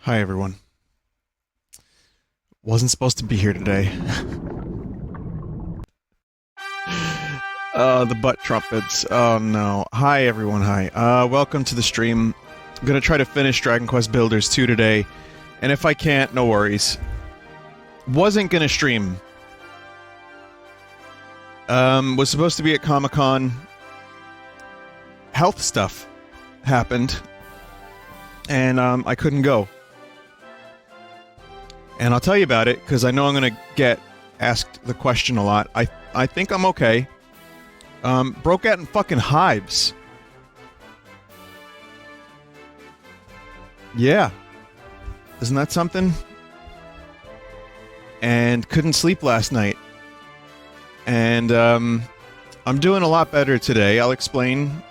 Hi, everyone. Wasn't supposed to be here today. The butt trumpets. Oh, no. Hi, everyone. Hi. Welcome to the stream. I'm gonna try to finish Dragon Quest Builders 2 today. And if I can't, no worries. Wasn't gonna stream. Was supposed to be at Comic-Con. Health stuff happened. And, I couldn't go. And I'll tell you about it, because I know I'm gonna get asked the question a lot. I think I'm okay. Broke out in fucking hives. Yeah. Isn't that something? And couldn't sleep last night. And, I'm doing a lot better today. I'll explain.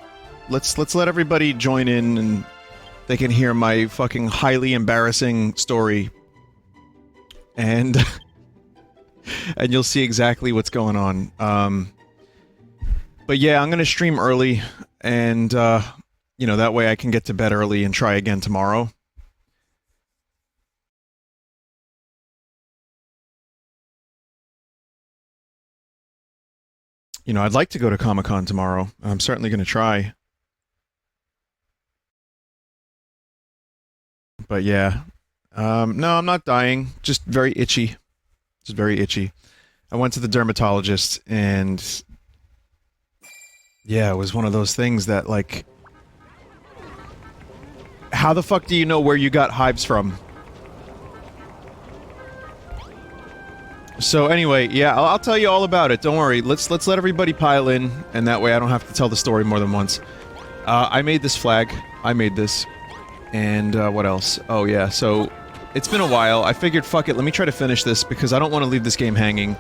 Let's let everybody join in and they can hear my fucking highly embarrassing story. And and you'll see exactly what's going on. But yeah, I'm gonna stream early, and you know, that way I can get to bed early and try again tomorrow. You know, I'd like to go to Comic-Con tomorrow. I'm certainly gonna try. But yeah. No, I'm not dying. Just very itchy. Just very itchy. I went to the dermatologist, and yeah, it was one of those things that, like, how the fuck do you know where you got hives from? So anyway, yeah, I'll tell you all about it. Don't worry. Let's let everybody pile in, and that way I don't have to tell the story more than once. I made this flag. I made this. And what else? Oh yeah, so it's been a while. I figured, fuck it, let me try to finish this because I don't want to leave this game hanging.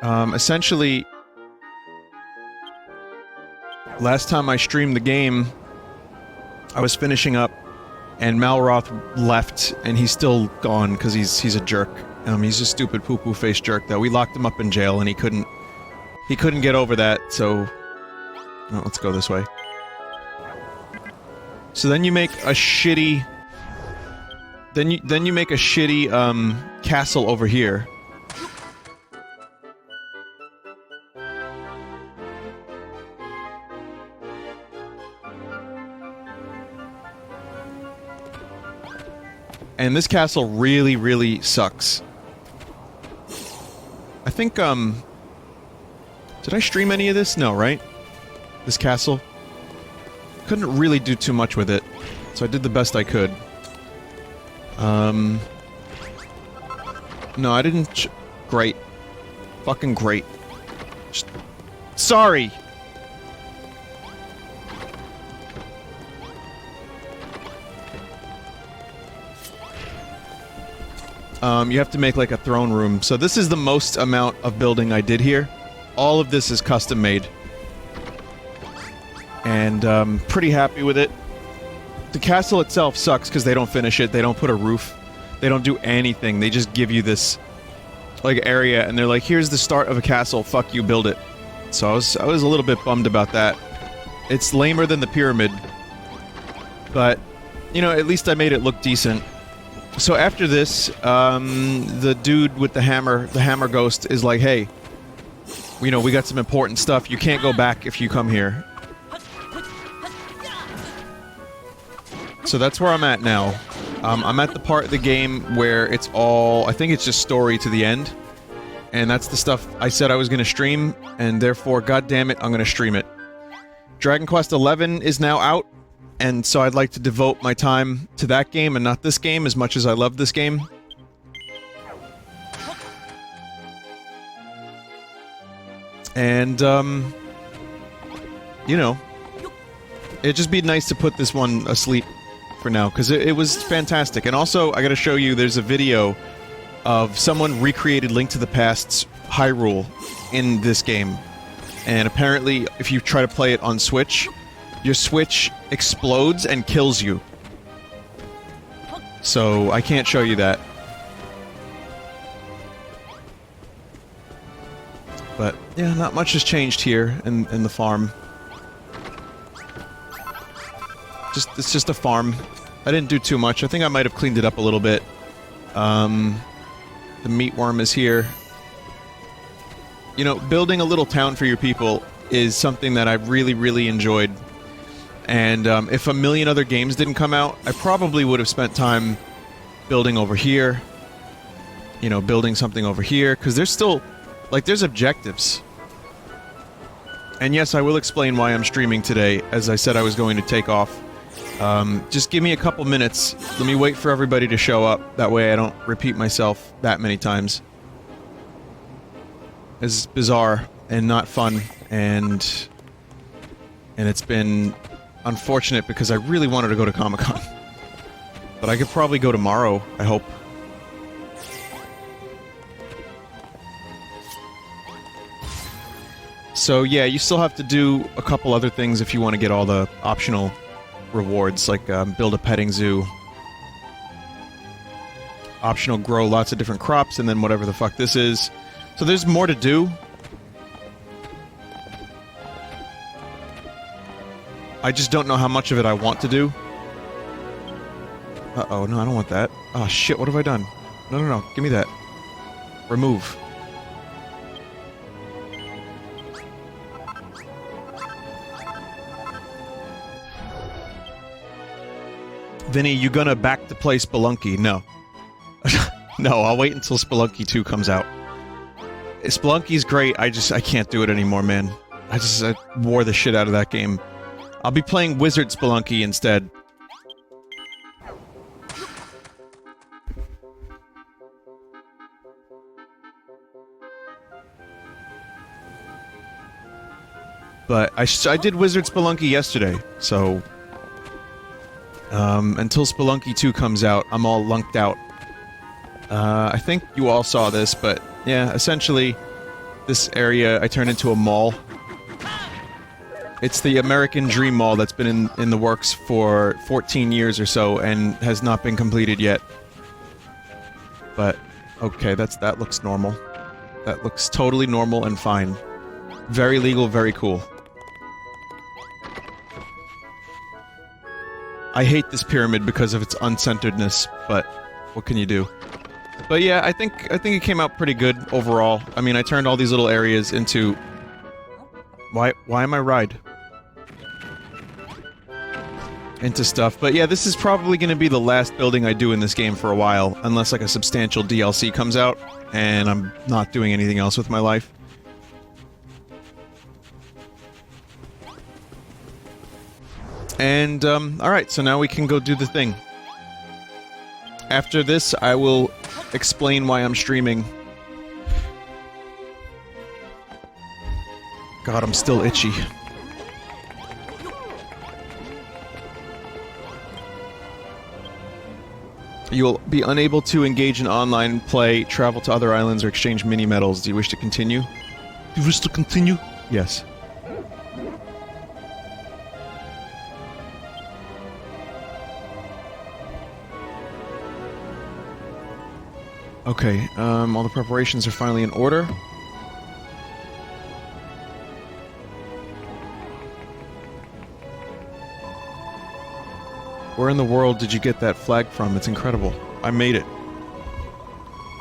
Essentially, last time I streamed the game, I was finishing up, and Malroth left, and he's still gone because he's a jerk. He's a stupid poo-poo face jerk. Though we locked him up in jail, and he couldn't get over that. So, oh, let's go this way. So then you make a shitty... Then you make a shitty, castle over here. And this castle really, really sucks. I think, did I stream any of this? No, right? This castle? Couldn't really do too much with it, so I did the best I could. No, I didn't great. Fucking great. Just sorry! You have to make, like, a throne room. So this is the most amount of building I did here. All of this is custom made. And, pretty happy with it. The castle itself sucks because they don't finish it, they don't put a roof, they don't do anything, they just give you this, like, area, and they're like, here's the start of a castle, fuck you, build it. So I was a little bit bummed about that. It's lamer than the pyramid. But, you know, at least I made it look decent. So after this, the dude with the hammer ghost is like, hey, you know, we got some important stuff, you can't go back if you come here. So that's where I'm at now. I'm at the part of the game where it's all... I think it's just story to the end. And that's the stuff I said I was gonna stream, and therefore, goddammit, I'm gonna stream it. Dragon Quest XI is now out, and so I'd like to devote my time to that game and not this game as much as I love this game. And, you know, it'd just be nice to put this one asleep for now, because it was fantastic. And also, I gotta show you, there's a video of someone recreated Link to the Past's Hyrule in this game. And apparently, if you try to play it on Switch, your Switch explodes and kills you. So, I can't show you that. But, yeah, not much has changed here in the farm. It's just a farm. I didn't do too much. I think I might have cleaned it up a little bit. The meatworm is here. You know, building a little town for your people is something that I really, really enjoyed. And if a million other games didn't come out, I probably would have spent time building over here. You know, building something over here. Because there's still... like, there's objectives. And yes, I will explain why I'm streaming today, as I said I was going to take off. Just give me a couple minutes. Let me wait for everybody to show up. That way I don't repeat myself that many times. It's bizarre and not fun, and it's been unfortunate because I really wanted to go to Comic-Con. But I could probably go tomorrow, I hope. So yeah, you still have to do a couple other things if you want to get all the optional rewards, like build a petting zoo, optional grow lots of different crops, and then whatever the fuck this is. So there's more to do. I just don't know how much of it I want to do. Uh-oh, no, I don't want that. Oh shit, what have I done? No, no, no, give me that. Remove. Vinny, you gonna back to play Spelunky? No. No, I'll wait until Spelunky 2 comes out. Spelunky's great, I can't do it anymore, man. I wore the shit out of that game. I'll be playing Wizard Spelunky instead. But I did Wizard Spelunky yesterday, so... until Spelunky 2 comes out, I'm all lunked out. I think you all saw this, but yeah, essentially, this area I turned into a mall. It's the American Dream Mall that's been in the works for 14 years or so and has not been completed yet. But, okay, that looks normal. That looks totally normal and fine. Very legal, very cool. I hate this pyramid because of its uncenteredness, but what can you do? But yeah, I think it came out pretty good overall. I mean, I turned all these little areas into... Why am I ride? Into stuff. But yeah, this is probably going to be the last building I do in this game for a while, unless like a substantial DLC comes out, and I'm not doing anything else with my life. And, alright, so now we can go do the thing. After this, I will explain why I'm streaming. God, I'm still itchy. You will be unable to engage in online play, travel to other islands, or exchange mini-medals. Do you wish to continue? Do you wish to continue? Yes. Okay, all the preparations are finally in order. Where in the world did you get that flag from? It's incredible. I made it.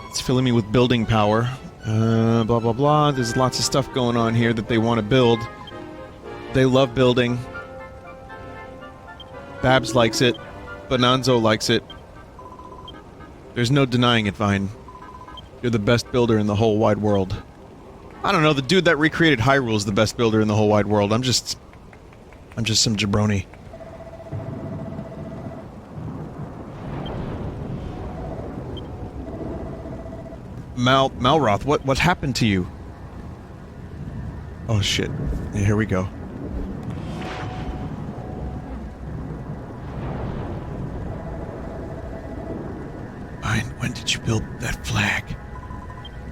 It's filling me with building power. Blah blah blah. There's lots of stuff going on here that they want to build. They love building. Babs likes it. Bonanzo likes it. There's no denying it, Vine. You're the best builder in the whole wide world. I don't know, the dude that recreated Hyrule is the best builder in the whole wide world. I'm just some jabroni. Malroth, what happened to you? Oh shit. Yeah, here we go. Fine, when did you build that flag?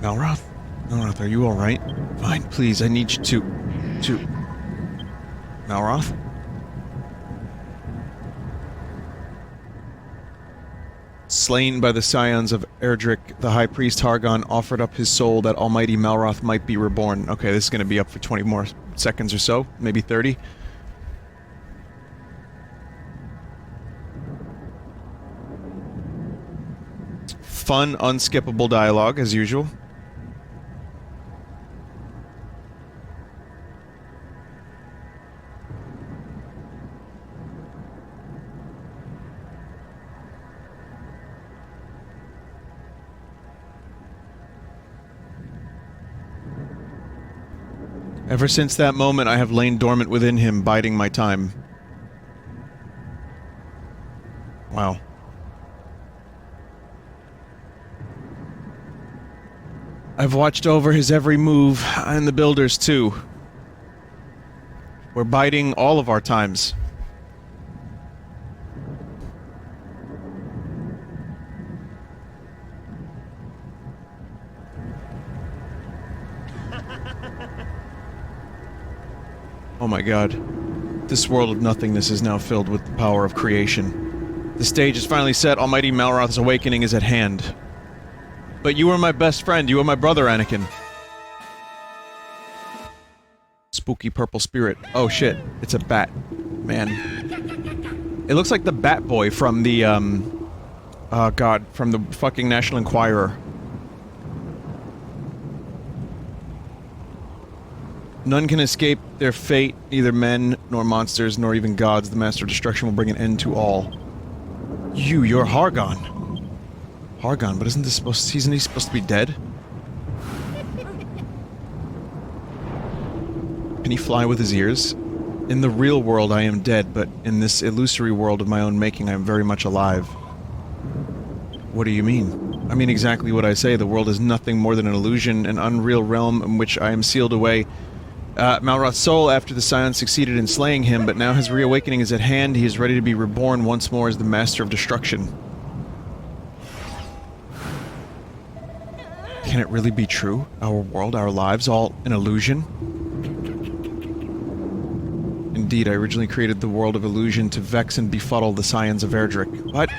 Malroth? Malroth, are you alright? Fine, please, I need you to... Malroth? Slain by the scions of Erdrick, the High Priest Hargon offered up his soul that almighty Malroth might be reborn. Okay, this is gonna be up for 20 more seconds or so, maybe 30. fun, unskippable dialogue, as usual. Ever since that moment, I have lain dormant within him, biding my time. Wow. I've watched over his every move, and the builders too. We're biding all of our times. Oh my god. This world of nothingness is now filled with the power of creation. The stage is finally set, Almighty Malroth's awakening is at hand. But you were my best friend, you were my brother, Anakin. Spooky purple spirit. Oh shit, it's a bat. Man. It looks like the Bat Boy from the, oh god, from the fucking National Enquirer. None can escape their fate, neither men, nor monsters, nor even gods. The Master of Destruction will bring an end to all. You're Hargon. Hargon, but isn't he supposed to be dead? Can he fly with his ears? In the real world I am dead, but in this illusory world of my own making I am very much alive. What do you mean? I mean exactly what I say. The world is nothing more than an illusion, an unreal realm in which I am sealed away. Malroth's soul, after the Scion succeeded in slaying him, but now his reawakening is at hand. He is ready to be reborn once more as the Master of Destruction. Can it really be true? Our world, our lives, all an illusion? Indeed, I originally created the world of illusion to vex and befuddle the Scions of Erdrick. What?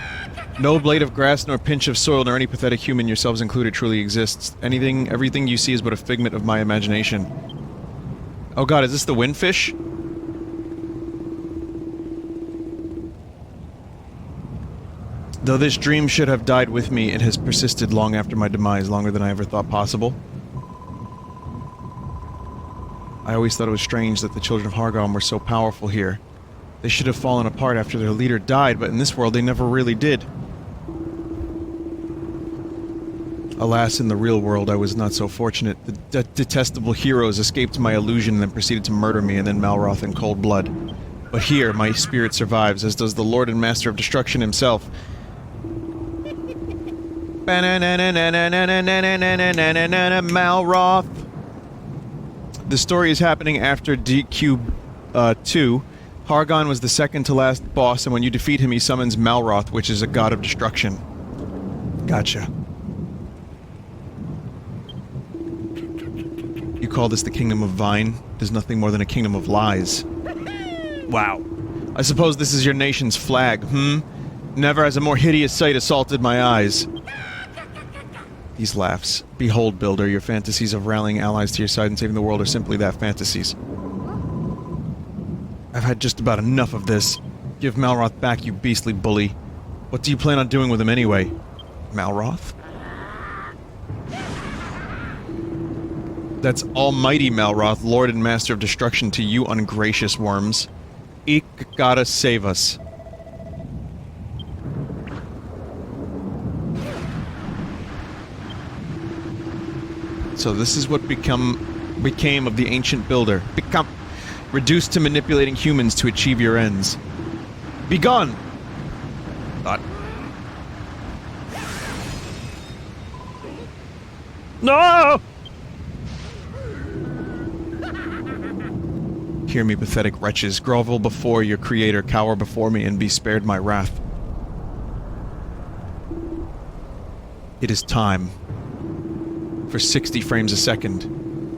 No blade of grass, nor pinch of soil, nor any pathetic human, yourselves included, truly exists. Everything you see is but a figment of my imagination. Oh god, is this the windfish? Though this dream should have died with me, it has persisted long after my demise, longer than I ever thought possible. I always thought it was strange that the children of Hargon were so powerful here. They should have fallen apart after their leader died, but in this world they never really did. Alas, in the real world I was not so fortunate. The detestable heroes escaped my illusion and then proceeded to murder me, and then Malroth in cold blood. But here, my spirit survives, as does the Lord and Master of Destruction himself. Malroth! The story is happening after DQ2. Hargon was the second to last boss, and when you defeat him he summons Malroth, which is a god of destruction. Gotcha. You call this the Kingdom of Vine? It is nothing more than a kingdom of lies. Wow. I suppose this is your nation's flag, Never has a more hideous sight assaulted my eyes. These laughs. Behold, Builder, your fantasies of rallying allies to your side and saving the world are simply that, fantasies. I've had just about enough of this. Give Malroth back, you beastly bully. What do you plan on doing with him anyway? Malroth? That's Almighty Malroth, Lord and Master of Destruction to you ungracious worms. Eek gotta save us. So this is what became of the ancient builder. Reduced to manipulating humans to achieve your ends. Begone! Thought. No! Hear me, pathetic wretches. Grovel before your creator, cower before me, and be spared my wrath. It is time. For 60 frames a second.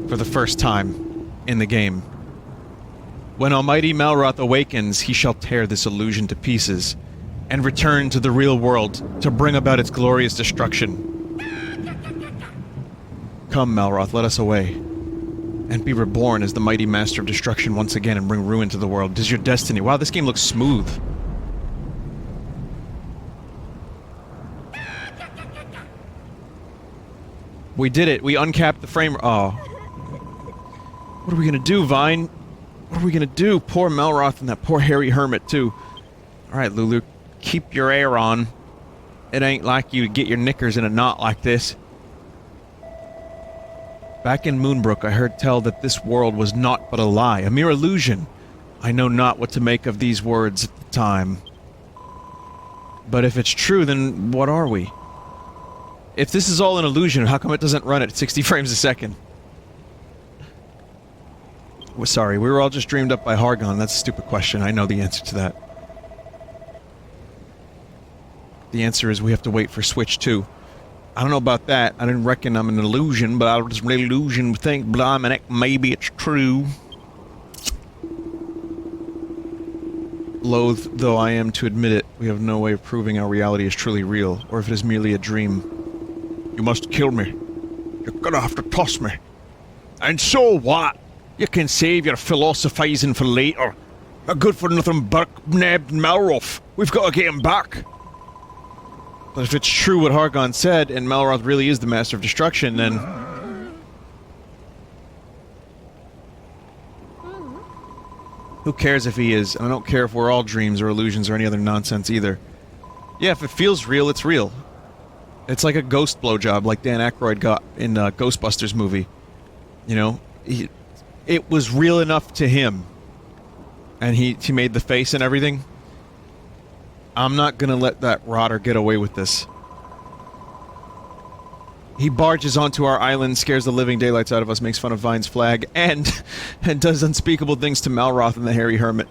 For the first time in the game. When Almighty Malroth awakens, he shall tear this illusion to pieces, and return to the real world to bring about its glorious destruction. Come, Malroth, let us away. And be reborn as the mighty Master of Destruction once again and bring ruin to the world. It is your destiny. Wow, this game looks smooth. We did it. We uncapped the frame. Oh. What are we gonna do, Vine? What are we gonna do? Poor Malroth and that poor hairy hermit, too. Alright, Lulu. Keep your air on. It ain't like you to get your knickers in a knot like this. Back in Moonbrook, I heard tell that this world was naught but a lie, a mere illusion. I know not what to make of these words at the time. But if it's true, then what are we? If this is all an illusion, how come it doesn't run at 60 frames a second? Well, sorry, we were all just dreamed up by Hargon. That's a stupid question. I know the answer to that. The answer is we have to wait for Switch 2. I don't know about that. I didn't reckon I'm an illusion, but I'll just really illusion think, blimey, maybe it's true. Loath though I am to admit it, we have no way of proving our reality is truly real, or if it is merely a dream. You must kill me. You're gonna have to toss me. And so what? You can save your philosophizing for later. A good-for-nothing buck-nabbed Malroth. We've got to get him back. But if it's true what Hargon said, and Malroth really is the Master of Destruction, then... who cares if he is? And I don't care if we're all dreams or illusions or any other nonsense either. Yeah, if it feels real, it's real. It's like a ghost blowjob, like Dan Aykroyd got in Ghostbusters movie. You know? It was real enough to him. And he made the face and everything. I'm not gonna let that rotter get away with this. He barges onto our island, scares the living daylights out of us, makes fun of Vine's flag, and does unspeakable things to Malroth and the hairy hermit.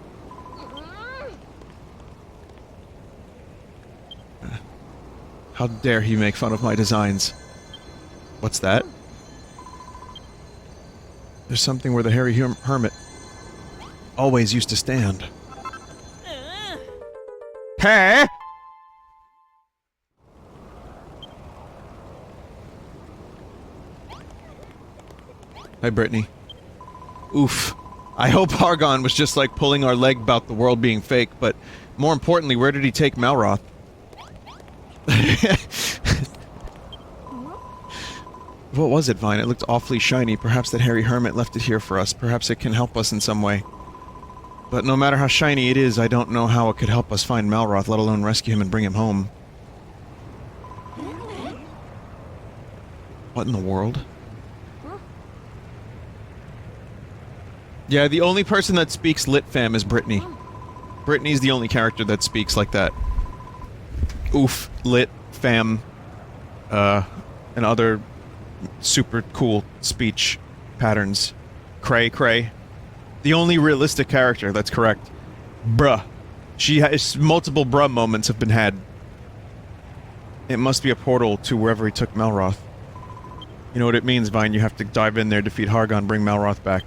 How dare he make fun of my designs? What's that? There's something where the hairy hermit always used to stand. Hey! Hi, Brittany. Oof. I hope Hargon was just like pulling our leg about the world being fake, but more importantly, where did he take Malroth? What was it, Vine? It looked awfully shiny. Perhaps that hairy hermit left it here for us. Perhaps it can help us in some way. But no matter how shiny it is, I don't know how it could help us find Malroth, let alone rescue him and bring him home. What in the world? Yeah, the only person that speaks Lit Fam is Brittany. Brittany's the only character that speaks like that. Oof, Lit Fam, and other super cool speech patterns. Cray, cray. The only realistic character that's correct. Bruh. She has multiple bruh moments have been had. It must be a portal to wherever he took Malroth. You know what it means, Vine? You have to dive in there, defeat Hargon, bring Malroth back.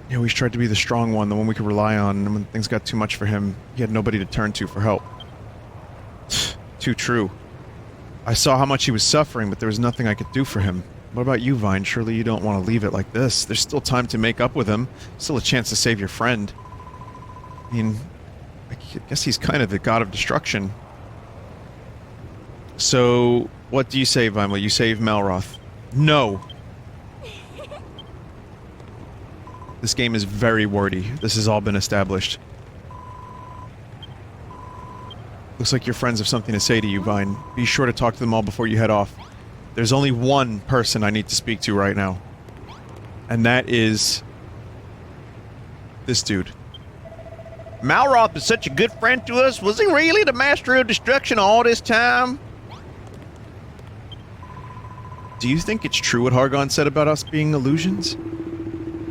He always tried to be the strong one, the one we could rely on, and when things got too much for him, he had nobody to turn to for help. Too true. I saw how much he was suffering, but there was nothing I could do for him. What about you, Vine? Surely you don't want to leave it like this. There's still time to make up with him. Still a chance to save your friend. I mean, I guess he's kind of the god of destruction. So, what do you say, Vine? Will you save Malroth? No! This game is very wordy. This has all been established. Looks like your friends have something to say to you, Vine. Be sure to talk to them all before you head off. There's only one person I need to speak to right now. And that is... this dude. Malroth is such a good friend to us. Was he really the Master of Destruction all this time? Do you think it's true what Hargon said about us being illusions?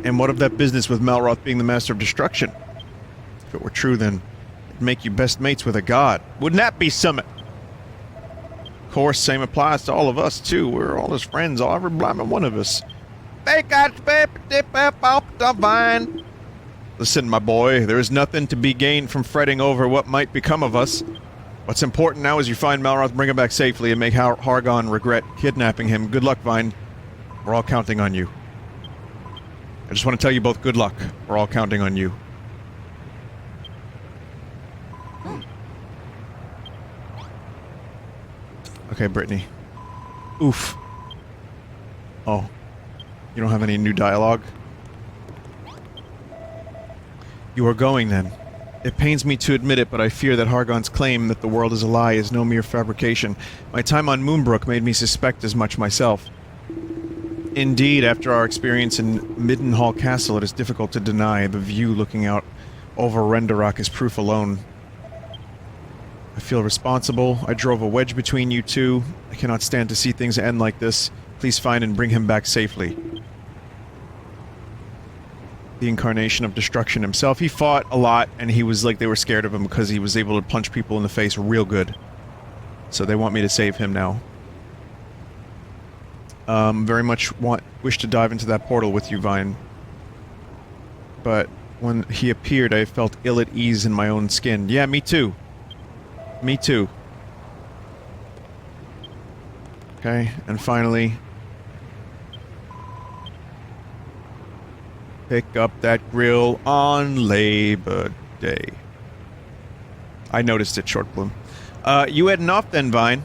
And what of that business with Malroth being the Master of Destruction? If it were true, then it'd make you best mates with a god. Wouldn't that be summit? Of course, same applies to all of us, too. We're all his friends, every blimey one of us. Listen, my boy, there is nothing to be gained from fretting over what might become of us. What's important now is you find Malroth, bring him back safely, and make Hargon regret kidnapping him. Good luck, Vine. We're all counting on you. I just want to tell you both good luck. We're all counting on you. Okay, Brittany. Oof. Oh. You don't have any new dialogue? You are going, then. It pains me to admit it, but I fear that Hargon's claim that the world is a lie is no mere fabrication. My time on Moonbrook made me suspect as much myself. Indeed, after our experience in Middenhall Castle, it is difficult to deny the view looking out over Renderrock is proof alone. I feel responsible. I drove a wedge between you two. I cannot stand to see things end like this. Please find and bring him back safely. The incarnation of destruction himself. He fought a lot, and he was like they were scared of him because he was able to punch people in the face real good. So they want me to save him now. Very much wish to dive into that portal with you, Vine. But when he appeared, I felt ill at ease in my own skin. Yeah, me too. Me too. Okay, and finally... pick up that grill on Labor Day. I noticed it, Shortbloom. You heading off then, Vine?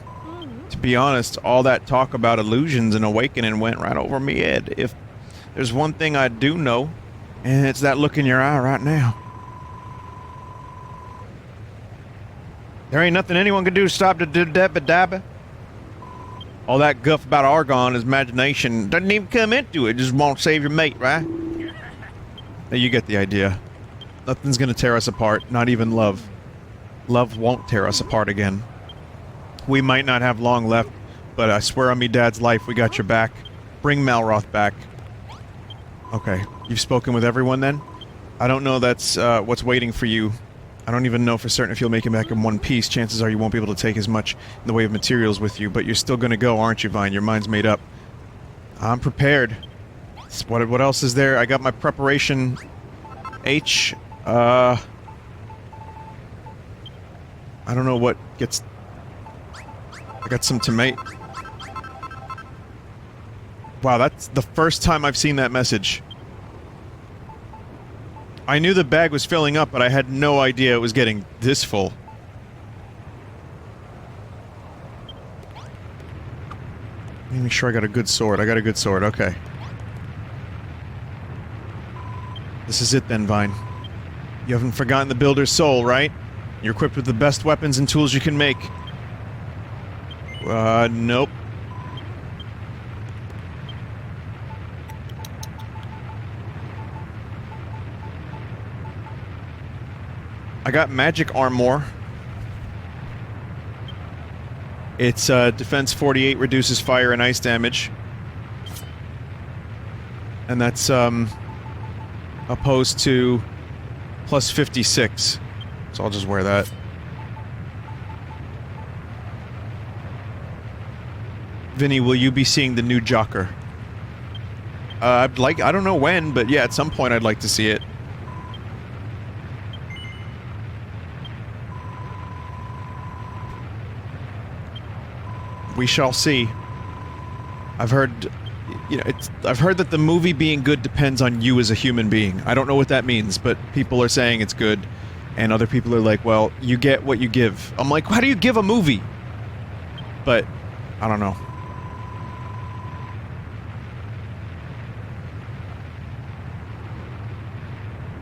To be honest, all that talk about illusions and awakening went right over me head. If there's one thing I do know, and it's that look in your eye right now. There ain't nothing anyone can do to stop the dabba. All that guff about Hargon is imagination. Doesn't even come into it. Just won't save your mate, right? You get the idea. Nothing's gonna tear us apart. Not even love. Love won't tear us apart again. We might not have long left, but I swear on me Dad's life we got your back. Bring Malroth back. Okay. You've spoken with everyone then? I don't know that's what's waiting for you. I don't even know for certain if you'll make it back in one piece. Chances are you won't be able to take as much in the way of materials with you, but you're still gonna go, aren't you, Vine? Your mind's made up. I'm prepared. What else is there? I got my preparation H. I don't know what gets... I got some tomato... Wow, that's the first time I've seen that message. I knew the bag was filling up, but I had no idea it was getting this full. Let me make sure I got a good sword. I got a good sword, okay. This is it then, Vine. You haven't forgotten the Builder's soul, right? You're equipped with the best weapons and tools you can make. Nope. I got magic armor. It's, defense 48, reduces fire and ice damage. And that's, opposed to plus 56. So I'll just wear that. Vinny, will you be seeing the new Jocker? I don't know when, but yeah, at some point I'd like to see it. We shall see. I've heard... You know, I've heard that the movie being good depends on you as a human being. I don't know what that means, but people are saying it's good, and other people are like, well, you get what you give. I'm like, how do you give a movie? But, I don't know.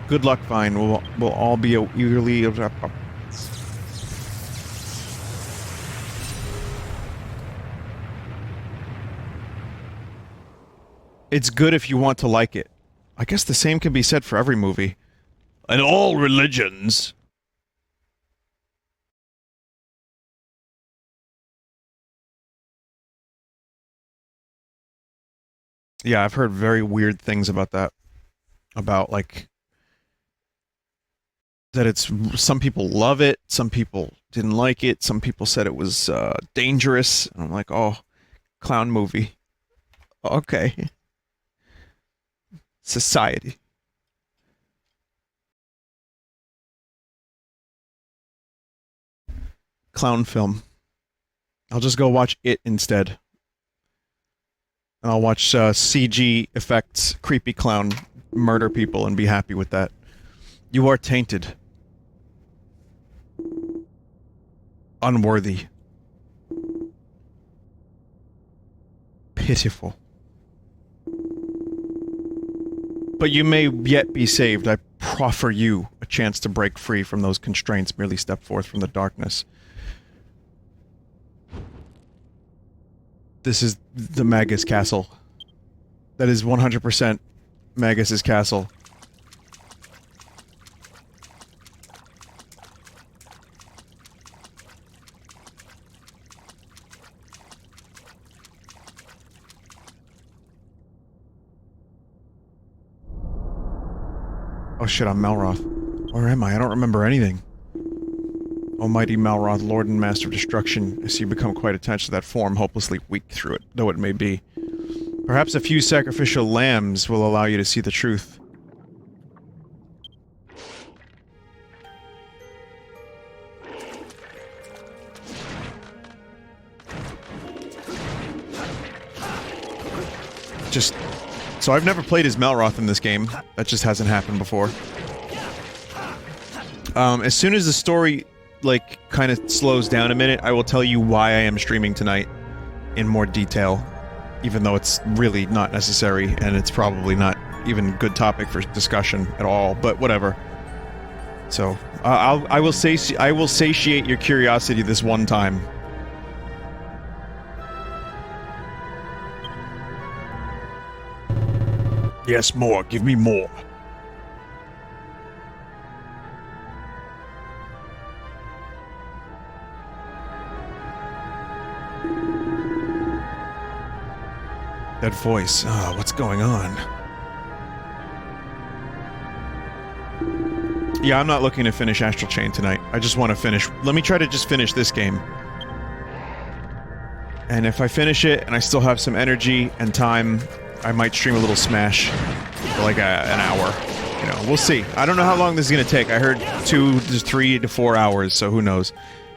Good luck, Vine. We'll all be eagerly... It's good if you want to like it. I guess the same can be said for every movie. And all religions. Yeah, I've heard very weird things about that. About, like... that it's... some people love it, some people didn't like it, some people said it was, dangerous. And I'm like, oh, clown movie. Okay. Society. Clown film. I'll just go watch it instead. And I'll watch CG effects, creepy clown murder people and be happy with that. You are tainted. Unworthy. pitiful. But you may yet be saved. I proffer you a chance to break free from those constraints. Merely step forth from the darkness. This is the Magus Castle. That is 100% Magus's castle. Oh shit, I'm Malroth. Where am I? I don't remember anything. Almighty Malroth, Lord and Master of Destruction, I see you become quite attached to that form, hopelessly weak through it, though it may be. Perhaps a few sacrificial lambs will allow you to see the truth. So I've never played as Malroth in this game. That just hasn't happened before. As soon as the story, like, kind of slows down a minute, I will tell you why I am streaming tonight in more detail. Even though it's really not necessary, and it's probably not even a good topic for discussion at all, but whatever. So, I will satiate your curiosity this one time. Yes, more. Give me more. That voice. Ah, what's going on? Yeah, I'm not looking to finish Astral Chain tonight. I just want to finish... Let me try to just finish this game. And if I finish it, and I still have some energy and time, I might stream a little Smash for like an hour. You know, we'll see. I don't know how long this is going to take. I heard 2 to 3 to 4 hours, so who knows.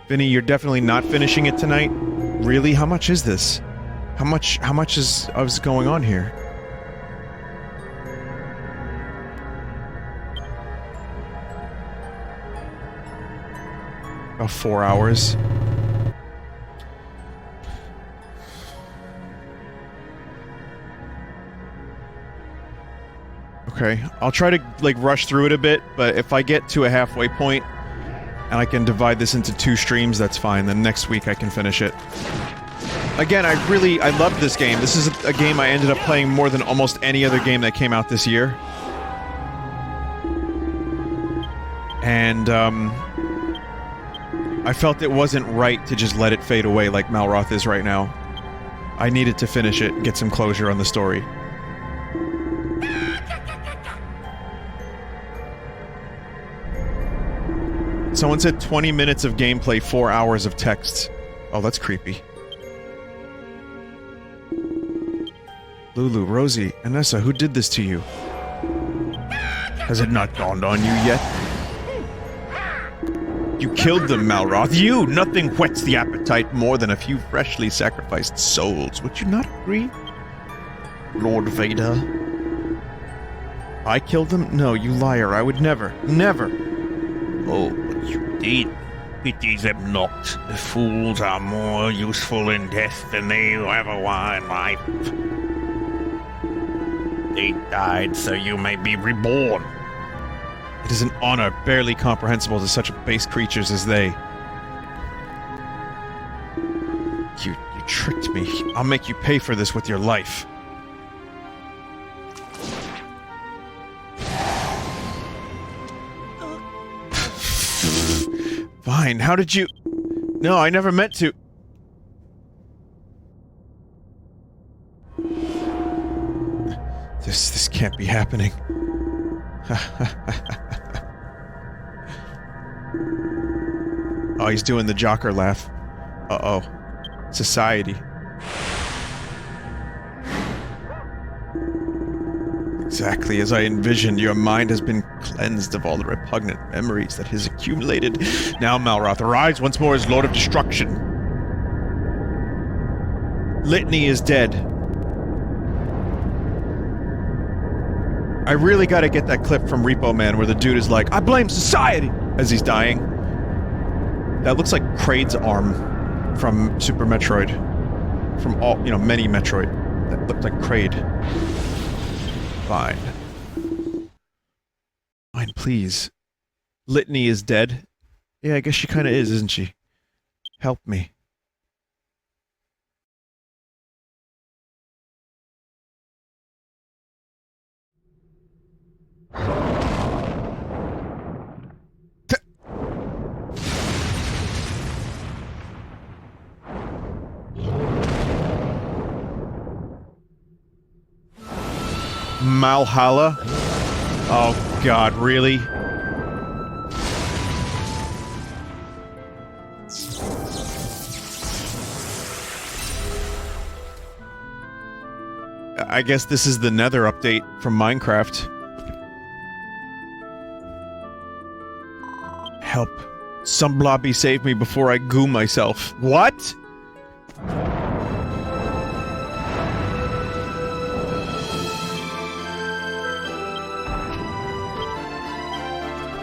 Vinny, you're definitely not finishing it tonight? Really? How much is this? How much is going on here? About 4 hours. Okay, I'll try to, like, rush through it a bit, but if I get to a halfway point, and I can divide this into 2 streams, that's fine. Then next week I can finish it. Again, I loved this game. This is a game I ended up playing more than almost any other game that came out this year. And, I felt it wasn't right to just let it fade away like Malroth is right now. I needed to finish it and get some closure on the story. Someone said 20 minutes of gameplay, 4 hours of text. Oh, that's creepy. Lulu, Rosie, Anessa, who did this to you? Has it not dawned on you yet? You killed them, Malroth. You! Nothing whets the appetite more than a few freshly sacrificed souls. Would you not agree? Lord Vader? I killed them? No, you liar. I would never. Never! Oh, but you did. Pity them not. The fools are more useful in death than they ever were in life. They died so you may be reborn. It is an honor barely comprehensible to such base creatures as they. You tricked me. I'll make you pay for this with your life. Fine, how did you... No, I never meant to... This can't be happening. Oh, he's doing the jocker laugh. Uh-oh. Society. Exactly as I envisioned, your mind has been cleansed of all the repugnant memories that has accumulated. Now, Malroth, arise once more as Lord of Destruction. Litany is dead. I really gotta get that clip from Repo Man where the dude is like, I blame society! As he's dying. That looks like Kraid's arm from Super Metroid. From all, you know, many Metroid. That looked like Kraid. Fine. Fine, please. Litany is dead. Yeah, I guess she kinda is, isn't she? Help me. Malhalla? Oh god, really? I guess this is the Nether update from Minecraft. Help. Some blobby save me before I goo myself. What?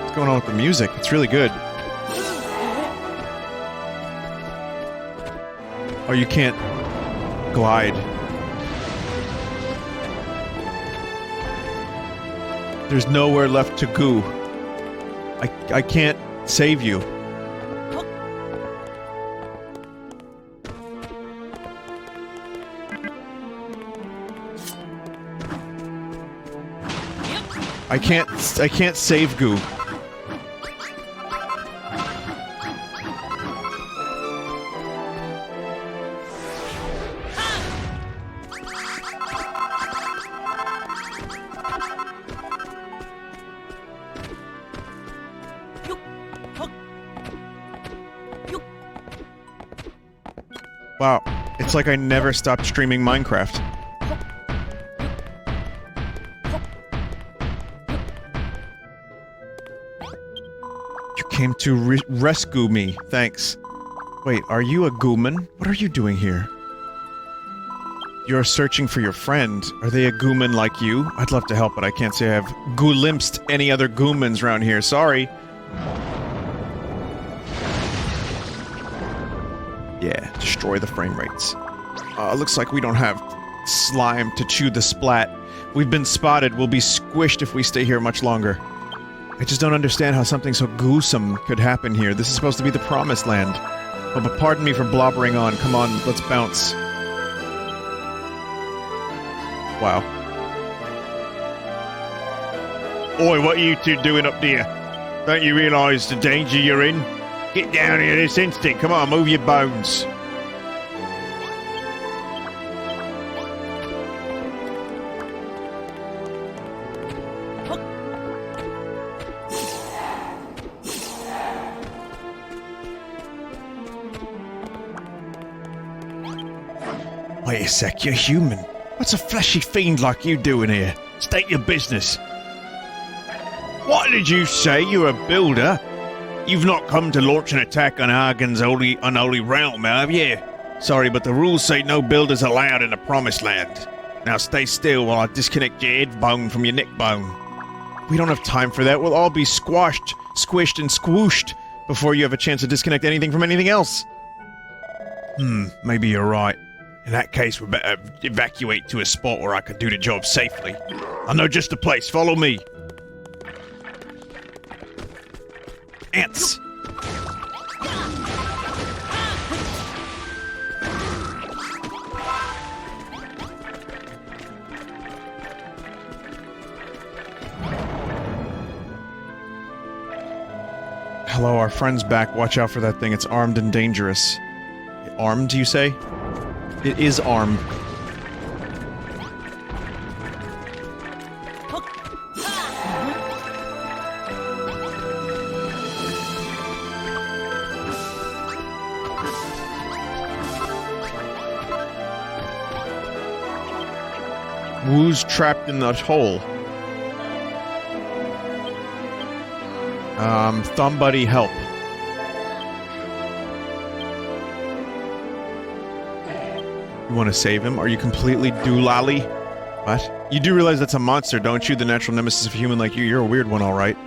What's going on with the music? It's really good. Oh, you can't glide. There's nowhere left to goo. I can't save you. I can't save goo. Wow, it's like I never stopped streaming Minecraft. You came to rescue me, thanks. Wait, are you a gooman? What are you doing here? You're searching for your friend. Are they a gooman like you? I'd love to help, but I can't say I've glimpsed any other goomans around here, sorry. Yeah, destroy the frame rates. Looks like we don't have slime to chew the splat. We've been spotted. We'll be squished if we stay here much longer. I just don't understand how something so gruesome could happen here. This is supposed to be the promised land. Oh, but pardon me for blobbering on. Come on, let's bounce. Wow. Oi, what are you two doing up there? Don't you realise the danger you're in? Get down here this instant. Come on, move your bones. Wait a sec, you're human. What's a fleshy fiend like you doing here? State your business. What did you say? You're a builder? You've not come to launch an attack on Hargon's unholy realm, have you? Sorry, but the rules say no builders allowed in the Promised Land. Now stay still while I disconnect your head bone from your neck bone. We don't have time for that. We'll all be squashed, squished, and squooshed before you have a chance to disconnect anything from anything else. Maybe you're right. In that case, we better evacuate to a spot where I can do the job safely. I know just the place. Follow me. Ants! Hello, our friend's back. Watch out for that thing. It's armed and dangerous. Armed, you say? It is armed. Woo's trapped in that hole. Thumb buddy, help. You want to save him? Are you completely doolally? What? You do realize that's a monster, don't you? The natural nemesis of a human like you. You're a weird one, alright.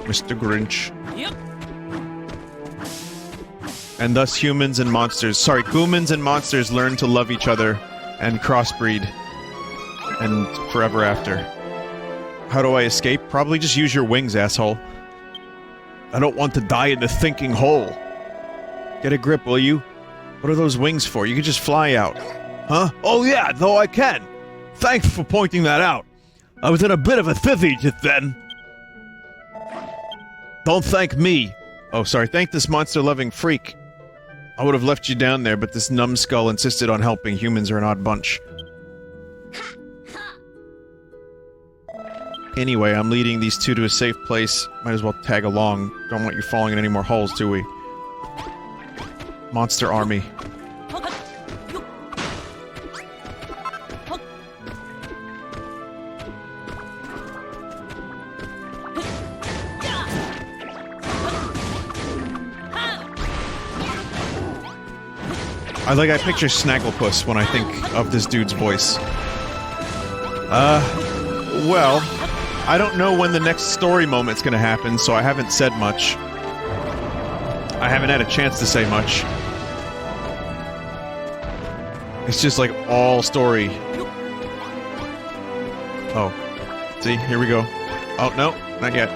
Mr. Grinch. Yep. And thus humans and monsters, sorry, goomans and monsters learn to love each other and crossbreed and forever after. How do I escape? Probably just use your wings, asshole. I don't want to die in the thinking hole. Get a grip, will you? What are those wings for? You could just fly out. Huh? Oh yeah, though I can. Thanks for pointing that out. I was in a bit of a tizzy just then. Don't thank me. Oh, sorry, thank this monster-loving freak. I would have left you down there, but this numbskull insisted on helping. Humans are an odd bunch. Anyway, I'm leading these two to a safe place. Might as well tag along. Don't want you falling in any more holes, do we? Monster army. I picture Snagglepuss when I think of this dude's voice. Well, I don't know when the next story moment's gonna happen, so I haven't said much. I haven't had a chance to say much. It's just like all story. Oh. See, here we go. Oh, no, not yet.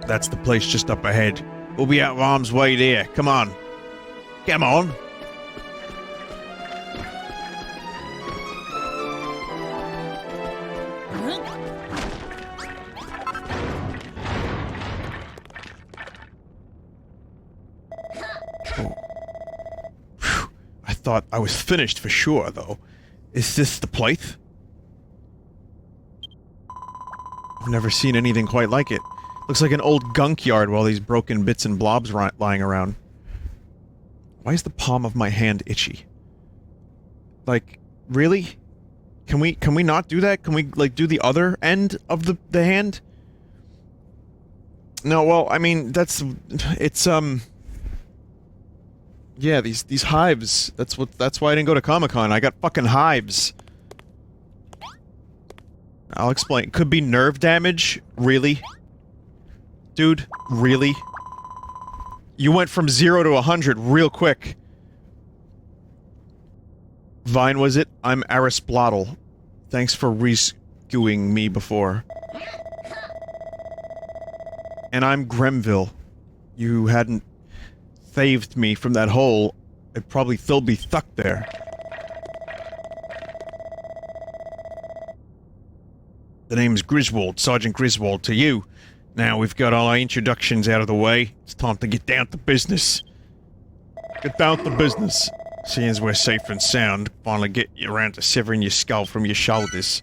That's the place just up ahead. We'll be out of harm's way there. Come on. Come on. Oh. I thought I was finished for sure, though. Is this the place? I've never seen anything quite like it. Looks like an old gunk yard with all these broken bits and blobs lying around. Why is the palm of my hand itchy? Like, really? Can we not do that? Can we, like, do the other end of the hand? No, well, I mean, it's, yeah, these hives. That's why I didn't go to Comic-Con. I got fucking hives. I'll explain. Could be nerve damage? Really? Dude, really? You went from 0 to 100 real quick. Vine, was it? I'm Arisblottle. Thanks for rescuing me before. And I'm Gremville. You hadn't saved me from that hole, I'd probably still be stuck there. The name's Griswold, Sergeant Griswold, to you. Now we've got all our introductions out of the way, it's time to get down to business. Get down to business. Seeing as we're safe and sound, finally get you around to severing your skull from your shoulders.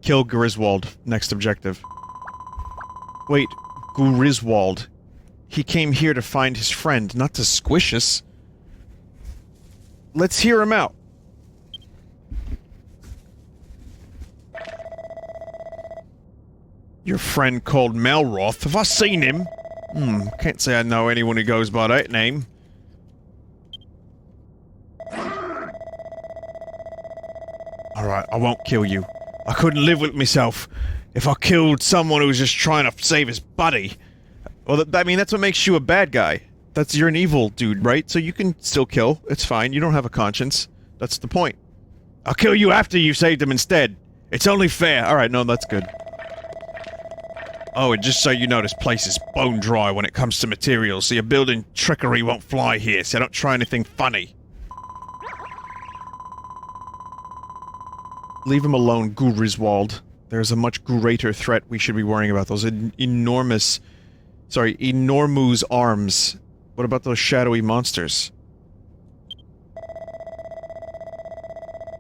Kill Griswold, next objective. Wait, Griswold. He came here to find his friend, not to squish us. Let's hear him out. Your friend called Malroth. Have I seen him? Can't say I know anyone who goes by that name. Alright, I won't kill you. I couldn't live with myself if I killed someone who was just trying to save his buddy. Well, I mean, that's what makes you a bad guy. You're an evil dude, right? So you can still kill. It's fine. You don't have a conscience. That's the point. I'll kill you after you saved him instead. It's only fair. Alright, no, that's good. Oh, and just so you know, this place is bone dry when it comes to materials, so your building trickery won't fly here, so don't try anything funny. Leave him alone, Griswold. There's a much greater threat we should be worrying about. Those enormous arms. What about those shadowy monsters?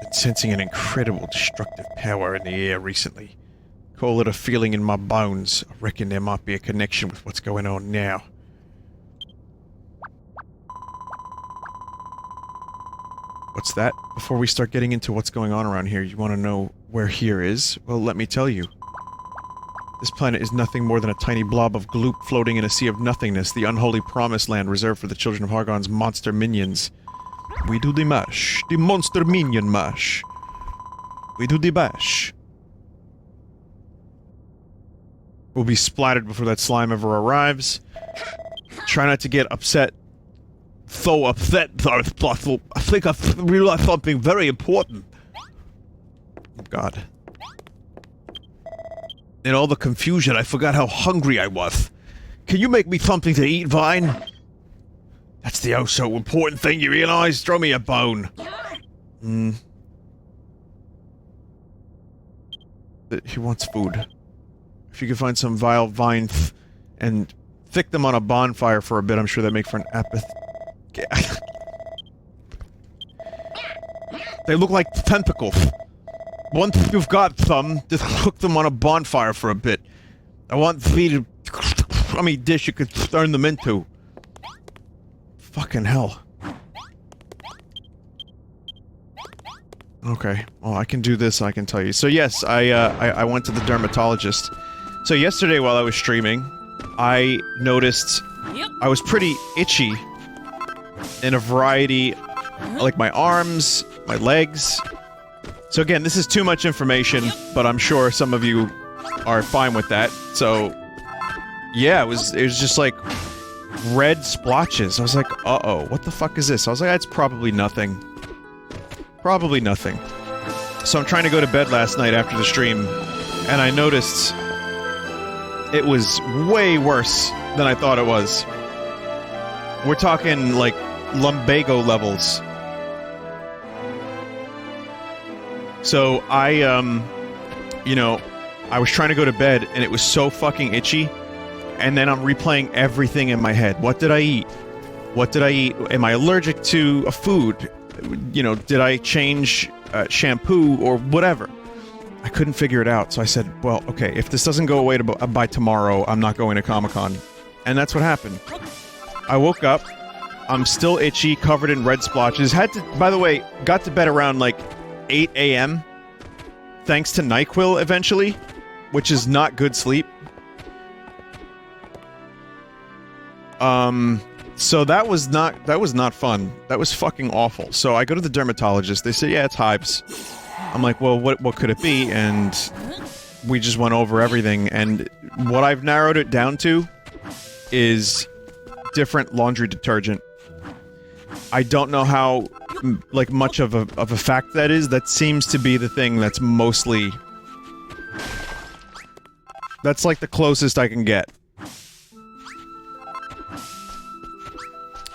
Been sensing an incredible destructive power in the air recently. Call it a feeling in my bones. I reckon there might be a connection with what's going on now. What's that? Before we start getting into what's going on around here, you want to know where here is? Well, let me tell you. This planet is nothing more than a tiny blob of gloop floating in a sea of nothingness, the unholy promised land reserved for the children of Hargon's monster minions. We do the mash. The monster minion mash. We do the bash. will be splattered before that slime ever arrives. Try not to get upset. So upset, I think I've realized something very important. Oh god. In all the confusion, I forgot how hungry I was. Can you make me something to eat, Vine? That's the oh-so important thing, you realize? Throw me a bone. He wants food. If you could find some vile vines and thick them on a bonfire for a bit, I'm sure that'd make for an They look like tentacles. Once you've got some, just cook them on a bonfire for a bit. I want to feed a crummy dish you could turn them into. Fucking hell. Okay, well I can do this, I can tell you. So yes, I went to the dermatologist. So yesterday while I was streaming, I noticed I was pretty itchy in a variety, like my arms, my legs. So again, this is too much information, but I'm sure some of you are fine with that. So, yeah, it was just like red splotches. I was like, uh-oh, what the fuck is this? I was like, that's probably nothing. Probably nothing. So I'm trying to go to bed last night after the stream, and I noticed it was way worse than I thought it was. We're talking, like, lumbago levels. So I, you know, I was trying to go to bed, and it was so fucking itchy, and then I'm replaying everything in my head. What did I eat? What did I eat? Am I allergic to a food? You know, did I change shampoo or whatever? I couldn't figure it out, so I said, well, okay, if this doesn't go away by tomorrow, I'm not going to Comic-Con. And that's what happened. I woke up, I'm still itchy, covered in red splotches. Had to, by the way, got to bed around, like, 8 a.m. thanks to NyQuil eventually, which is not good sleep. So that was not fun. That was fucking awful. So I go to the dermatologist. They say, yeah, it's hives. I'm like, well, what could it be? And we just went over everything. And what I've narrowed it down to is different laundry detergent. I don't know how, like, much of a fact that is. That seems to be the thing that's mostly... That's, like, the closest I can get.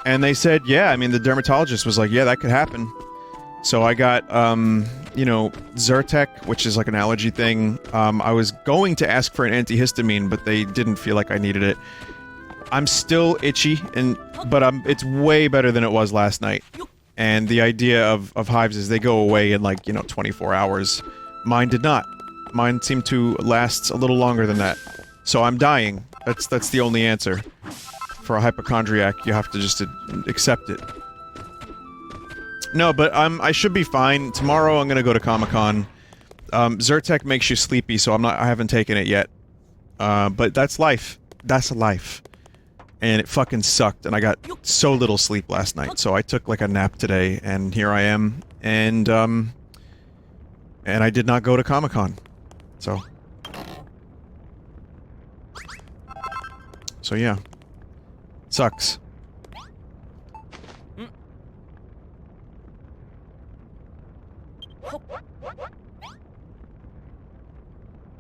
And they said, yeah, I mean, the dermatologist was like, yeah, that could happen. So I got, you know, Zyrtec, which is like an allergy thing. I was going to ask for an antihistamine, but they didn't feel like I needed it. I'm still itchy, but it's way better than it was last night. And the idea of hives is they go away in, like, you know, 24 hours. Mine did not. Mine seemed to last a little longer than that. So I'm dying. That's the only answer. For a hypochondriac, you have to just accept it. No, but I should be fine. Tomorrow I'm gonna go to Comic-Con. Zyrtec makes you sleepy, so I haven't taken it yet. But that's life. That's life. And it fucking sucked, and I got so little sleep last night, so I took, like, a nap today, and here I am, and I did not go to Comic-Con. So yeah. Sucks.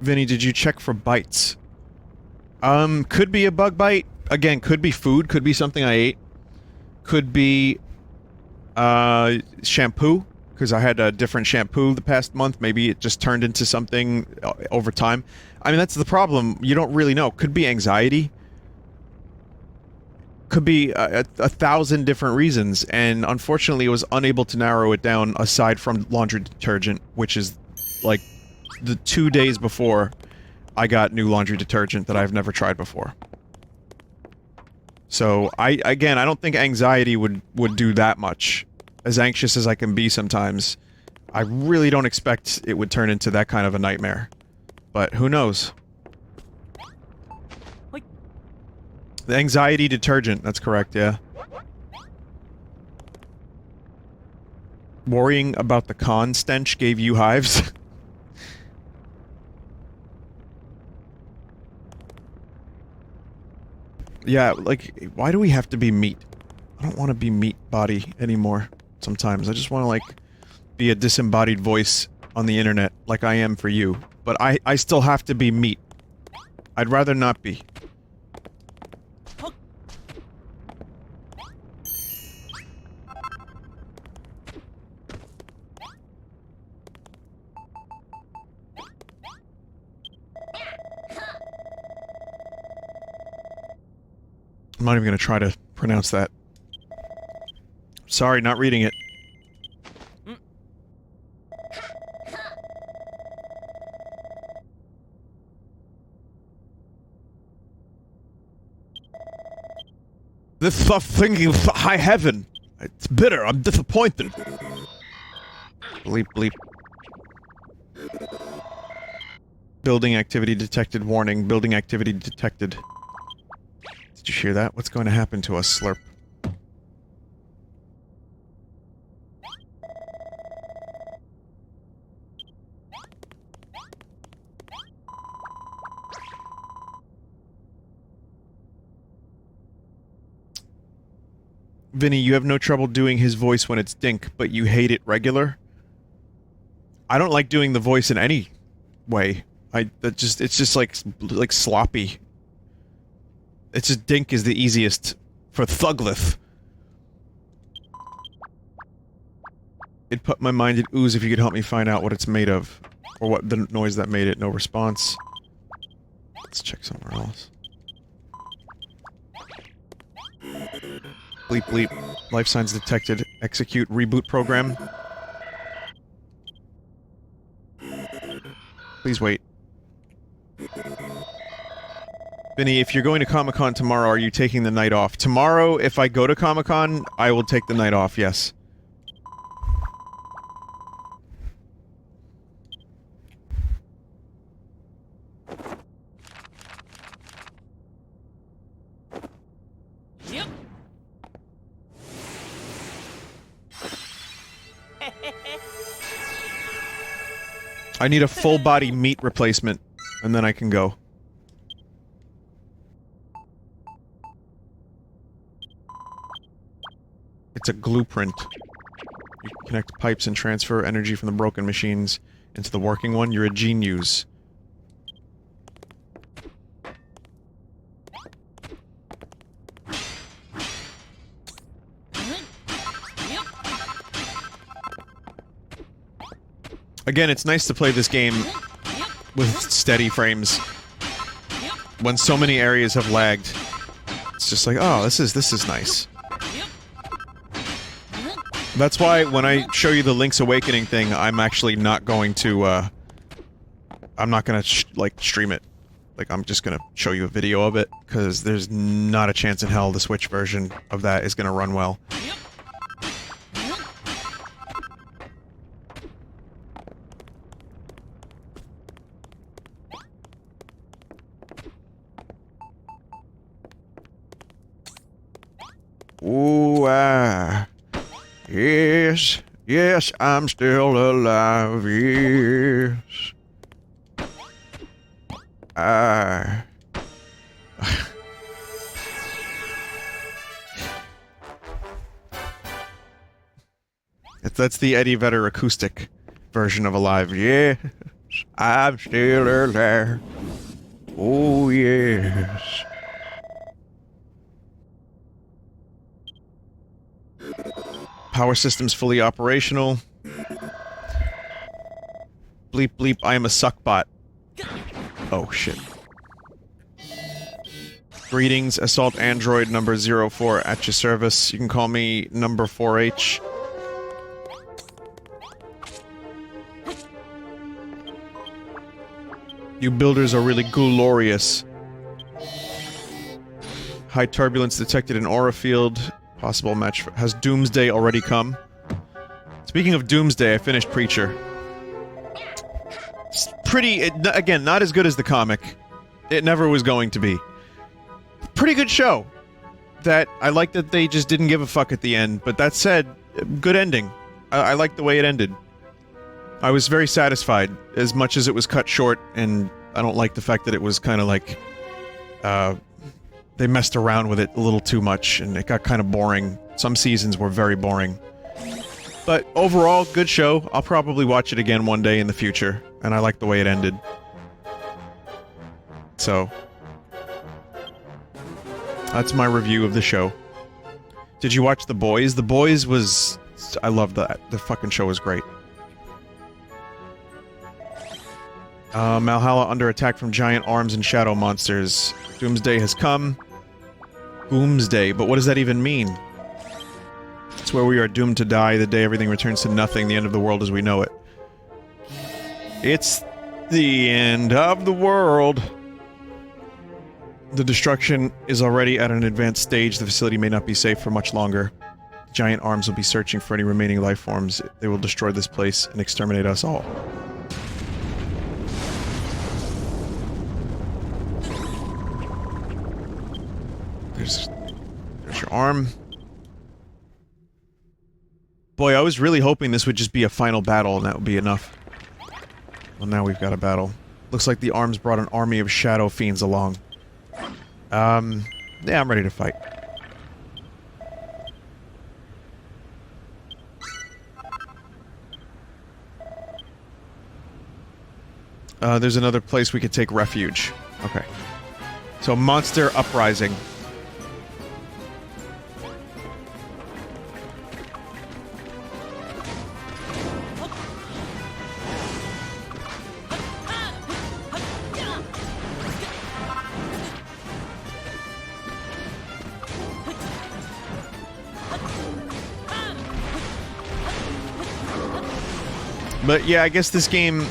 Vinny, did you check for bites? Could be a bug bite. Again, could be food, could be something I ate. Could be, shampoo, because I had a different shampoo the past month. Maybe it just turned into something over time. I mean, that's the problem. You don't really know. Could be anxiety. Could be a thousand different reasons, and unfortunately I was unable to narrow it down aside from laundry detergent, which is, like, the 2 days before I got new laundry detergent that I've never tried before. So, again, I don't think anxiety would do that much. As anxious as I can be sometimes, I really don't expect it would turn into that kind of a nightmare. But who knows? The anxiety detergent, that's correct, yeah. Worrying about the con stench gave you hives? Yeah, like, why do we have to be meat? I don't want to be meat body anymore sometimes. I just want to, like, be a disembodied voice on the internet, like I am for you. But I still have to be meat. I'd rather not be. I'm not even gonna try to pronounce that. Sorry, not reading it. This thinking of high heaven. It's bitter. I'm disappointed. Bleep, bleep. Building activity detected. Warning. Building activity detected. Did you hear that? What's going to happen to us, Slurp? Vinny, you have no trouble doing his voice when it's Dink, but you hate it regular? I don't like doing the voice in any way. It's just like sloppy. It's just Dink is the easiest for Thuglith. It'd put my mind at ooze if you could help me find out what it's made of. Or what the noise that made it. No response. Let's check somewhere else. Bleep bleep. Life signs detected. Execute reboot program. Please wait. Vinny, if you're going to Comic-Con tomorrow, are you taking the night off? Tomorrow, if I go to Comic-Con, I will take the night off, yes. Yep. I need a full-body meat replacement, and then I can go. It's a blueprint. You can connect pipes and transfer energy from the broken machines into the working one. You're a genius. Again, it's nice to play this game with steady frames. When so many areas have lagged, it's just like, oh, this is nice. That's why when I show you the Link's Awakening thing, I'm actually not going to, I'm not gonna, like, stream it. Like, I'm just gonna show you a video of it, because there's not a chance in hell the Switch version of that is gonna run well. Ooh, yes, yes, I'm still alive, yes. That's the Eddie Vedder acoustic version of Alive. Yes, I'm still alive. Oh, yes. Power systems fully operational. Bleep bleep, I am a suckbot. Oh shit. Greetings, Assault Android number 04 at your service. You can call me number 4H. You builders are really glorious. High turbulence detected in aura field. Possible match for— has Doomsday already come? Speaking of Doomsday, I finished Preacher. It's pretty— again, not as good as the comic. It never was going to be. Pretty good show. That— I like that they just didn't give a fuck at the end, but that said, good ending. I like the way it ended. I was very satisfied, as much as it was cut short, and I don't like the fact that it was kinda like, they messed around with it a little too much, and it got kind of boring. Some seasons were very boring. But overall, good show. I'll probably watch it again one day in the future, and I like the way it ended. So, that's my review of the show. Did you watch The Boys? The Boys was... I love that. The fucking show was great. Malhalla under attack from giant arms and shadow monsters. Doomsday has come. Doomsday, but what does that even mean? It's where we are doomed to die the day everything returns to nothing, the end of the world as we know it. It's the end of the world. The destruction is already at an advanced stage. The facility may not be safe for much longer. Giant arms will be searching for any remaining life forms. They will destroy this place and exterminate us all. There's your arm. Boy, I was really hoping this would just be a final battle and that would be enough. Well, now we've got a battle. Looks like the arms brought an army of shadow fiends along. Yeah, I'm ready to fight. There's another place we could take refuge. Okay. So, Monster Uprising. But yeah, I guess this game,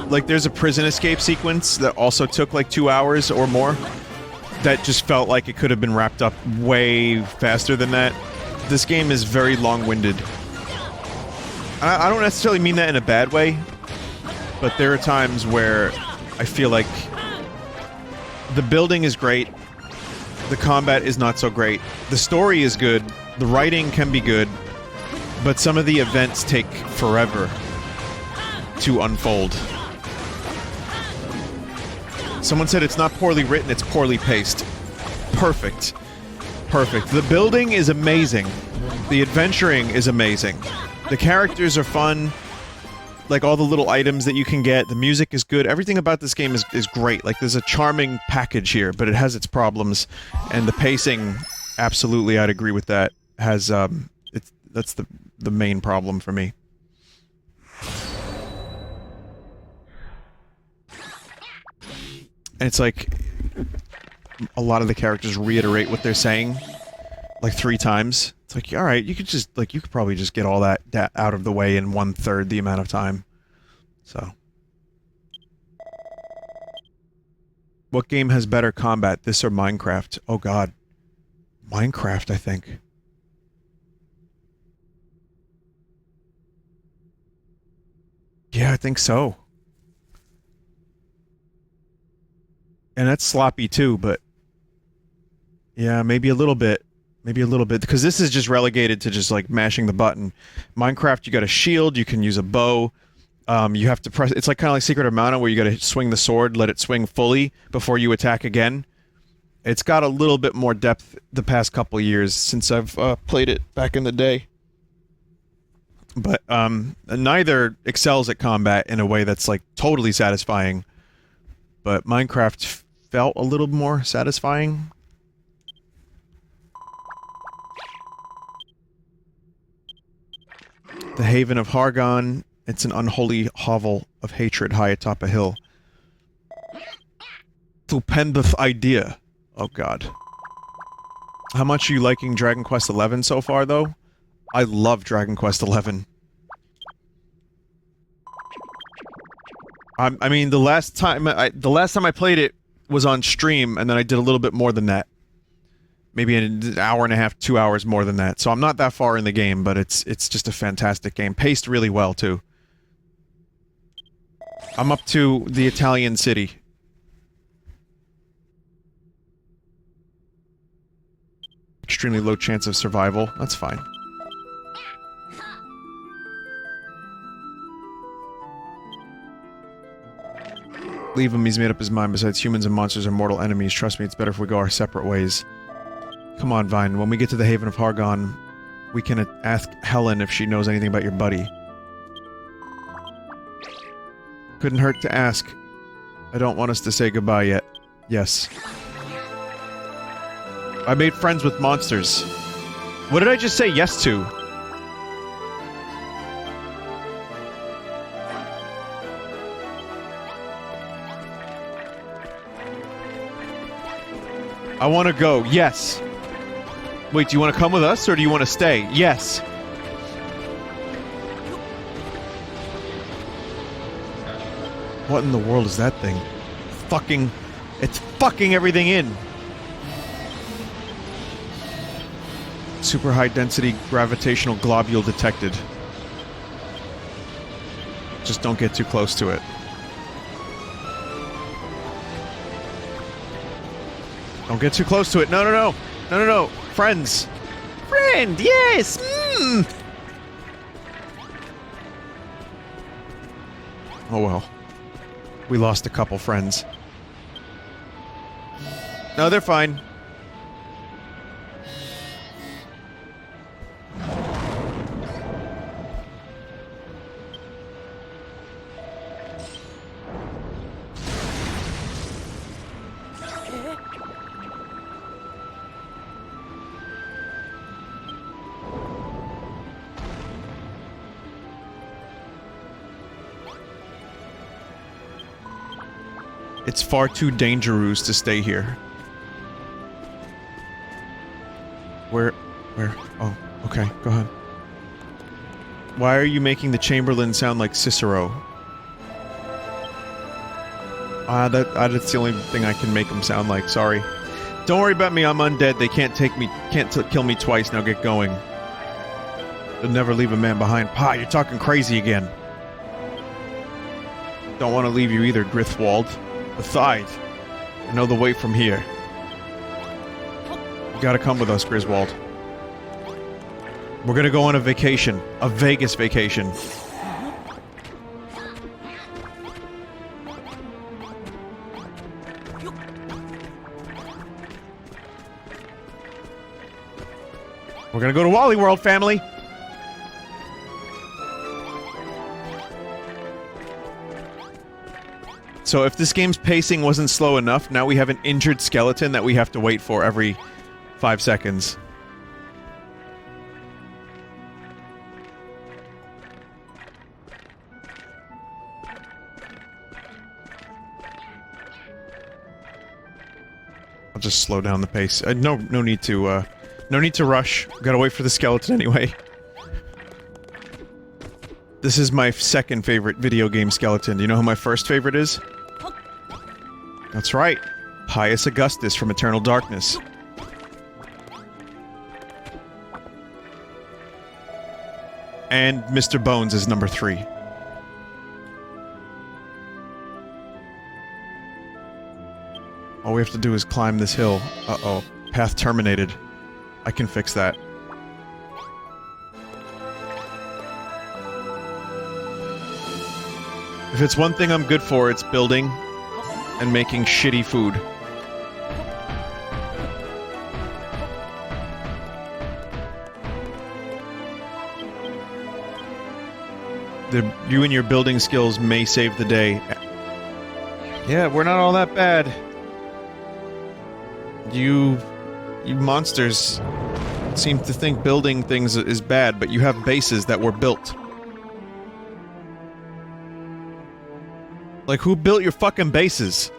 like, there's a prison escape sequence that also took like 2 hours or more. That just felt like it could have been wrapped up way faster than that. This game is very long-winded. I don't necessarily mean that in a bad way, but there are times where I feel like the building is great, the combat is not so great, the story is good, the writing can be good, but some of the events take forever to unfold. Someone said it's not poorly written, it's poorly paced. Perfect. Perfect. The building is amazing. The adventuring is amazing. The characters are fun. Like, all the little items that you can get. The music is good. Everything about this game is great. Like, there's a charming package here, but it has its problems. And the pacing, absolutely, I'd agree with that, has, that's the main problem for me. And it's like, a lot of the characters reiterate what they're saying, like 3 times. It's like, alright, you could just, like, you could probably just get all that out of the way in 1/3 the amount of time. So. What game has better combat, this or Minecraft? Oh god. Minecraft, I think. Yeah, I think so. And that's sloppy too, but... yeah, maybe a little bit. Maybe a little bit. Because this is just relegated to just, like, mashing the button. Minecraft, you got a shield, you can use a bow. You have to press... it's like kind of like Secret of Mana, where you gotta swing the sword, let it swing fully before you attack again. It's got a little bit more depth the past couple years since I've played it back in the day. But, neither excels at combat in a way that's, like, totally satisfying. But Minecraft felt a little more satisfying. The Haven of Hargon. It's an unholy hovel of hatred high atop a hill. Stupendous idea. Oh god. How much are you liking Dragon Quest XI so far, though? I love Dragon Quest XI. I mean, the last time I played it was on stream, and then I did a little bit more than that. Maybe an hour and a half, 2 hours more than that. So I'm not that far in the game, but it's just a fantastic game. Paced really well, too. I'm up to the Italian city. Extremely low chance of survival. That's fine. Leave him, he's made up his mind. Besides, humans and monsters are mortal enemies. Trust me, it's better if we go our separate ways. Come on, Vine. When we get to the Haven of Hargon, we can ask Helen if she knows anything about your buddy. Couldn't hurt to ask. I don't want us to say goodbye yet. Yes. I made friends with monsters. What did I just say yes to? I want to go. Yes. Wait, do you want to come with us, or do you want to stay? Yes. What in the world is that thing? Fucking... It's fucking everything in! Super high density gravitational globule detected. Just don't get too close to it. Don't get too close to it. No, no, no. No, no, no. Friends. Friend, yes! Mm. Oh well. We lost a couple friends. No, they're fine. It's far too dangerous to stay here. Where? Oh, okay, go ahead. Why are you making the Chamberlain sound like Cicero? That's the only thing I can make him sound like, sorry. Don't worry about me, I'm undead, they can't kill me twice, now get going. They'll never leave a man behind. Pa, you're talking crazy again. Don't want to leave you either, Grithwald. Besides, I know the way from here. You gotta come with us, Griswold. We're gonna go on a vacation. A Vegas vacation. We're gonna go to Wally World, family! So if this game's pacing wasn't slow enough, now we have an injured skeleton that we have to wait for every 5 seconds. I'll just slow down the pace. No need to rush. Gotta wait for the skeleton anyway. This is my second favorite video game skeleton. Do you know who my first favorite is? That's right. Pius Augustus from Eternal Darkness. And Mr. Bones is number 3. All we have to do is climb this hill. Uh-oh. Path terminated. I can fix that. If it's one thing I'm good for, it's building and making shitty food. You and your building skills may save the day. Yeah, we're not all that bad. You monsters seem to think building things is bad, but you have bases that were built. Like, who built your fucking bases?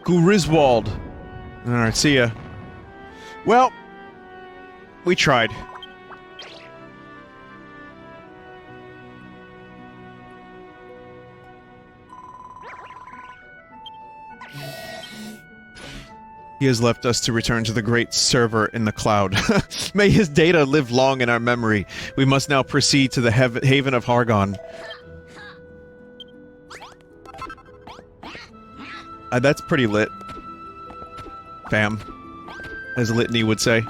Griswold. Alright, see ya. Well, we tried. He has left us to return to the great server in the cloud. May his data live long in our memory. We must now proceed to the Haven of Hargon. That's pretty lit. Fam. As Litany would say.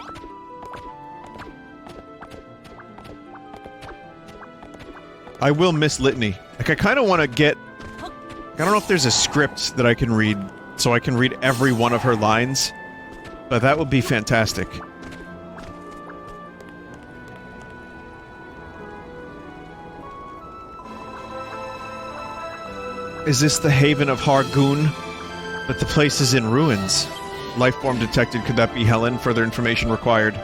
I will miss Litany. Like, I kind of want to get... I don't know if there's a script that I can read, so I can read every one of her lines, but that would be fantastic. Is this the Haven of Hargon? But the place is in ruins. Lifeform detected. Could that be Helen? Further information required.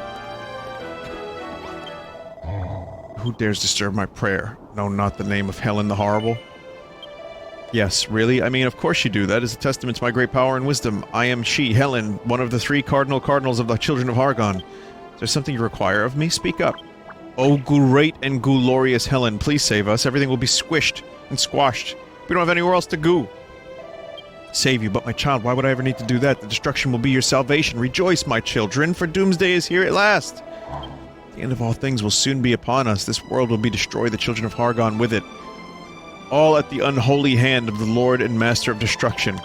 Who dares disturb my prayer? No, not the name of Helen the Horrible. Yes, really? I mean, of course you do. That is a testament to my great power and wisdom. I am she, Helen, one of the 3 cardinals of the children of Hargon. Is there something you require of me? Speak up. Oh, great and glorious Helen, please save us. Everything will be squished and squashed. We don't have anywhere else to go. Save you, but my child, why would I ever need to do that? The destruction will be your salvation. Rejoice, my children, for doomsday is here at last. The end of all things will soon be upon us. This world will be destroyed, the children of Hargon with it. All at the unholy hand of the Lord and Master of Destruction.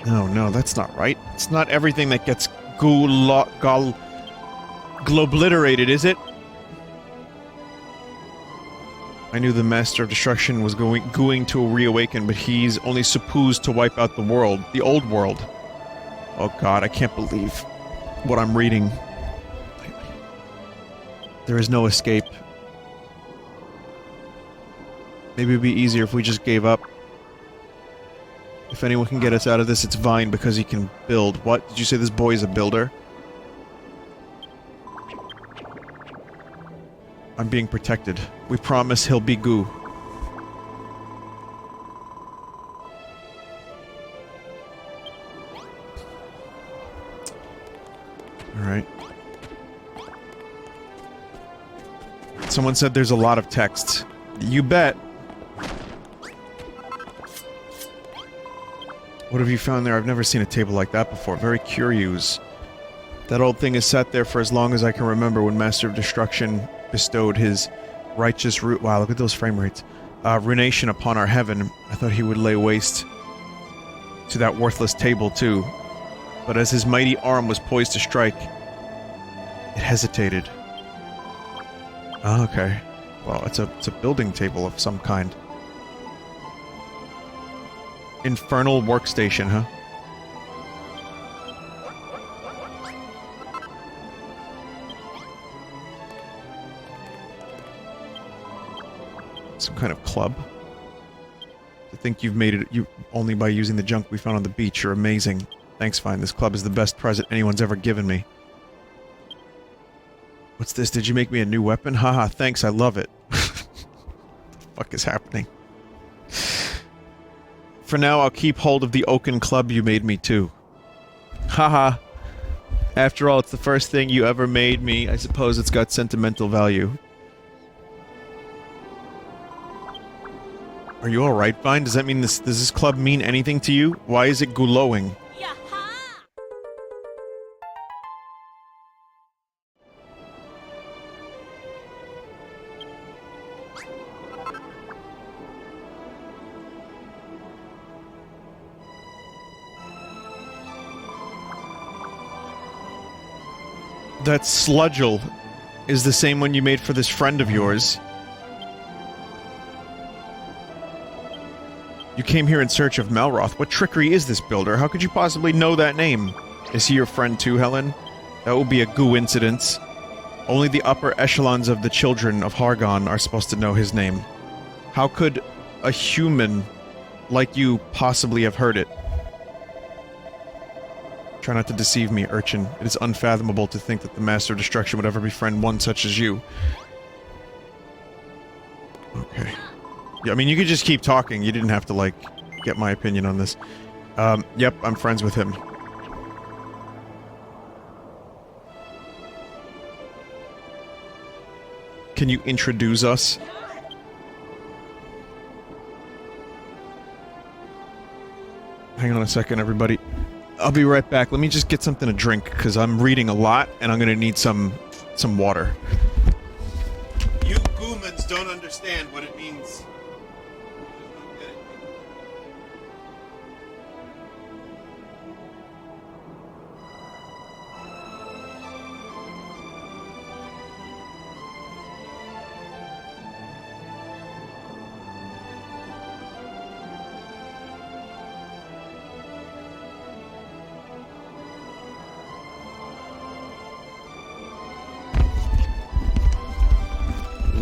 No, no, that's not right. It's not everything that gets globliterated, is it? I knew the Master of Destruction was going to reawaken, but he's only supposed to wipe out the world. The old world. Oh god, I can't believe what I'm reading. There is no escape. Maybe it'd be easier if we just gave up. If anyone can get us out of this, it's Vine, because he can build. What? Did you say this boy is a builder? I'm being protected. We promise he'll be goo. Alright. Someone said there's a lot of text. You bet. What have you found there? I've never seen a table like that before. Very curious. That old thing has sat there for as long as I can remember when Master of Destruction bestowed his righteous root. Wow, look at those frame rates. Runation upon our heaven. I thought he would lay waste to that worthless table too. But as his mighty arm was poised to strike, it hesitated. Oh, okay. Well, it's a building table of some kind. Infernal workstation, huh? Some kind of club? To think you've made it only by using the junk we found on the beach. You're amazing. Thanks, Vine. This club is the best present anyone's ever given me. What's this? Did you make me a new weapon? Haha, thanks, I love it. What the fuck is happening? For now, I'll keep hold of the oaken club you made me too. Haha. After all, it's the first thing you ever made me. I suppose it's got sentimental value. Are you alright, Vine? Does that mean does this club mean anything to you? Why is it glowing? That sludgel is the same one you made for this friend of yours. You came here in search of Malroth. What trickery is this, builder? How could you possibly know that name? Is he your friend too, Helen? That will be a coincidence. Only the upper echelons of the children of Hargon are supposed to know his name. How could a human like you possibly have heard it? Try not to deceive me, urchin. It is unfathomable to think that the Master of Destruction would ever befriend one such as you. Okay. Yeah, I mean, you could just keep talking. You didn't have to, like, get my opinion on this. Yep, I'm friends with him. Can you introduce us? Hang on a second, everybody. I'll be right back. Let me just get something to drink, because I'm reading a lot, and I'm gonna need some water. You goomans don't understand what it means.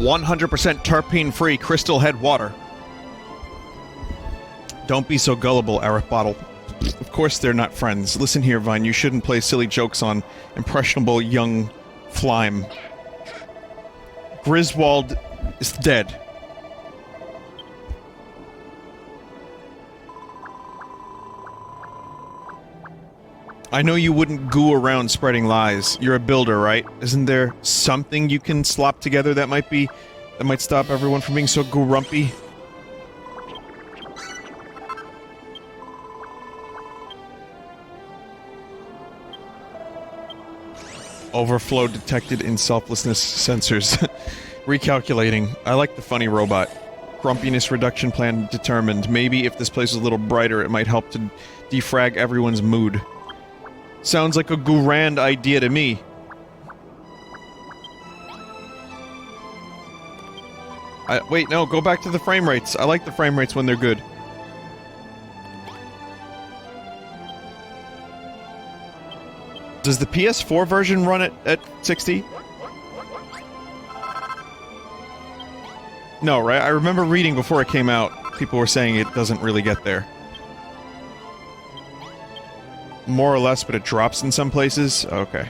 100% terpene-free Crystal Head water. Don't be so gullible, Aerith Bottle. Of course they're not friends. Listen here, Vine, you shouldn't play silly jokes on impressionable young Flime. Griswold is dead. I know you wouldn't goo around spreading lies. You're a builder, right? Isn't there something you can slop together that might stop everyone from being so grumpy? Overflow detected in selflessness sensors. Recalculating. I like the funny robot. Grumpiness reduction plan determined. Maybe if this place was a little brighter, it might help to defrag everyone's mood. Sounds like a grand idea to me. Wait, no, go back to the frame rates. I like the frame rates when they're good. Does the PS4 version run it at 60? No, right? I remember reading before it came out, people were saying it doesn't really get there. More or less, but it drops in some places? Okay.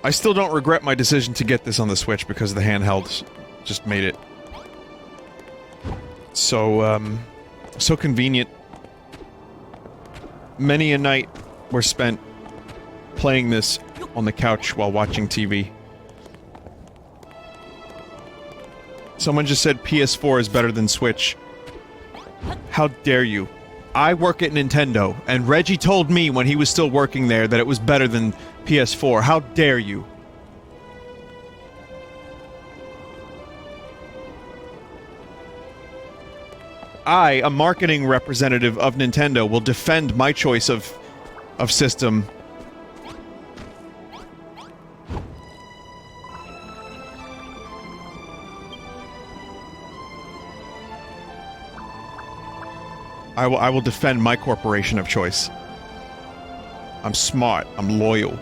I still don't regret my decision to get this on the Switch because the handheld just made it so, so convenient. Many a night were spent playing this on the couch while watching TV. Someone just said PS4 is better than Switch. How dare you? I work at Nintendo, and Reggie told me when he was still working there that it was better than PS4. How dare you? I, a marketing representative of Nintendo, will defend my choice of system. I will defend my corporation of choice. I'm smart. I'm loyal.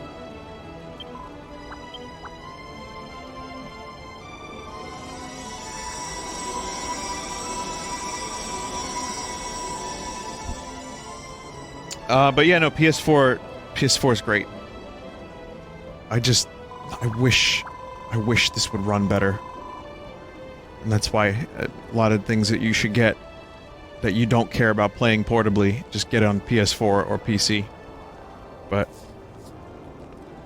But yeah, no, PS4 is great. I wish this would run better. And that's why a lot of things that you should get that you don't care about playing portably, just get on PS4 or PC. But,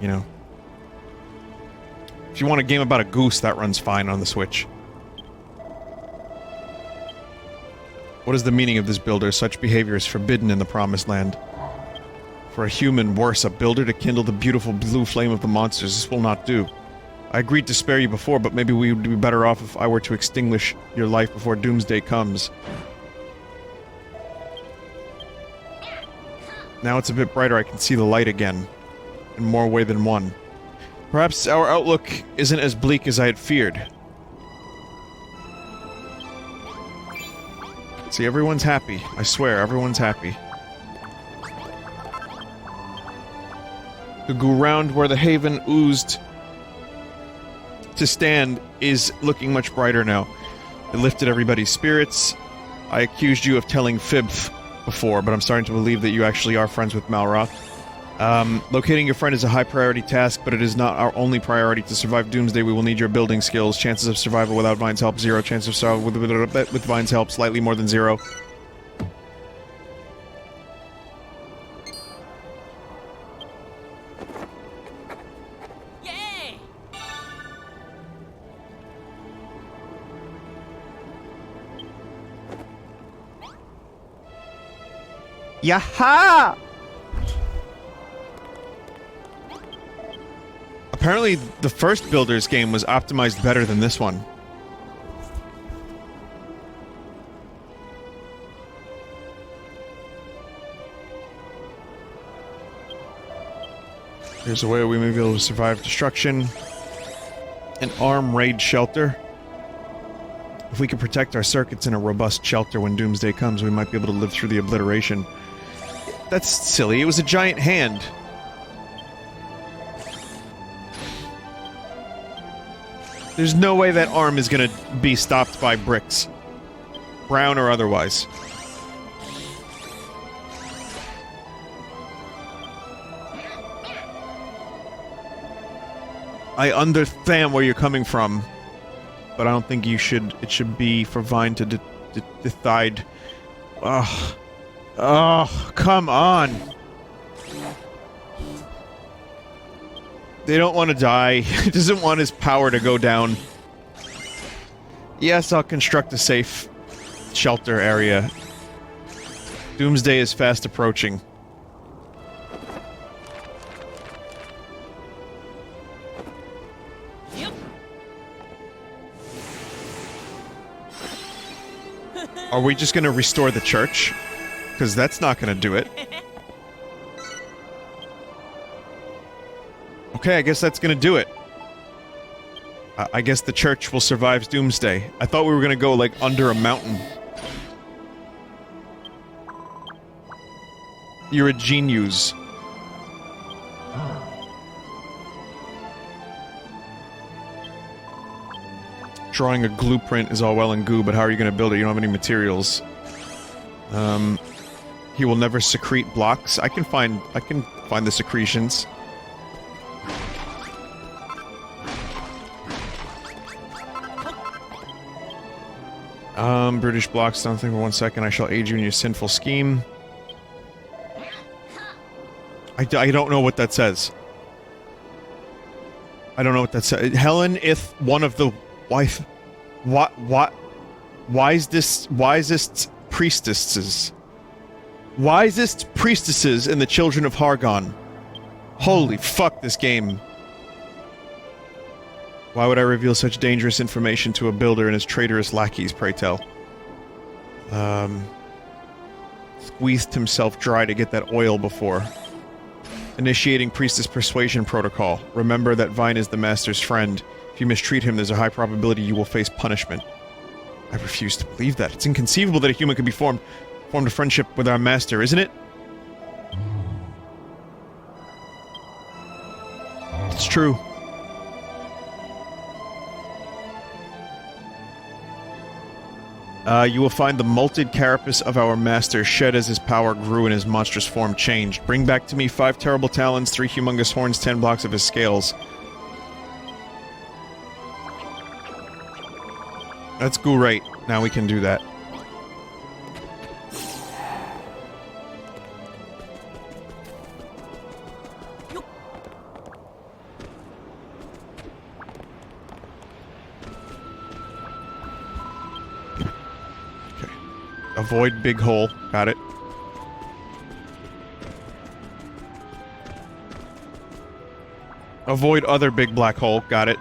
you know, if you want a game about a goose, that runs fine on the Switch. What is the meaning of this builder? Such behavior is forbidden in the Promised Land. For a human, worse, a builder to kindle the beautiful blue flame of the monsters, this will not do. I agreed to spare you before, but maybe we would be better off if I were to extinguish your life before doomsday comes. Now it's a bit brighter, I can see the light again. In more way than one. Perhaps our outlook isn't as bleak as I had feared. See, everyone's happy. I swear, everyone's happy. The ground where the Haven oozed to stand is looking much brighter now. It lifted everybody's spirits. I accused you of telling fibs before, but I'm starting to believe that you actually are friends with Malroth. Locating your friend is a high priority task, but it is not our only priority. To survive Doomsday, we will need your building skills. Chances of survival without Vine's help, 0. Chances of survival with Vine's help, slightly more than 0. Yay! Yaha! Apparently, the first Builders game was optimized better than this one. Here's a way we may be able to survive destruction. An arm raid shelter. If we can protect our circuits in a robust shelter when Doomsday comes, we might be able to live through the obliteration. That's silly. It was a giant hand. There's no way that arm is gonna be stopped by bricks. Brown or otherwise. I understand where you're coming from, but I don't think you should. It should be for Vine to decide. Ugh. Oh, come on. They don't want to die. He doesn't want his power to go down. Yes, I'll construct a safe shelter area. Doomsday is fast approaching. Are we just gonna restore the church? Because that's not gonna do it. Okay, I guess that's gonna do it. I guess the church will survive Doomsday. I thought we were gonna go, like, under a mountain. You're a genius. Drawing a blueprint is all well and good, but how are you going to build it? You don't have any materials. He will never secrete blocks. I can find the secretions. British blocks, don't think for 1 second. I shall aid you in your sinful scheme. I don't know what that says. I don't know what that says. Helen ith one of the wife. What? Wisest priestesses. Wisest priestesses in the children of Hargon. Holy fuck, this game. Why would I reveal such dangerous information to a builder and his traitorous lackeys, pray tell? Squeezed himself dry to get that oil before. Initiating priestess persuasion protocol. Remember that Vine is the master's friend. If you mistreat him, there's a high probability you will face punishment. I refuse to believe that. It's inconceivable that a human could be formed a friendship with our master, isn't it? It's true. You will find the molted carapace of our master shed as his power grew and his monstrous form changed. Bring back to me 5 terrible talons, 3 humongous horns, 10 blocks of his scales. That's great. Now we can do that. Avoid big hole. Got it. Avoid other big black hole. Got it.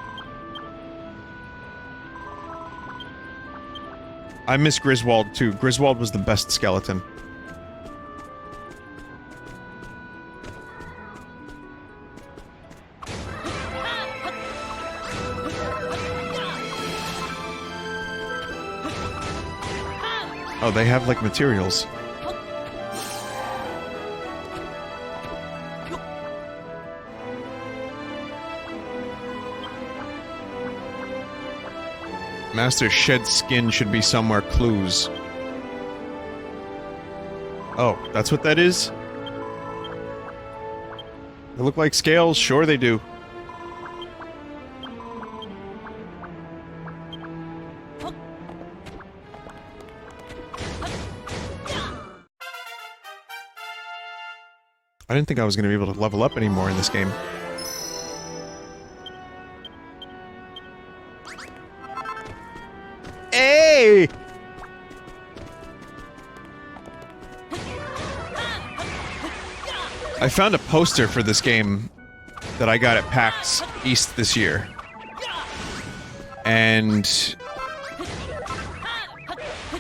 I miss Griswold too. Griswold was the best skeleton. Oh, they have, like, materials. Master shed skin should be somewhere clues. Oh, that's what that is? They look like scales? Sure they do. I didn't think I was going to be able to level up anymore in this game. Hey! I found a poster for this game that I got at PAX East this year. And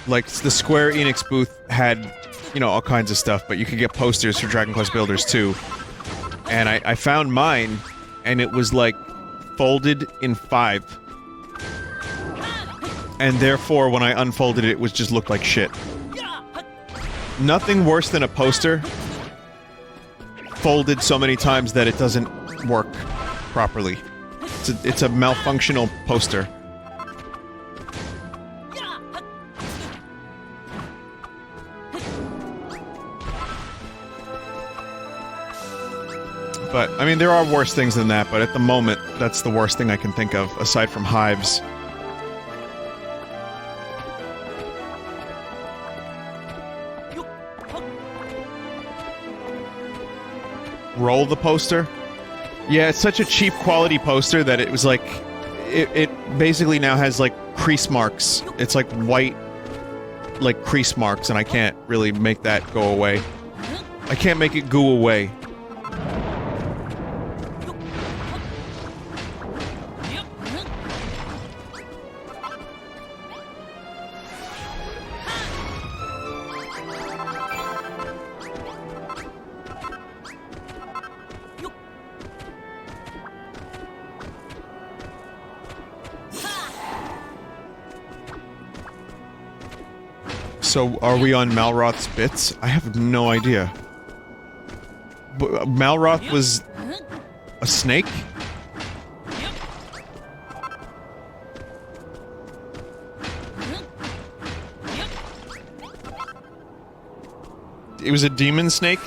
like, the Square Enix booth had, you know, all kinds of stuff, but you could get posters for Dragon Quest Builders too. And I found mine, and it was, like, folded in 5. And therefore, when I unfolded it, it was just looked like shit. Nothing worse than a poster folded so many times that it doesn't work properly. It's It's a malfunctional poster. But, I mean, there are worse things than that, but at the moment, that's the worst thing I can think of, aside from hives. Roll the poster? Yeah, it's such a cheap quality poster that it was like... It basically now has, like, crease marks. It's like white, like, crease marks, and I can't really make that go away. I can't make it go away. So, are we on Malroth's bits? I have no idea. Malroth was... a snake? It was a demon snake?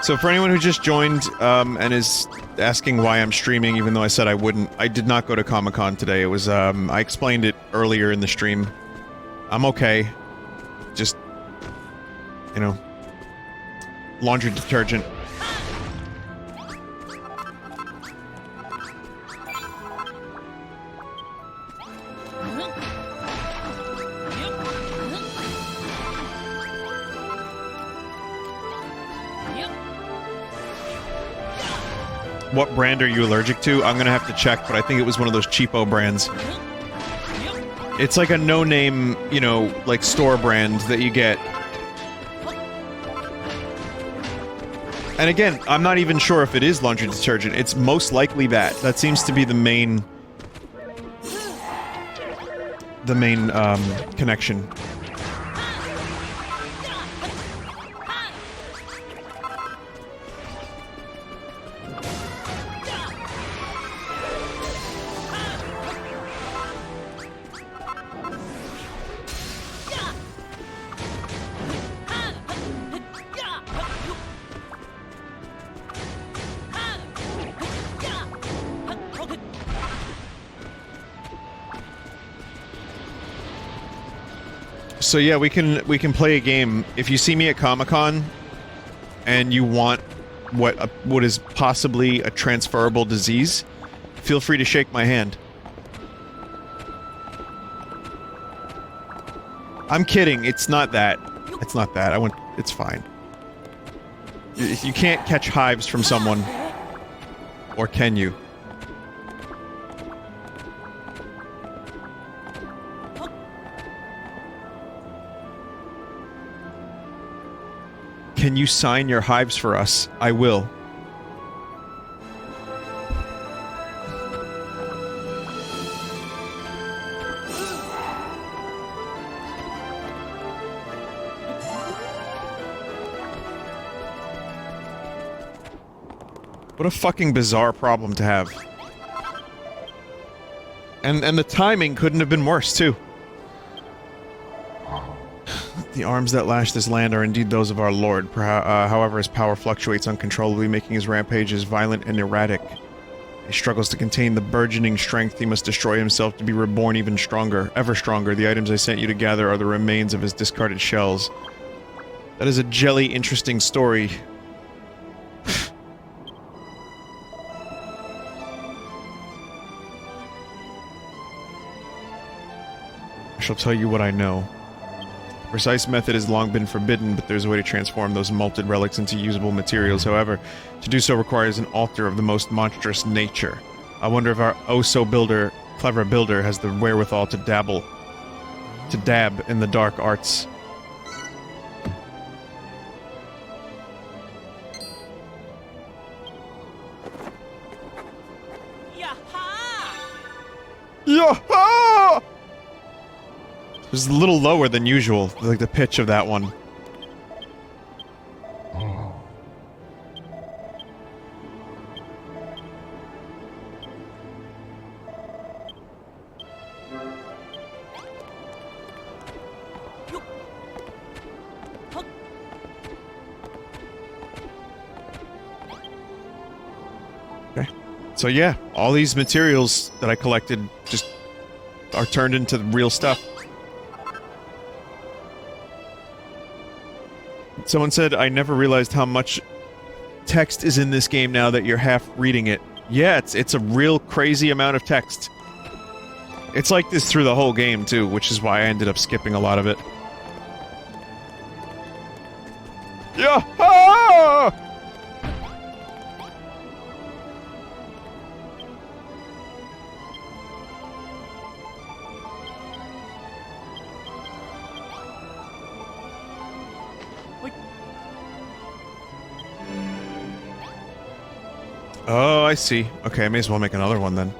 So for anyone who just joined, and is asking why I'm streaming even though I said I wouldn't, I did not go to Comic-Con today. It was, I explained it earlier in the stream. I'm okay. Just, you know, laundry detergent. What brand are you allergic to? I'm gonna have to check, but I think it was one of those cheapo brands. It's like a no-name, you know, like store brand that you get. And again, I'm not even sure if it is laundry detergent. It's most likely that. That seems to be the main... connection. So yeah, we can play a game. If you see me at Comic-Con and you want what is possibly a transferable disease, feel free to shake my hand. I'm kidding. It's not that. It's not that. It's fine. You can't catch hives from someone. Or can you? Can you sign your hives for us? I will. What a fucking bizarre problem to have. And the timing couldn't have been worse, too. The arms that lash this land are indeed those of our lord. However, his power fluctuates uncontrollably, making his rampages violent and erratic. He struggles to contain the burgeoning strength. He must destroy himself to be reborn even stronger, ever stronger. The items I sent you to gather are the remains of his discarded shells. That is a jelly interesting story. I shall tell you what I know. Precise method has long been forbidden, but there's a way to transform those melted relics into usable materials. However, to do so requires an altar of the most monstrous nature. I wonder if our clever builder has the wherewithal to dab in the dark arts. Yaha! Yaha! It was a little lower than usual, like the pitch of that one. So yeah, all these materials that I collected just are turned into real stuff. Someone said, I never realized how much text is in this game now that you're half reading it. Yeah, it's a real crazy amount of text. It's like this through the whole game, too, which is why I ended up skipping a lot of it. Yeah! Ah! Oh, I see. Okay, I may as well make another one then.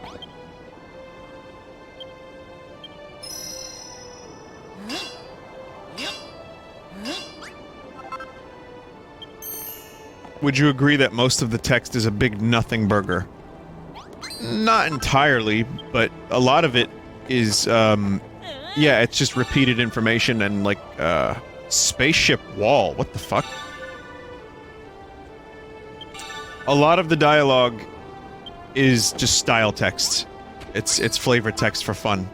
Would you agree that most of the text is a big nothing burger? Not entirely, but a lot of it is, yeah, it's just repeated information and, like, spaceship wall. What the fuck? A lot of the dialogue is just style text. It's flavor text for fun.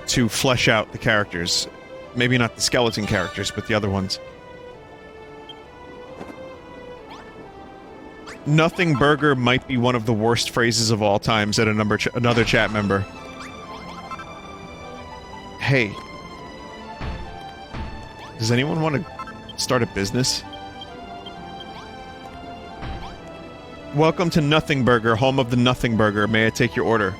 To flesh out the characters. Maybe not the skeleton characters, but the other ones. Nothing burger might be one of the worst phrases of all time, said another chat member. Hey. Does anyone want to start a business? Welcome to Nothing Burger, home of the Nothing Burger. May I take your order?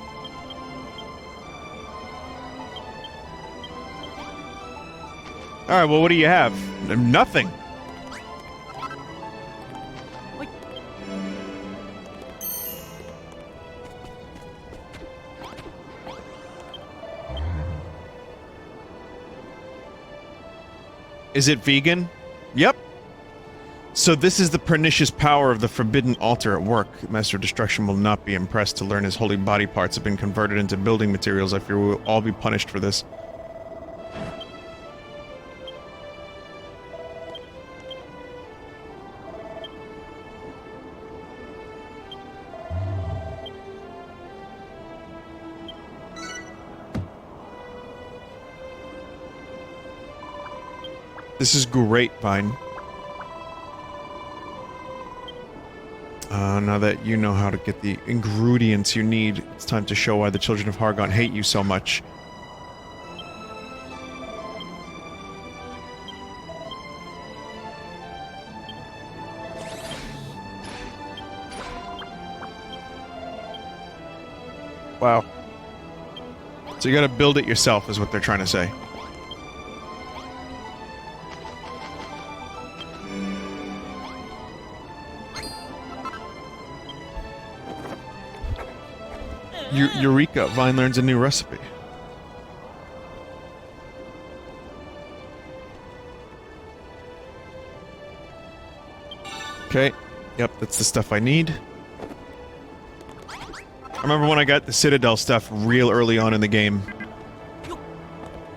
Alright, well, what do you have? Nothing. Is it vegan? Yep. So this is the pernicious power of the forbidden altar at work. Master of Destruction will not be impressed to learn his holy body parts have been converted into building materials. I fear we will all be punished for this. This is great, Vine. Now that you know how to get the ingredients you need, it's time to show why the children of Hargon hate you so much. Wow. So you gotta build it yourself, is what they're trying to say. Eureka! Vine learns a new recipe. Okay. Yep, that's the stuff I need. I remember when I got the Citadel stuff real early on in the game.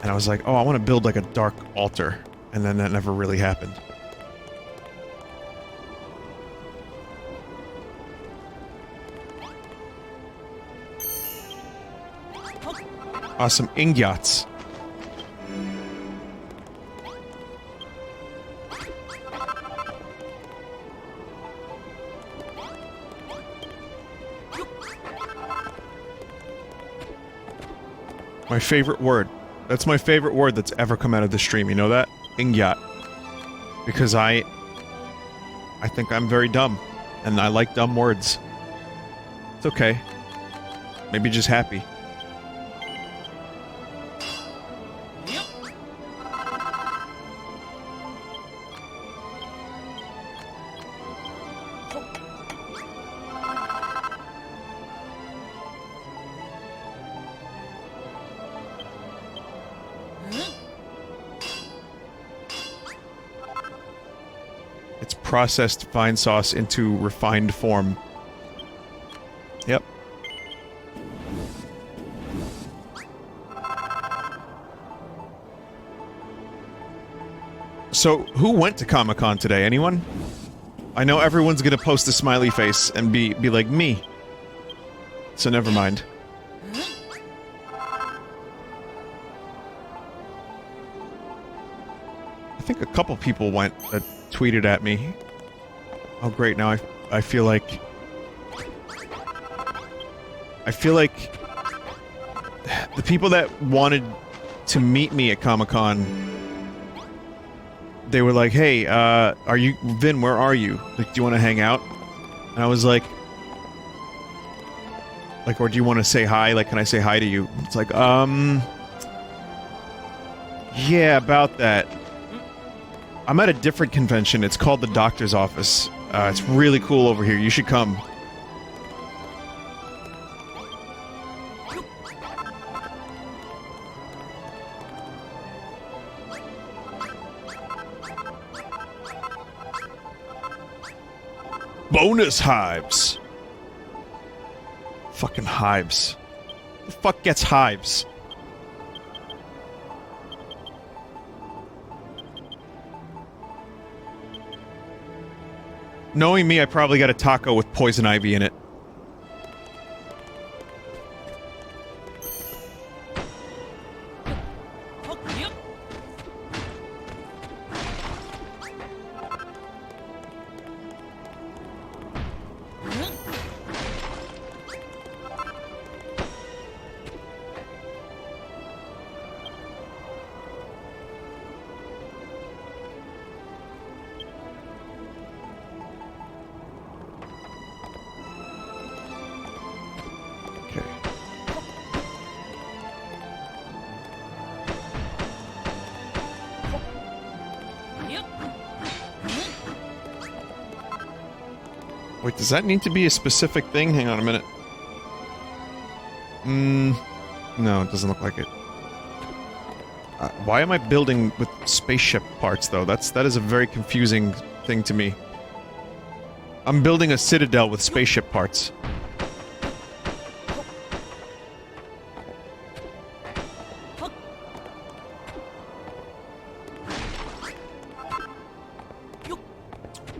And I was like, oh, I want to build like a dark altar. And then that never really happened. Awesome ingots. My favorite word. That's my favorite word that's ever come out of the stream, you know that? Ingot. Because I think I'm very dumb. And I like dumb words. It's okay. Maybe just happy. Processed Vinesauce into refined form. Yep. So, who went to Comic-Con today? Anyone? I know everyone's gonna post a smiley face and be like me. So never mind. I think a couple people tweeted at me. Oh great, now I feel like the people that wanted to meet me at Comic-Con, they were like, hey, are you Vin, where are you? Like, do you want to hang out? And I was like, or do you want to say hi? Like, can I say hi to you? It's like, yeah, about that. I'm at a different convention. It's called the Doctor's Office. It's really cool over here. You should come. Bonus hives. Fucking hives. The fuck gets hives? Knowing me, I probably got a taco with poison ivy in it. Wait, does that need to be a specific thing? Hang on a minute. No, it doesn't look like it. Why am I building with spaceship parts, though? That is a very confusing thing to me. I'm building a citadel with spaceship parts.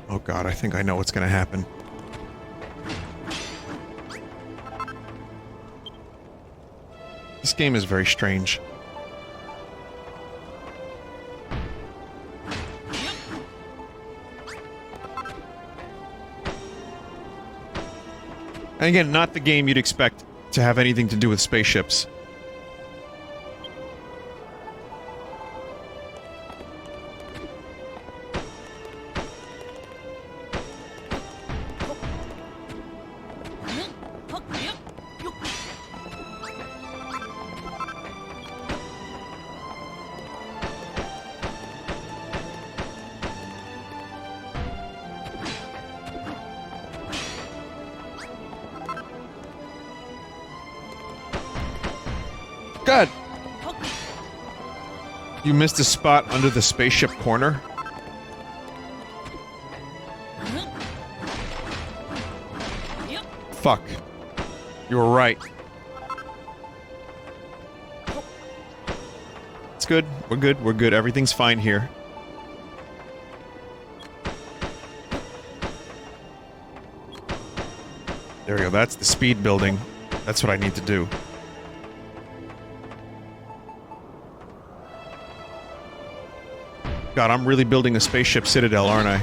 Oh god, I think I know what's gonna happen. This game is very strange. And again, not the game you'd expect to have anything to do with spaceships. God! You missed a spot under the spaceship corner? Fuck. You were right. It's good. We're good. We're good. Everything's fine here. There we go. That's the speed building. That's what I need to do. God, I'm really building a spaceship citadel, aren't I?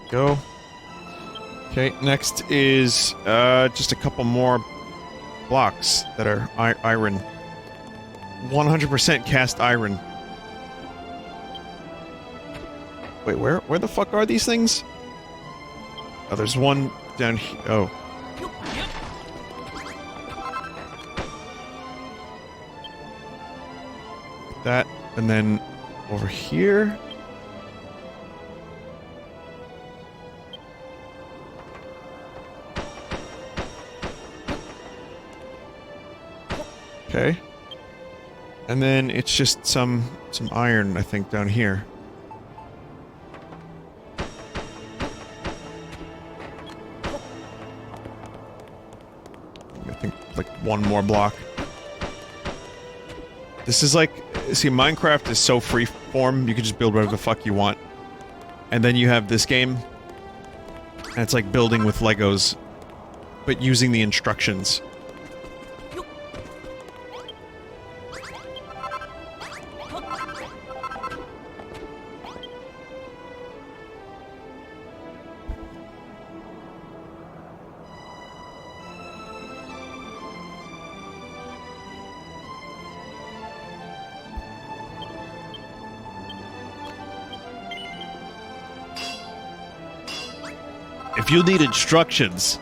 Go. Okay, next is, just a couple more blocks that are iron. 100% cast iron. Wait, where the fuck are these things? Oh, there's one down here. Oh. That, and then over here. Okay. And then it's just some iron, I think, down here. I think, like, one more block. This is like... See, Minecraft is so freeform, you can just build whatever the fuck you want. And then you have this game, and it's like building with Legos, but using the instructions. If you need instructions...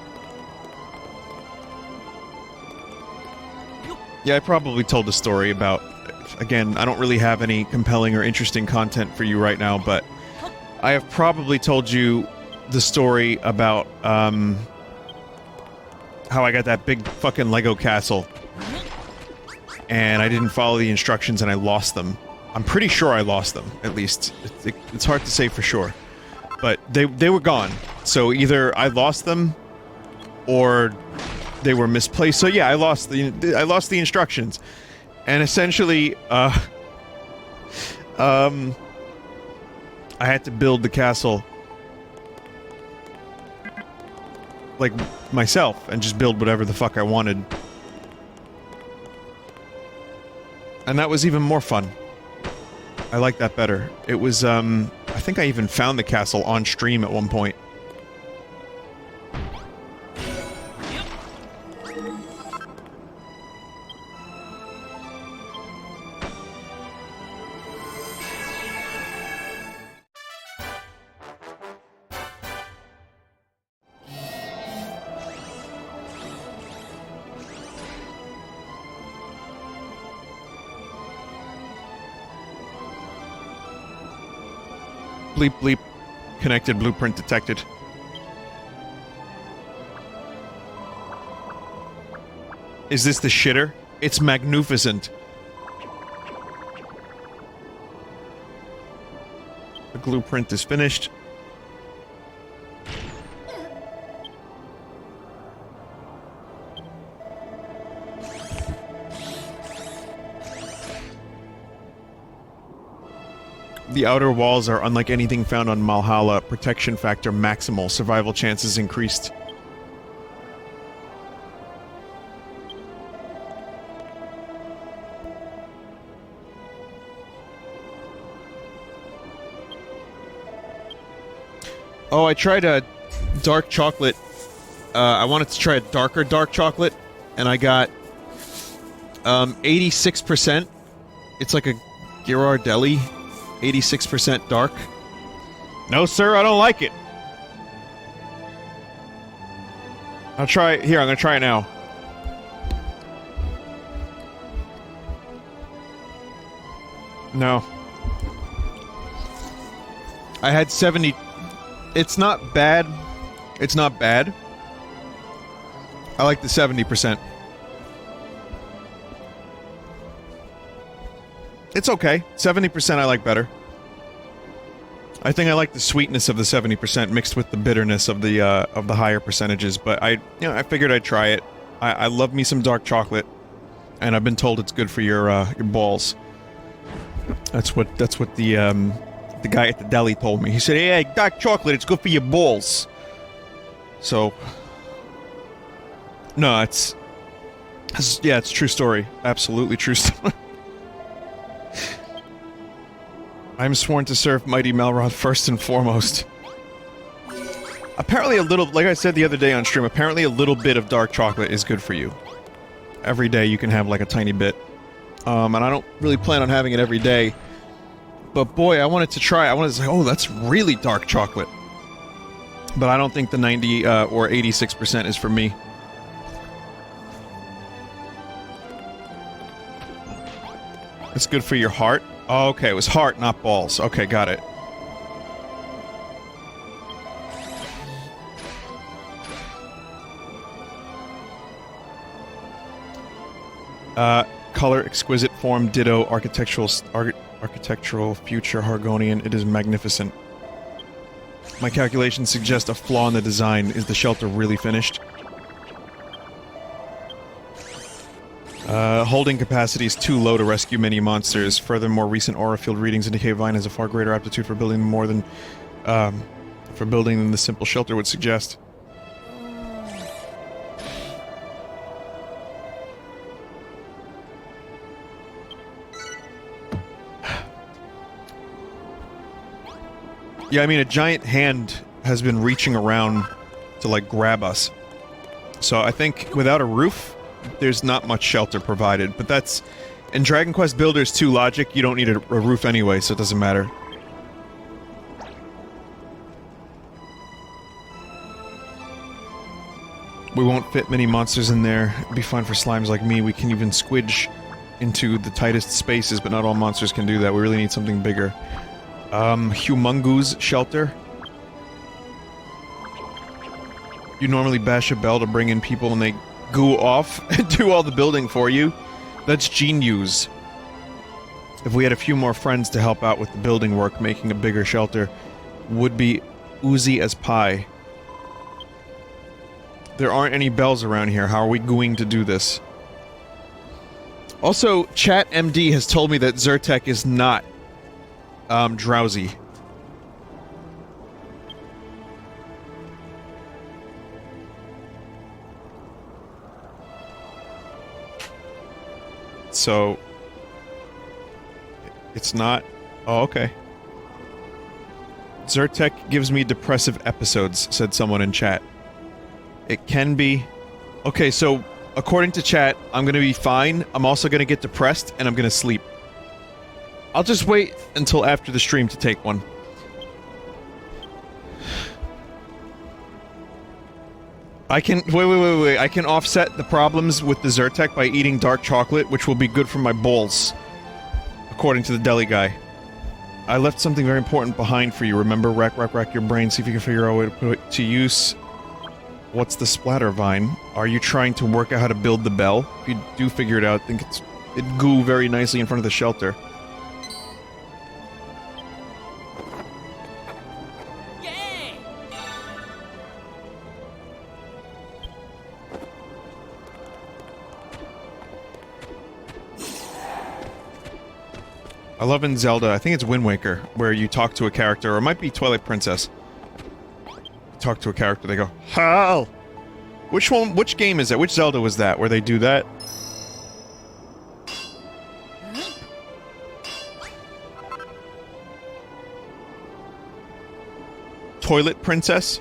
Yeah, I probably told the story about... Again, I don't really have any compelling or interesting content for you right now, but... I have probably told you the story about, how I got that big fucking Lego castle. And I didn't follow the instructions and I lost them. I'm pretty sure I lost them, at least. It's hard to say for sure. But they were gone. So either I lost them, or they were misplaced. So yeah, I lost the instructions, and essentially, I had to build the castle, like, myself, and just build whatever the fuck I wanted. And that was even more fun. I like that better. It was, I think I even found the castle on stream at one point. Bleep bleep. Connected blueprint detected. Is this the shitter? It's magnificent. The blueprint is finished. The outer walls are unlike anything found on Malhalla. Protection factor maximal. Survival chances increased. Oh, I tried a dark chocolate. I wanted to try a darker dark chocolate, and I got 86%. It's like a Ghirardelli. 86% dark. No, sir, I don't like it. I'll try it. Here, I'm gonna try it now. No. I had 70... It's not bad. It's not bad. I like the 70%. It's okay. 70% I like better. I think I like the sweetness of the 70% mixed with the bitterness of the higher percentages, but I figured I'd try it. I love me some dark chocolate, and I've been told it's good for your balls. That's what the guy at the deli told me. He said, "Hey, dark chocolate, it's good for your balls." So, no, it's true story. Absolutely true story. I'm sworn to serve mighty Malroth first and foremost. Apparently a little, like I said the other day on stream, apparently a little bit of dark chocolate is good for you. Every day you can have like a tiny bit. And I don't really plan on having it every day. But boy, I wanted to try, I wanted to say, oh, that's really dark chocolate. But I don't think the 90 or 86% is for me. It's good for your heart. Oh, okay, it was heart, not balls. Okay, got it. color, exquisite form, ditto, architectural future Hargonian. It is magnificent. My calculations suggest a flaw in the design. Is the shelter really finished? Holding capacity is too low to rescue many monsters. Furthermore, recent aura field readings indicate Vine has a far greater aptitude for building than the simple shelter would suggest. Yeah, I mean, a giant hand has been reaching around to, like, grab us. So I think without a roof, there's not much shelter provided. But that's... In Dragon Quest Builders 2 logic, you don't need a roof anyway, so it doesn't matter. We won't fit many monsters in there. It'd be fine for slimes like me. We can even squidge into the tightest spaces, but not all monsters can do that. We really need something bigger. Humongous shelter. You normally bash a bell to bring in people and they goo off and do all the building for you. That's genius. If we had a few more friends to help out with the building work, making a bigger shelter would be oozy as pie. There aren't any bells around here. How are we going to do this? Also, Chat MD has told me that Zyrtec is not drowsy. So... It's not... Oh, okay. Zyrtec gives me depressive episodes, said someone in chat. It can be... Okay, so, according to chat, I'm gonna be fine, I'm also gonna get depressed, and I'm gonna sleep. I'll just wait until after the stream to take one. I can- wait. I can offset the problems with the Zyrtec by eating dark chocolate, which will be good for my balls. According to the deli guy. I left something very important behind for you, remember? Rack your brain, see if you can figure out a way to put it to use. What's the splatter vine? Are you trying to work out how to build the bell? If you do figure it out, I think it'd goo very nicely in front of the shelter. I love in Zelda, I think it's Wind Waker, where you talk to a character, or it might be Twilight Princess. You talk to a character, they go, HAL! Which game is that? Which Zelda was that, where they do that? Toilet Princess?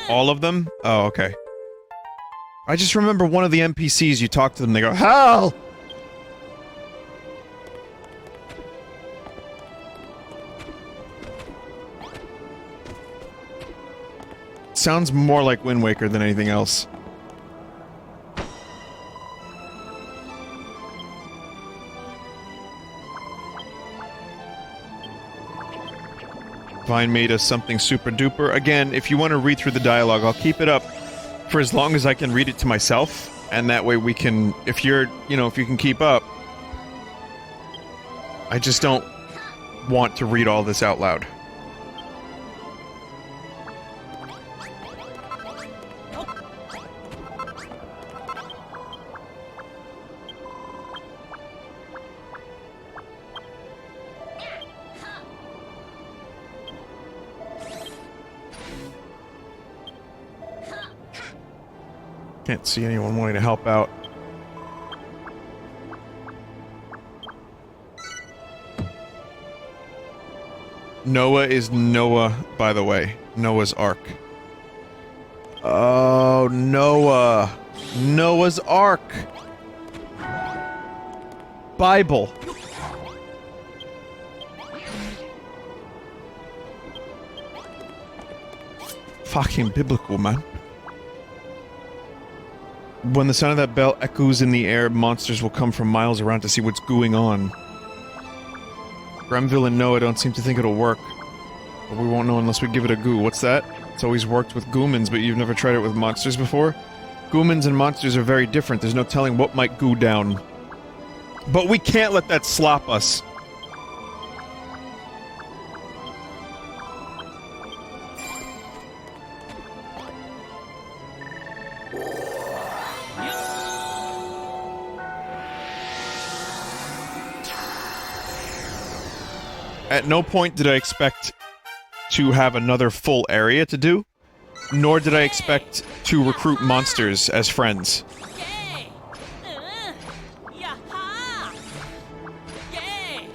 All of them? Oh, okay. I just remember one of the NPCs, you talk to them, they go, HAL! Sounds more like Wind Waker than anything else. Vine made us something super duper. Again, if you want to read through the dialogue, I'll keep it up for as long as I can read it to myself, and that way we can, if you're, you know, if you can keep up. I just don't want to read all this out loud. Can't see anyone wanting to help out. Noah is Noah, by the way. Noah's Ark. Oh, Noah. Noah's Ark. Bible. Fucking biblical, man. When the sound of that bell echoes in the air, monsters will come from miles around to see what's going on. Gremville and Noah don't seem to think it'll work. But we won't know unless we give it a go. What's that? It's always worked with Goomans, but you've never tried it with monsters before? Goomans and monsters are very different. There's no telling what might goo down. But we can't let that slop us. At no point did I expect to have another full area to do, nor did I expect to recruit monsters as friends. Yay! Yaha! Yay!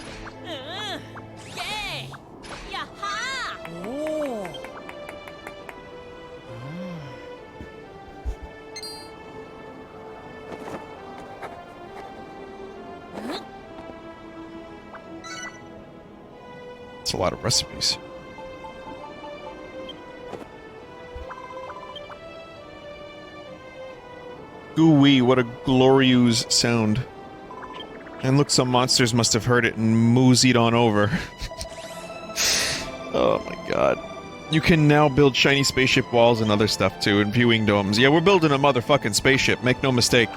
Yay! Yaha! Oh. It's a lot of recipes. Gooey, what a glorious sound. And look, some monsters must have heard it and moseyed on over. Oh my god. You can now build shiny spaceship walls and other stuff too, and viewing domes. Yeah, we're building a motherfucking spaceship, make no mistake.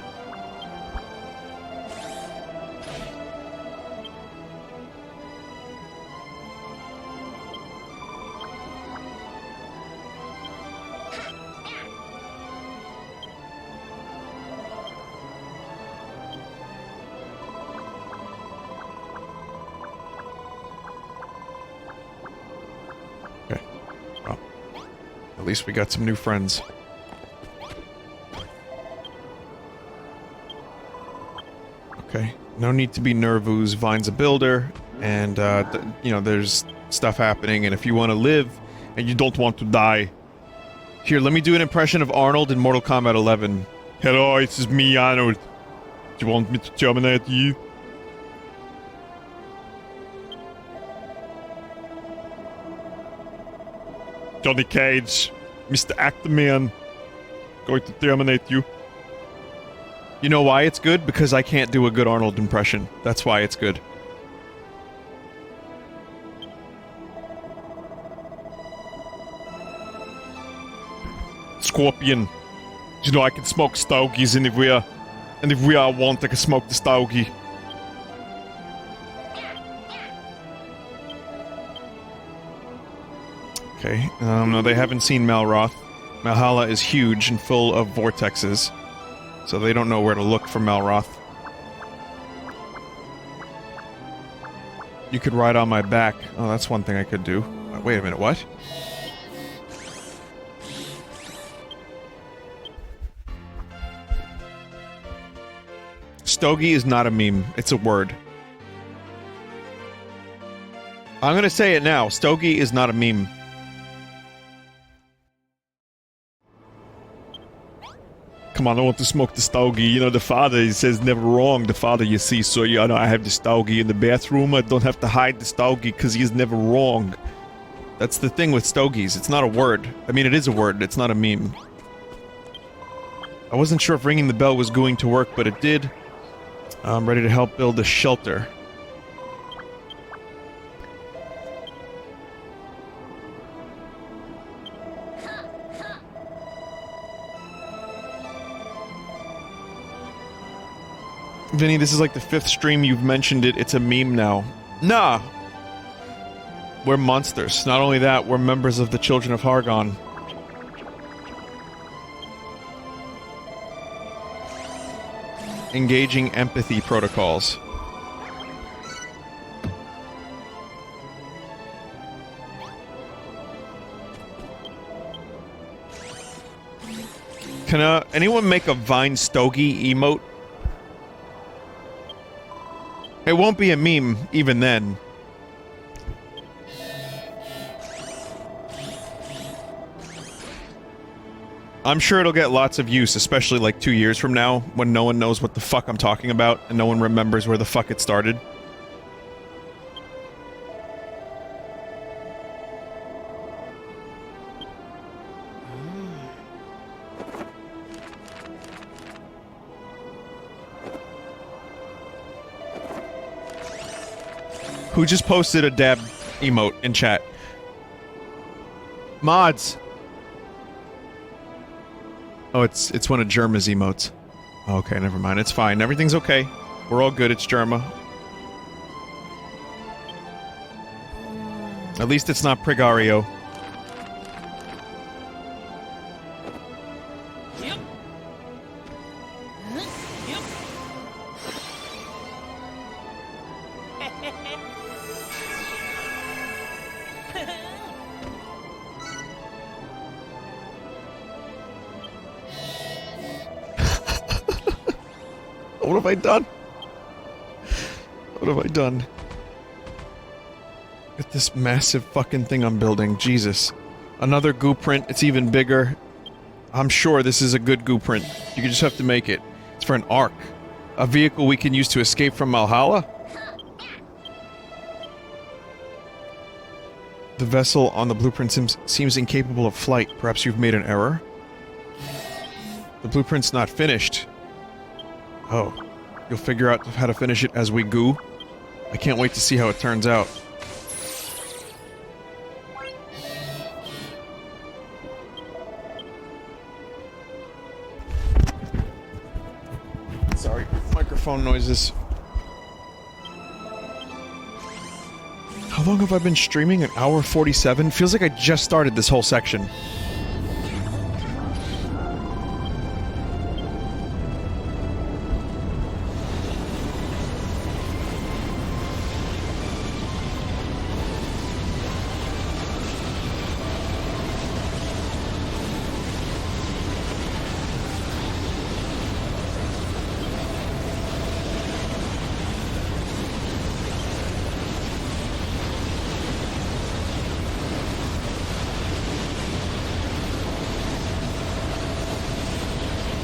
At least we got some new friends. Okay, no need to be nervous. Vine's a builder, and you know, there's stuff happening, and if you want to live, and you don't want to die... Here, let me do an impression of Arnold in Mortal Kombat 11. Hello, this is me, Arnold. Do you want me to terminate you? Johnny Cage, Mr. Actorman, going to terminate you. You know why it's good? Because I can't do a good Arnold impression. That's why it's good. Scorpion. You know I can smoke stogies anywhere. And if I want, I can smoke the stogie. Okay, no, they haven't seen Malroth. Malhalla is huge and full of vortexes, so they don't know where to look for Malroth. You could ride on my back. Oh, that's one thing I could do. Wait a minute, what? Stogie is not a meme, it's a word. I'm gonna say it now, Stogie is not a meme. Come on, I want to smoke the stogie. You know, the father, he says never wrong. The father, you see, so you know, I have the stogie in the bathroom. I don't have to hide the stogie because he is never wrong. That's the thing with stogies. It's not a word. I mean, it is a word. It's not a meme. I wasn't sure if ringing the bell was going to work, but it did. I'm ready to help build a shelter. Vinny, this is like the 5th stream you've mentioned it. It's a meme now. Nah! We're monsters. Not only that, we're members of the Children of Hargon. Engaging empathy protocols. Can anyone make a Vine Stogie emote? It won't be a meme, even then. I'm sure it'll get lots of use, especially like 2 years from now, when no one knows what the fuck I'm talking about, and no one remembers where the fuck it started. Who just posted a dab emote in chat? Mods! Oh, it's one of Germa's emotes. Okay, never mind. It's fine. Everything's okay. We're all good. It's Germa. At least it's not Prigario. Yep. Yep. What have I done? What have I done? At this massive fucking thing I'm building. Jesus. Another goo print. It's even bigger. I'm sure this is a good goo print. You just have to make it. It's for an ark. A vehicle we can use to escape from Malhalla? The vessel on the blueprint seems incapable of flight. Perhaps you've made an error? The blueprint's not finished. Oh. You'll figure out how to finish it as we goo? I can't wait to see how it turns out. Sorry, microphone noises. How long have I been streaming? An hour 47? Feels like I just started this whole section.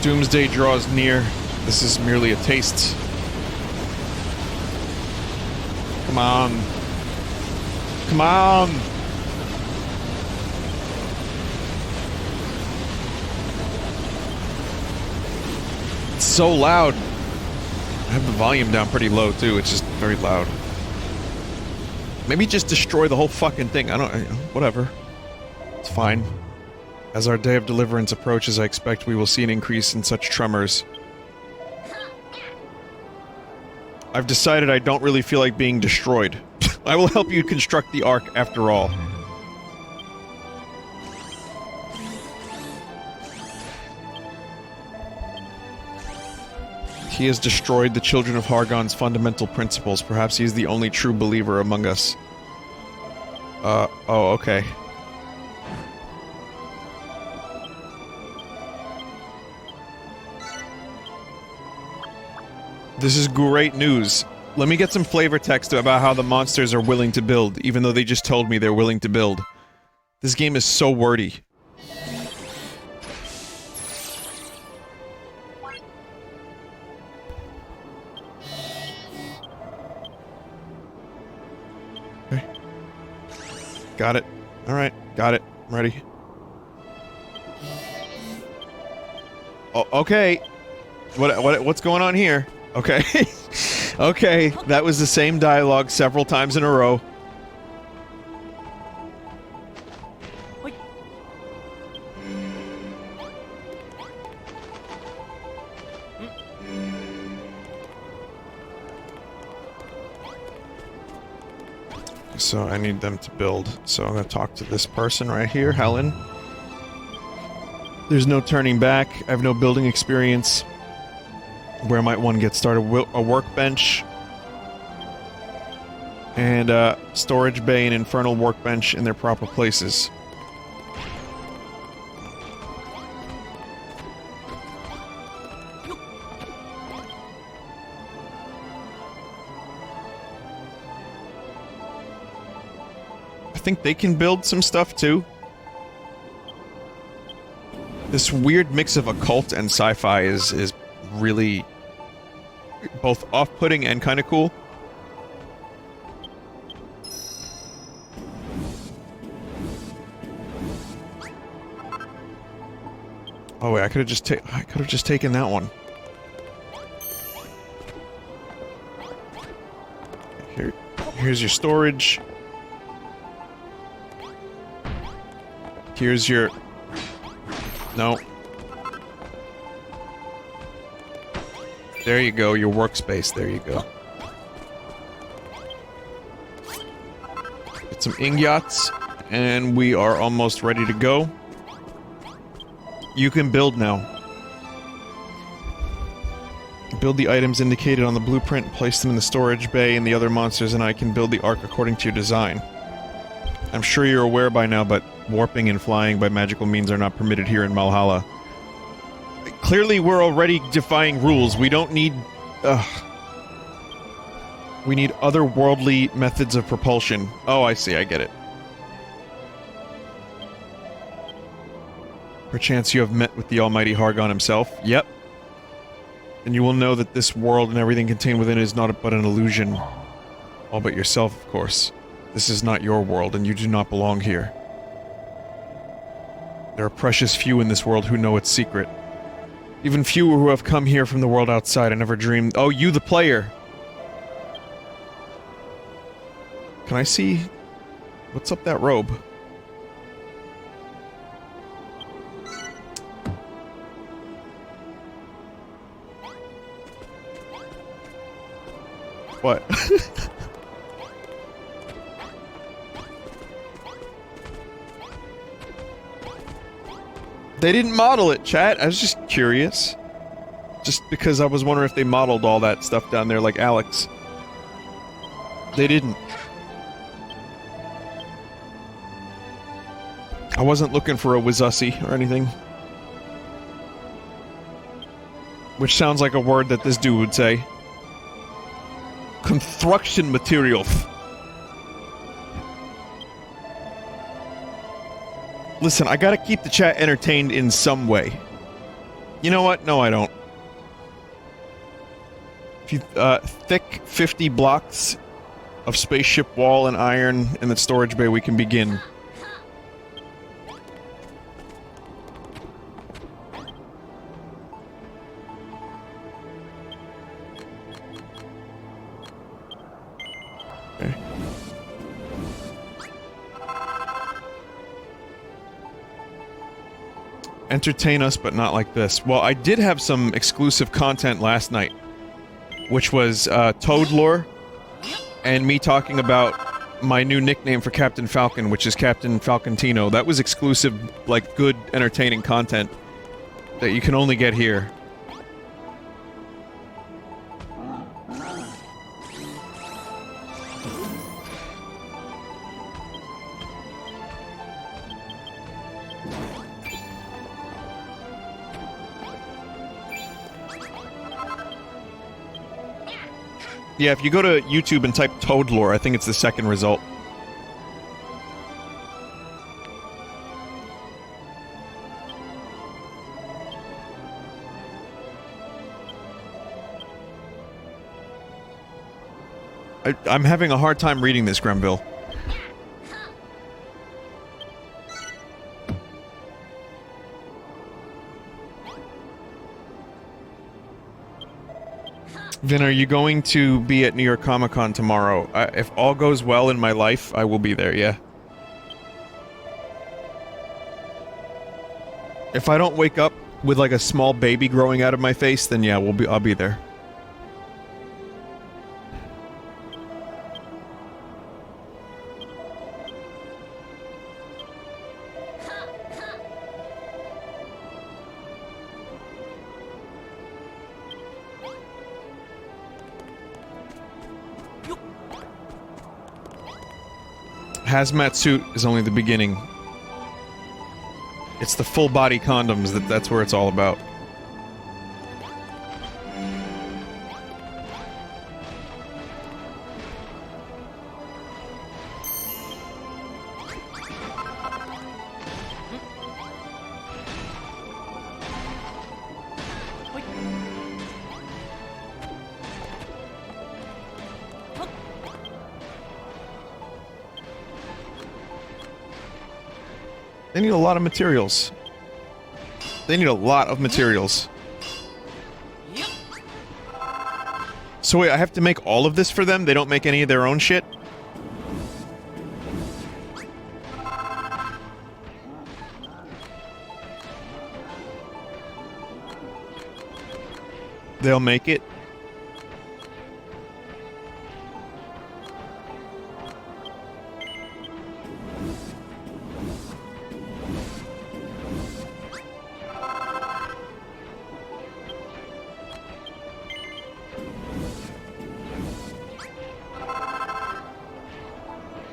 Doomsday draws near. This is merely a taste. Come on. Come on! It's so loud. I have the volume down pretty low too, it's just very loud. Maybe just destroy the whole fucking thing, I don't... whatever. It's fine. As our day of deliverance approaches, I expect we will see an increase in such tremors. I've decided I don't really feel like being destroyed. I will help you construct the Ark after all. He has destroyed the children of Hargon's fundamental principles. Perhaps he is the only true believer among us. Oh, okay. This is great news. Let me get some flavor text about how the monsters are willing to build, even though they just told me they're willing to build. This game is so wordy. Okay. Got it. Alright, got it. I'm ready. Oh, okay. What's going on here? Okay. Okay, that was the same dialogue several times in a row. Wait. So I need them to build. So I'm gonna talk to this person right here, Helen. There's no turning back. I have no building experience. Where might one get started? A workbench and a storage bay and infernal workbench in their proper places. I think they can build some stuff too. This weird mix of occult and sci-fi is really both off-putting and kind of cool. Oh wait, I could have just taken that one. Here's your storage. Here's your... No. There you go, your workspace. There you go. Get some ingots, and we are almost ready to go. You can build now. Build the items indicated on the blueprint, place them in the storage bay, and the other monsters and I can build the ark according to your design. I'm sure you're aware by now, but warping and flying by magical means are not permitted here in Malhalla. Clearly, we're already defying rules. We don't need... We need otherworldly methods of propulsion. Oh, I see, I get it. Perchance you have met with the almighty Hargon himself. Yep. And you will know that this world and everything contained within it is not but an illusion. All but yourself, of course. This is not your world, and you do not belong here. There are precious few in this world who know its secret. Even fewer who have come here from the world outside. I never dreamed— Oh, you the player! Can I see... What's up that robe? What? They didn't model it, chat. I was just curious. Just because I was wondering if they modeled all that stuff down there like Alex. They didn't. I wasn't looking for a Wizussy or anything. Which sounds like a word that this dude would say. Construction materials. Listen, I gotta keep the chat entertained in some way. You know what? No, I don't. If you, thick 50 blocks of spaceship wall and iron in the storage bay, we can begin. Okay. Entertain us, but not like this. Well, I did have some exclusive content last night, which was, Toad lore, and me talking about my new nickname for Captain Falcon, which is Captain Falcontino. That was exclusive, like, good, entertaining content that you can only get here. Yeah, if you go to YouTube and type Toad lore, I think it's the second result. I'm having a hard time reading this, Grenville. Vin, are you going to be at New York Comic Con tomorrow? If all goes well in my life, I will be there, yeah. If I don't wake up with like a small baby growing out of my face, then yeah, I'll be there. Hazmat suit is only the beginning. It's the full body condoms that's where it's all about. They need a lot of materials. They need a lot of materials. So wait, I have to make all of this for them? They don't make any of their own shit? They'll make it?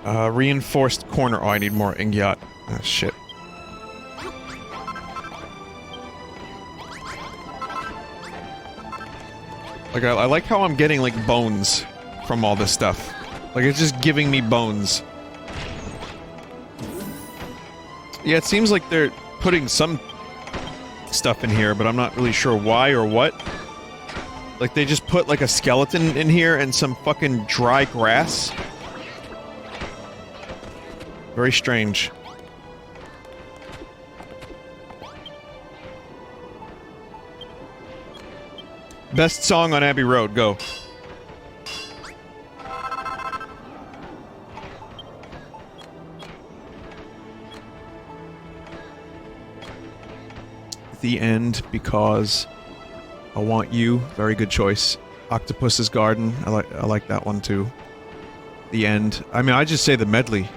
Reinforced corner. Oh, I need more ingot. Ah, shit. Like, I like how I'm getting, like, bones from all this stuff. Like, it's just giving me bones. Yeah, it seems like they're putting some stuff in here, but I'm not really sure why or what. Like, they just put, like, a skeleton in here and some fucking dry grass. Very strange. Best song on Abbey Road, go. The End, Because I Want You, very good choice. Octopus's Garden, I like that one too. The End. I mean, I just say the medley.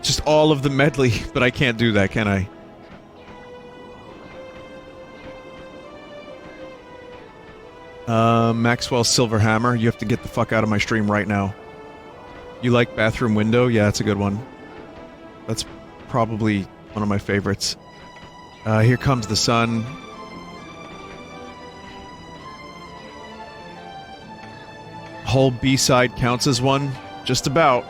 Just all of the medley, but I can't do that, can I? Maxwell's Silver Hammer, you have to get the fuck out of my stream right now. You like Bathroom Window? Yeah, that's a good one. That's probably one of my favorites. Here Comes the Sun. Whole B-side counts as one? Just about.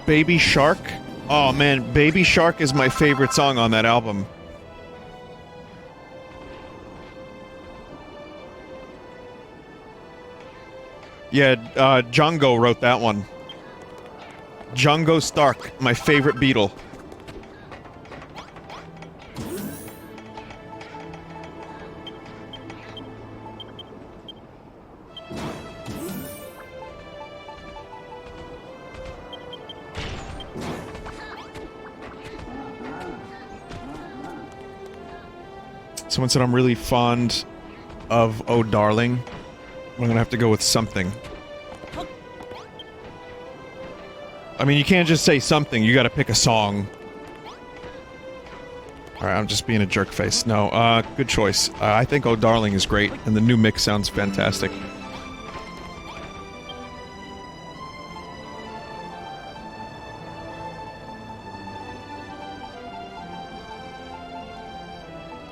Baby Shark? Oh man, Baby Shark is my favorite song on that album. Yeah, Django wrote that one. Django Stark, my favorite Beatle. Someone said I'm really fond of Oh Darling. I'm gonna have to go with something. I mean, you can't just say something, you gotta pick a song. Alright, I'm just being a jerk face. No, good choice. I think Oh Darling is great, and the new mix sounds fantastic.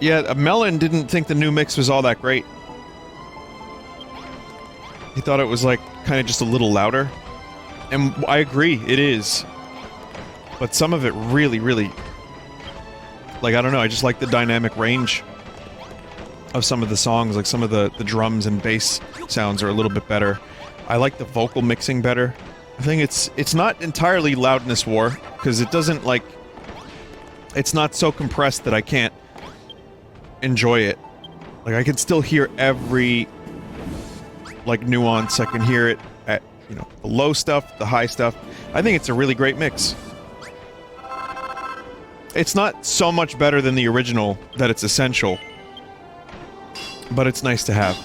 Yeah, Melon didn't think the new mix was all that great. He thought it was, like, kind of just a little louder. And I agree, it is. But some of it really, really... Like, I don't know, I just like the dynamic range of some of the songs. Like, some of the drums and bass sounds are a little bit better. I like the vocal mixing better. I think it's not entirely loudness war, because it doesn't, like... It's not so compressed that I can't enjoy it. Like, I can still hear every, like, nuance. I can hear it at, you know, the low stuff, the high stuff. I think it's a really great mix. It's not so much better than the original that it's essential, but it's nice to have.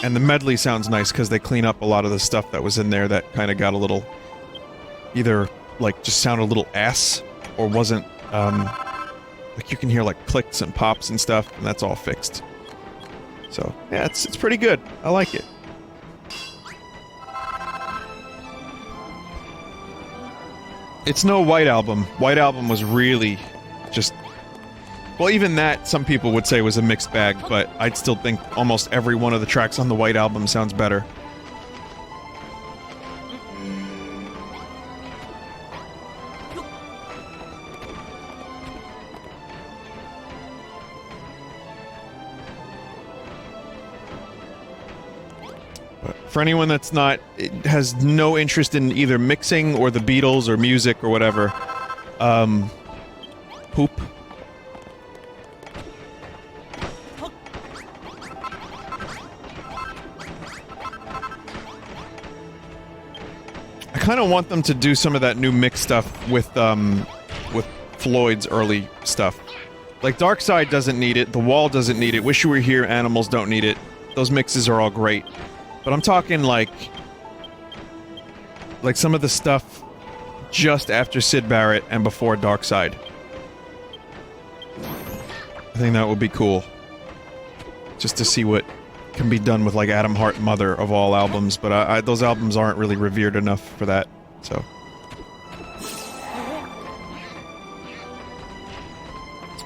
And the medley sounds nice because they clean up a lot of the stuff that was in there that kind of got a little... either, like, just sounded a little ass, or wasn't, like, you can hear, like, clicks and pops and stuff, and that's all fixed. So, yeah, it's pretty good. I like it. It's no White Album. White Album was really just... Well, even that, some people would say was a mixed bag, but I'd still think almost every one of the tracks on the White Album sounds better. For anyone that's not, has no interest in either mixing or the Beatles or music or whatever, Poop. I kind of want them to do some of that new mix stuff with Floyd's early stuff. Like, Dark Side doesn't need it, The Wall doesn't need it, Wish You Were Here, Animals don't need it. Those mixes are all great. But I'm talking, like some of the stuff just after Syd Barrett and before Dark Side. I think that would be cool. Just to see what can be done with, like, Adam Hart Mother of all albums, but those albums aren't really revered enough for that, so...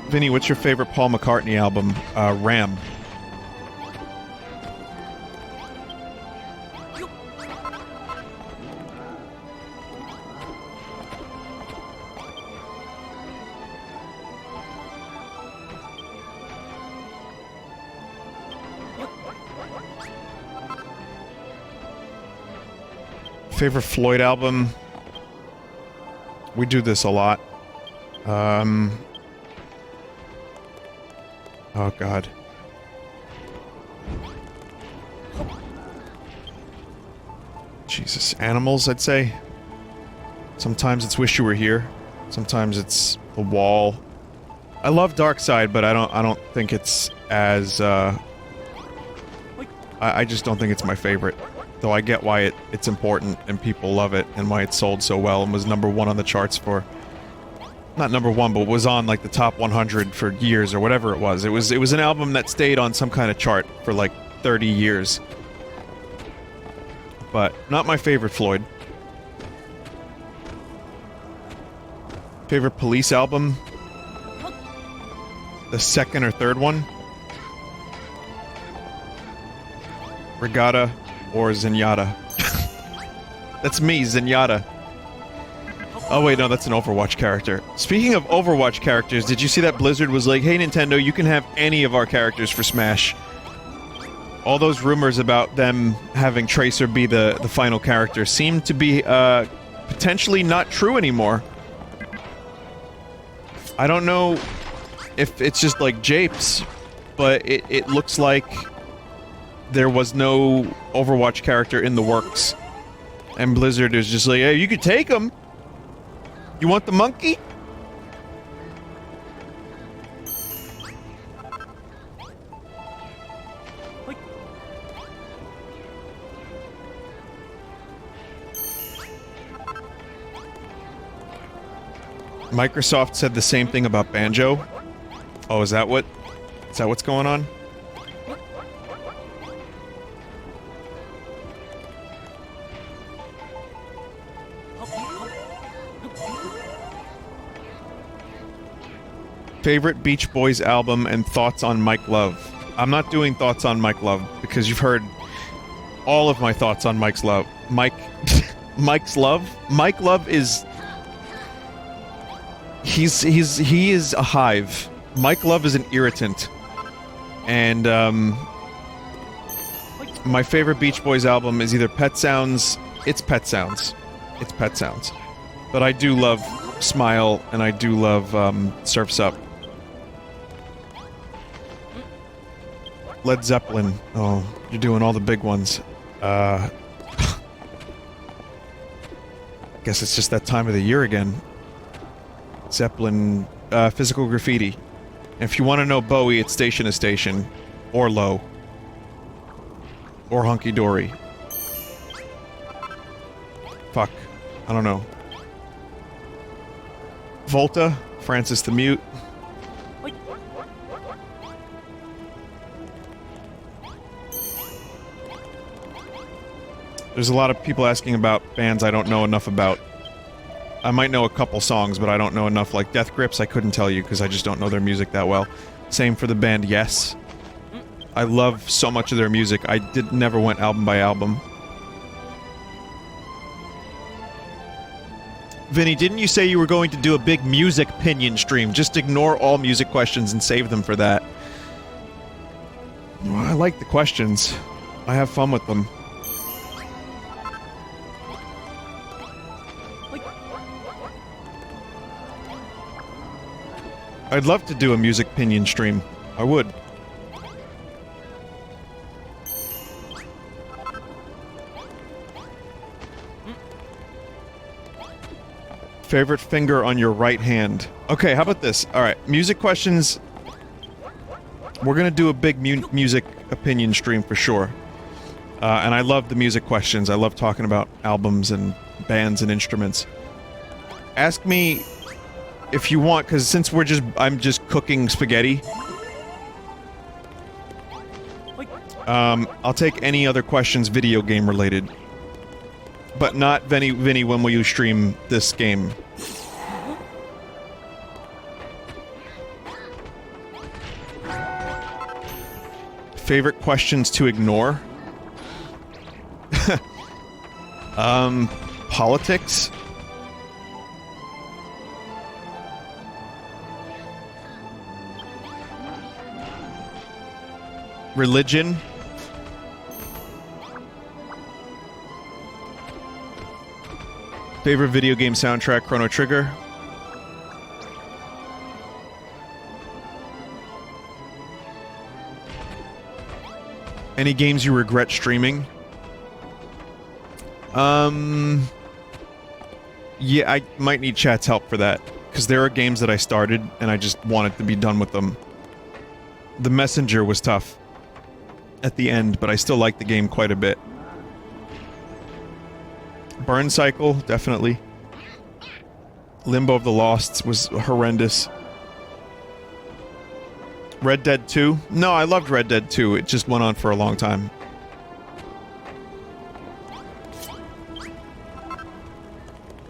Vinny, what's your favorite Paul McCartney album? Ram. Favorite Floyd album? We do this a lot. Oh, God. Jesus. Animals, I'd say. Sometimes it's Wish You Were Here. Sometimes it's The Wall. I love Dark Side, but I don't think it's as, I just don't think it's my favorite. Though I get why it's important and people love it and why it sold so well and was #1 on the charts for... Not #1, but was on, like, the top 100 for years or whatever it was. It was an album that stayed on some kind of chart for, like, 30 years. But not my favorite Floyd. Favorite Police album? The second or third one? Regatta or Zenyatta? That's me, Zenyatta. Oh wait, no, that's an Overwatch character. Speaking of Overwatch characters, did you see that Blizzard was like, hey Nintendo, you can have any of our characters for Smash? All those rumors about them having Tracer be the final character seem to be, potentially not true anymore. I don't know if it's just like japes, but it looks like there was no Overwatch character in the works. And Blizzard is just like, hey, you could take him! You want the monkey? Microsoft said the same thing about Banjo. Oh, is that what's going on? Favorite Beach Boys album and thoughts on Mike Love. I'm not doing thoughts on Mike Love because you've heard all of my thoughts on Mike's Love. Mike's Love? Mike Love is... He is a hive. Mike Love is an irritant. And, my favorite Beach Boys album is either Pet Sounds... It's Pet Sounds. It's Pet Sounds. But I do love Smile, and I do love, Surf's Up. Led Zeppelin. Oh, you're doing all the big ones. Guess it's just that time of the year again. Zeppelin, Physical Graffiti. And if you want to know Bowie, it's Station to Station. Or Low. Or Hunky Dory. Fuck. I don't know. Volta, Francis the Mute. There's a lot of people asking about bands I don't know enough about. I might know a couple songs, but I don't know enough. Like Death Grips, I couldn't tell you because I just don't know their music that well. Same for the band Yes. I love so much of their music. I never went album by album. Vinny, didn't you say you were going to do a big music opinion stream? Just ignore all music questions and save them for that. Well, I like the questions. I have fun with them. I'd love to do a music opinion stream. I would. Favorite finger on your right hand. Okay, how about this? Alright, music questions. We're gonna do a big music opinion stream for sure. And I love the music questions. I love talking about albums and bands and instruments. Ask me if you want, because since I'm just cooking spaghetti. Like, I'll take any other questions video game related. But not Vinny, when will you stream this game? Favorite questions to ignore? Politics? Religion? Favorite video game soundtrack, Chrono Trigger? Any games you regret streaming? Yeah, I might need chat's help for that. Because there are games that I started, and I just wanted to be done with them. The Messenger was tough at the end, but I still like the game quite a bit. Burn Cycle, definitely. Limbo of the Lost was horrendous. Red Dead 2? No, I loved Red Dead 2, it just went on for a long time.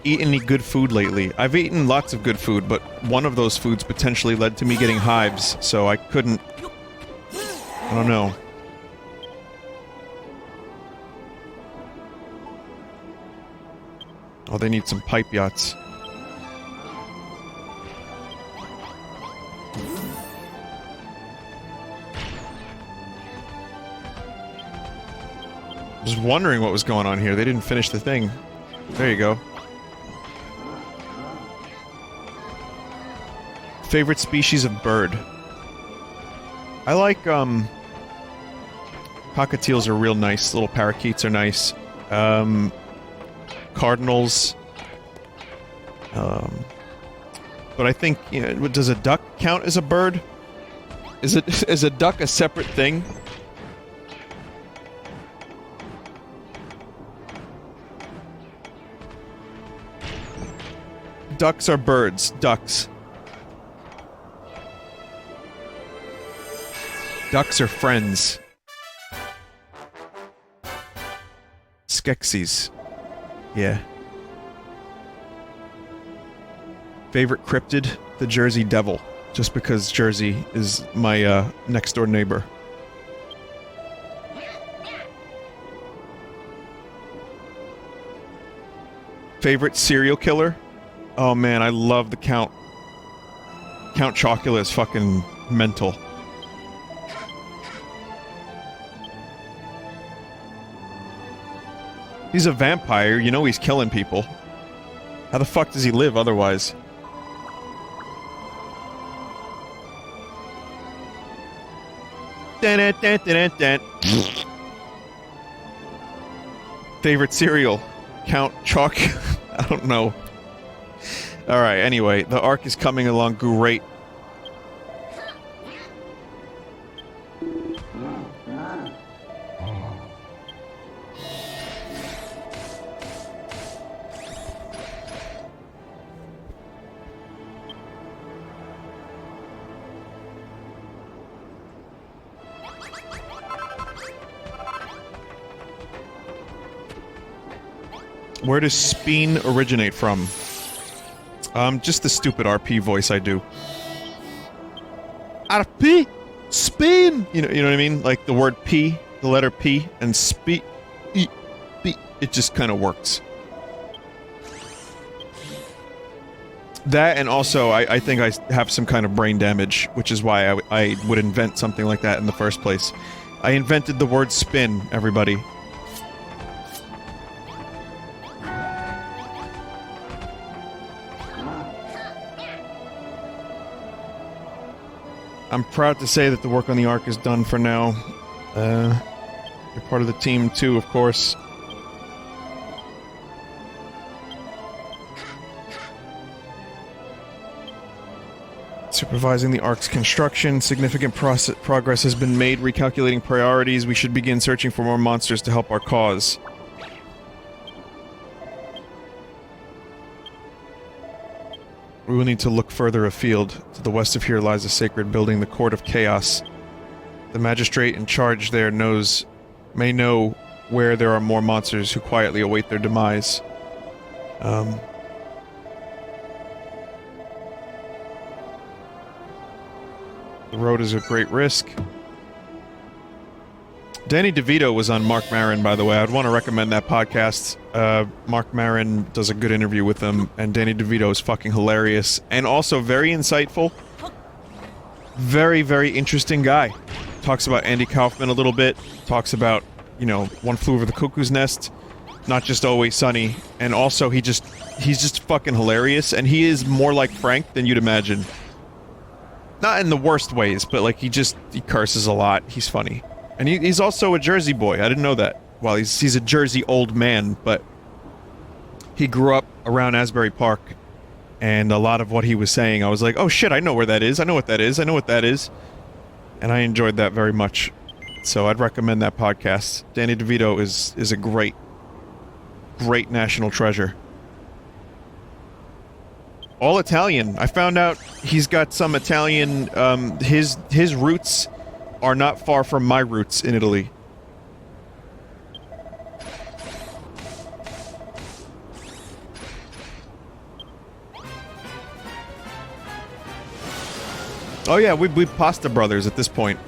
Eat any good food lately? I've eaten lots of good food, but one of those foods potentially led to me getting hives, so I couldn't... I don't know. Oh, they need some pipe yachts. I was wondering what was going on here. They didn't finish the thing. There you go. Favorite species of bird? I like, cockatiels are real nice. Little parakeets are nice. Cardinals. But I think, you know, does a duck count as a bird? Is a duck a separate thing? Ducks are birds. Ducks. Ducks are friends. Skeksis. Yeah. Favorite cryptid? The Jersey Devil. Just because Jersey is my, next door neighbor. Favorite serial killer? Oh man, I love the Count. Count Chocula is fucking mental. He's a vampire, you know he's killing people. How the fuck does he live otherwise? Favorite cereal? Count Chalk? I don't know. Alright, anyway, the arc is coming along great. Where does Speen originate from? Just the stupid RP voice I do. RP? Speen! You know what I mean? Like the word P, the letter P, and P. It just kind of works. That, and also, I think I have some kind of brain damage, which is why I would invent something like that in the first place. I invented the word spin, everybody. I'm proud to say that the work on the arc is done for now. You're part of the team too, of course. Supervising the arc's construction, significant progress has been made recalculating priorities. We should begin searching for more monsters to help our cause. We will need to look further afield. To the west of here lies a sacred building, the Court of Chaos. The magistrate in charge there may know where there are more monsters who quietly await their demise. The road is a great risk. Danny DeVito was on Mark Maron, by the way. I'd want to recommend that podcast. Mark Maron does a good interview with him, and Danny DeVito is fucking hilarious and also very insightful. Very, very interesting guy. Talks about Andy Kaufman a little bit. Talks about, you know, One Flew Over the Cuckoo's Nest. Not Just Always Sunny. And also, he's just fucking hilarious, and he is more like Frank than you'd imagine. Not in the worst ways, but like he curses a lot. He's funny. And he's also a Jersey boy. I didn't know that. Well, he's a Jersey old man, but he grew up around Asbury Park, and a lot of what he was saying, I was like, oh shit, I know where that is. I know what that is. I know what that is. And I enjoyed that very much. So I'd recommend that podcast. Danny DeVito is a great national treasure. All Italian. I found out he's got some Italian, his roots are not far from my roots in Italy. Oh yeah, we pasta brothers at this point.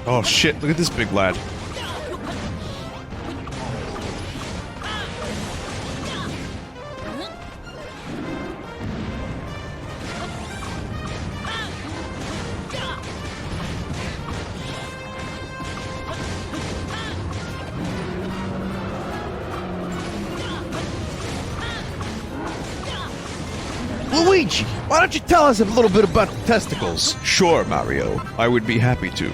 Oh shit, look at this big lad. Luigi, why don't you tell us a little bit about the testicles? Sure, Mario. I would be happy to.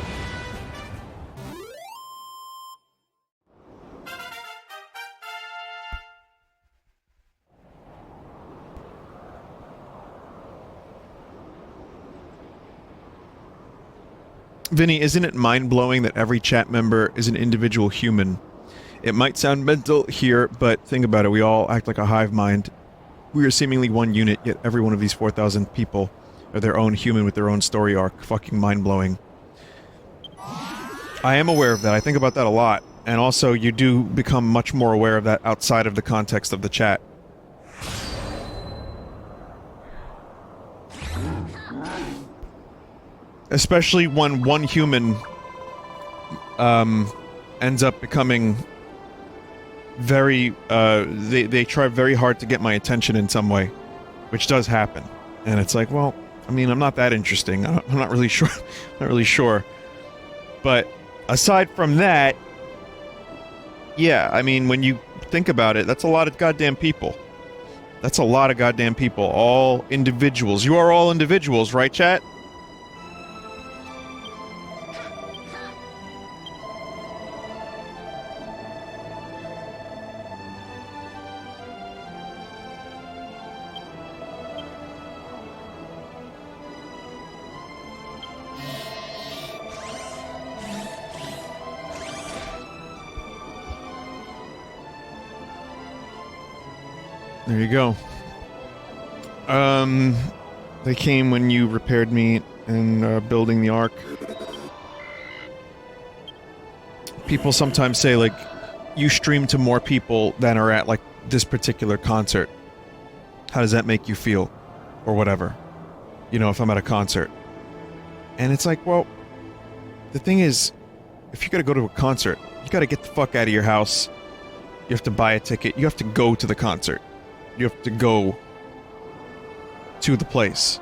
Vinny, isn't it mind-blowing that every chat member is an individual human? It might sound mental here, but think about it, we all act like a hive mind. We are seemingly one unit, yet every one of these 4,000 people are their own human with their own story arc. Fucking mind-blowing. I am aware of that, I think about that a lot, and also you do become much more aware of that outside of the context of the chat. Especially when one human ends up becoming very, they try very hard to get my attention in some way, which does happen. And it's like, well, I mean, I'm not that interesting. I'm not really sure. Not really sure. But aside from that, yeah, I mean, when you think about it, that's a lot of goddamn people. That's a lot of goddamn people. All individuals. You are all individuals, right, chat? There you go. They came when you repaired me in building the Ark. People sometimes say, like, you stream to more people than are at, like, this particular concert. How does that make you feel? Or whatever. You know, if I'm at a concert. And it's like, well, the thing is, if you gotta go to a concert, you gotta get the fuck out of your house. You have to buy a ticket. You have to go to the concert. You have to go to the place.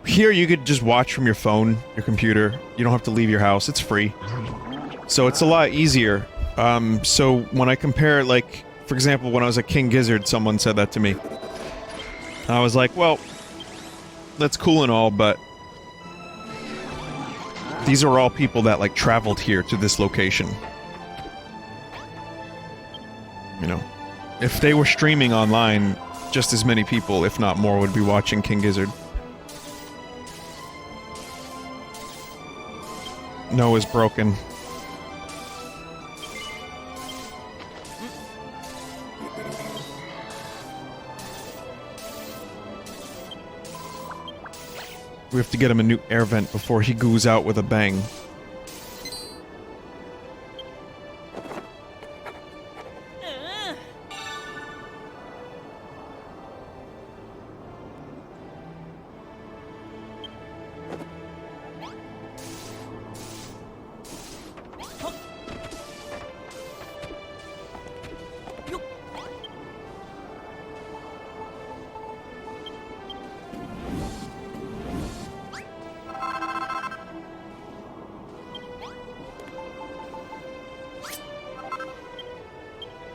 Here you could just watch from your phone, your computer. You don't have to leave your house. It's free. So it's a lot easier So when I compare, like, for example, when I was at King Gizzard, someone said that to me. And I was like, well, that's cool and all, but these are all people that, like, traveled here to this location. You know, if they were streaming online, just as many people, if not more, would be watching King Gizzard. Noah's broken. We have to get him a new air vent before he goes out with a bang.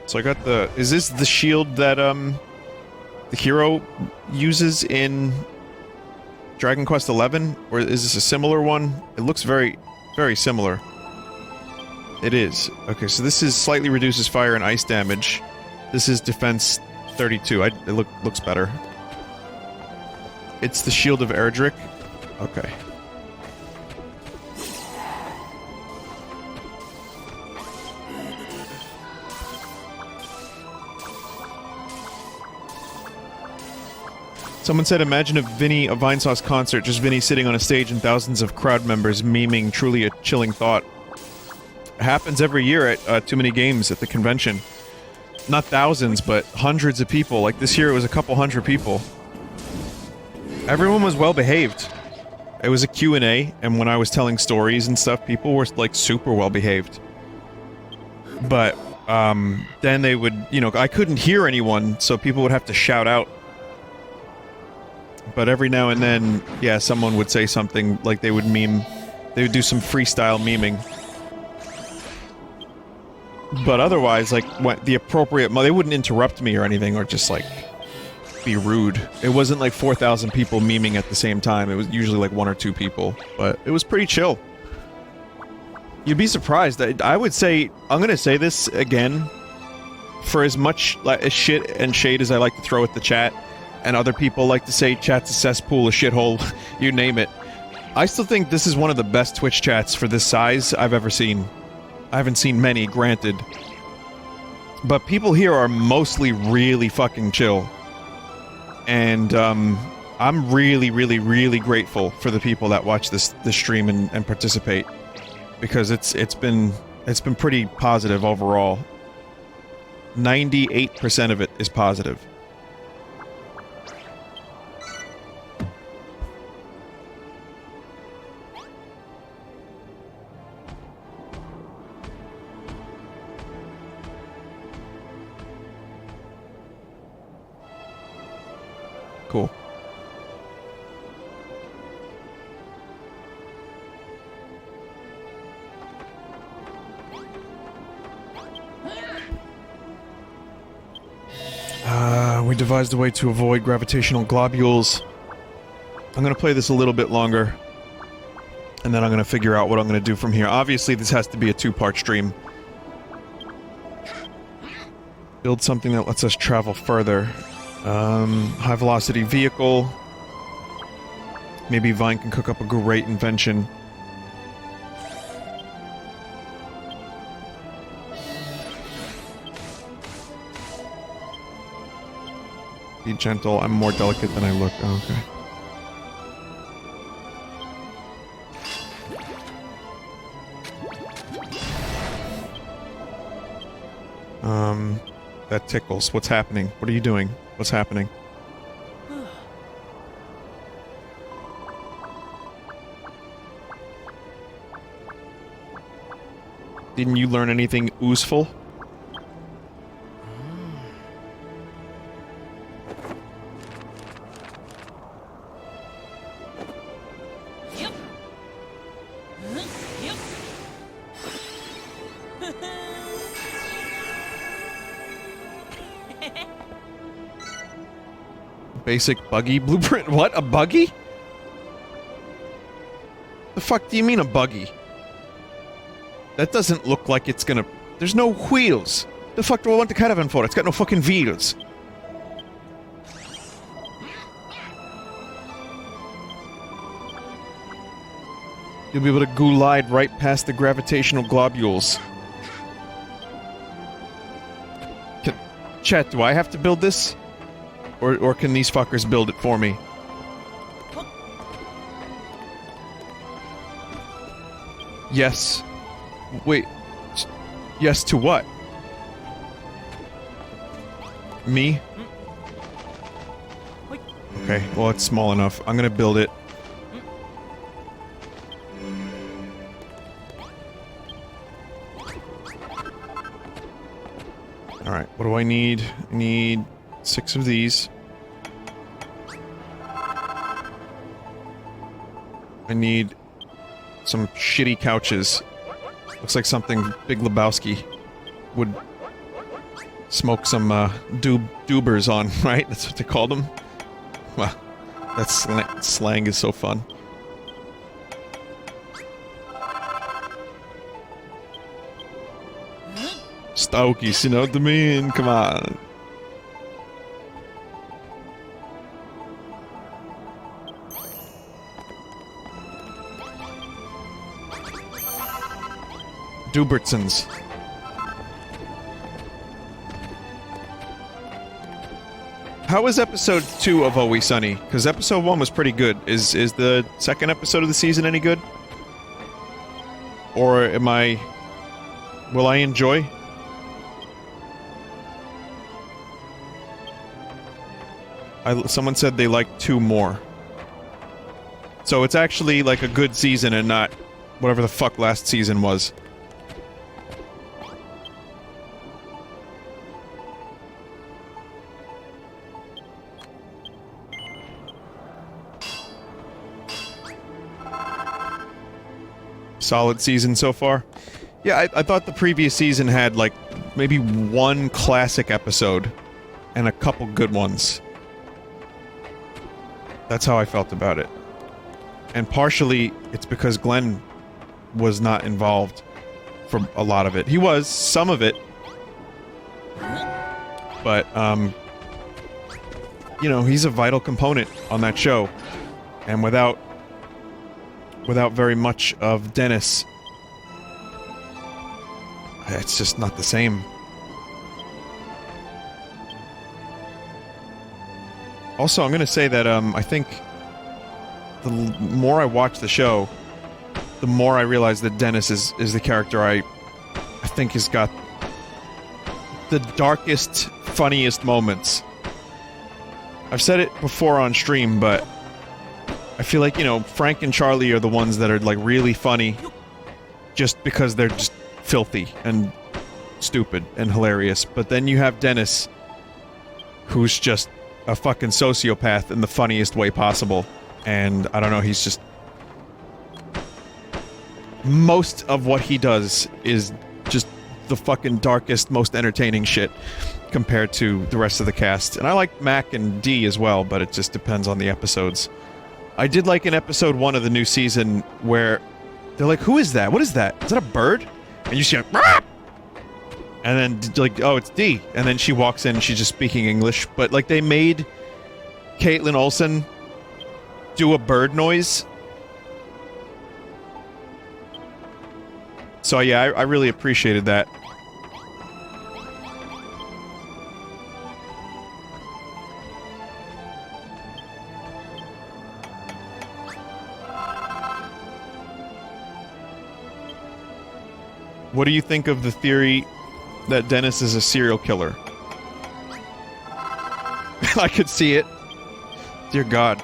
So I got the... Is this the shield that, the hero uses in Dragon Quest XI? Or is this a similar one? It looks very, very similar. It is. Okay, so this is slightly reduces fire and ice damage. This is defense 32. It looks better. It's the shield of Erdrick? Okay. Someone said, imagine a Vinesauce concert, just Vinny sitting on a stage and thousands of crowd members memeing, truly a chilling thought. It happens every year at Too Many Games at the convention. Not thousands, but hundreds of people. Like this year it was a couple hundred people. Everyone was well behaved. It was a Q&A, and when I was telling stories and stuff, people were like super well behaved. But, then they would, you know, I couldn't hear anyone, so people would have to shout out. But every now and then, yeah, someone would say something, like they would meme. They would do some freestyle memeing. But otherwise, like, what the appropriate... They wouldn't interrupt me or anything, or just, like, be rude. It wasn't like 4,000 people memeing at the same time. It was usually like 1 or 2 people. But it was pretty chill. You'd be surprised. I would say... I'm gonna say this again. For as much like, shit and shade as I like to throw at the chat, and other people like to say chat's a cesspool, a shithole, you name it. I still think this is one of the best Twitch chats for this size I've ever seen. I haven't seen many, granted. But people here are mostly really fucking chill. And, I'm really, really, really grateful for the people that watch this stream and participate. Because it's been pretty positive overall. 98% of it is positive. Cool. We devised a way to avoid gravitational globules. I'm gonna play this a little bit longer. And then I'm gonna figure out what I'm gonna do from here. Obviously, this has to be a 2-part stream. Build something that lets us travel further. High velocity vehicle. Maybe Vine can cook up a great invention. Be gentle. I'm more delicate than I look. Oh, okay. That tickles. What's happening? What are you doing? What's happening? Didn't you learn anything useful? Basic buggy blueprint. What? A buggy? The fuck do you mean a buggy? That doesn't look like it's gonna... There's no wheels. The fuck do I want the caravan for? It's got no fucking wheels. You'll be able to glide right past the gravitational globules. Chat, do I have to build this? Or can these fuckers build it for me? Yes. Wait. Yes to what? Me? Okay, well it's small enough. I'm gonna build it. Alright, what do I need? I need 6 of these. I need some shitty couches. Looks like something Big Lebowski would smoke some doobers on, right? That's what they called them? Wow, that slang is so fun. Stokies, you know what I mean? Come on. Dubertsons. How was episode 2 of Always Sunny? Because episode 1 was pretty good. Is the second episode of the season any good? Or am I... Will I enjoy? Someone said they liked 2 more. So it's actually like a good season and not whatever the fuck last season was. Solid season so far. Yeah, I thought the previous season had like maybe 1 classic episode and a couple good ones. That's how I felt about it. And partially, it's because Glenn was not involved for a lot of it. He was, some of it. But, you know, he's a vital component on that show. And without very much of Dennis, it's just not the same. Also, I'm gonna say that, I think the more I watch the show, the more I realize that Dennis is the character I think has got the darkest, funniest moments. I've said it before on stream, but I feel like, you know, Frank and Charlie are the ones that are, like, really funny just because they're just filthy and stupid and hilarious. But then you have Dennis, who's just a fucking sociopath in the funniest way possible. And, I don't know, he's just... Most of what he does is just the fucking darkest, most entertaining shit compared to the rest of the cast. And I like Mac and Dee as well, but it just depends on the episodes. I did like in episode 1 of the new season where they're like, who is that? What is that? Is that a bird? And you see like, "Rah!" And then, like, oh, it's Dee. And then she walks in and she's just speaking English. But, like, they made Caitlin Olsen do a bird noise. So, yeah, I really appreciated that. What do you think of the theory that Dennis is a serial killer? I could see it. Dear God.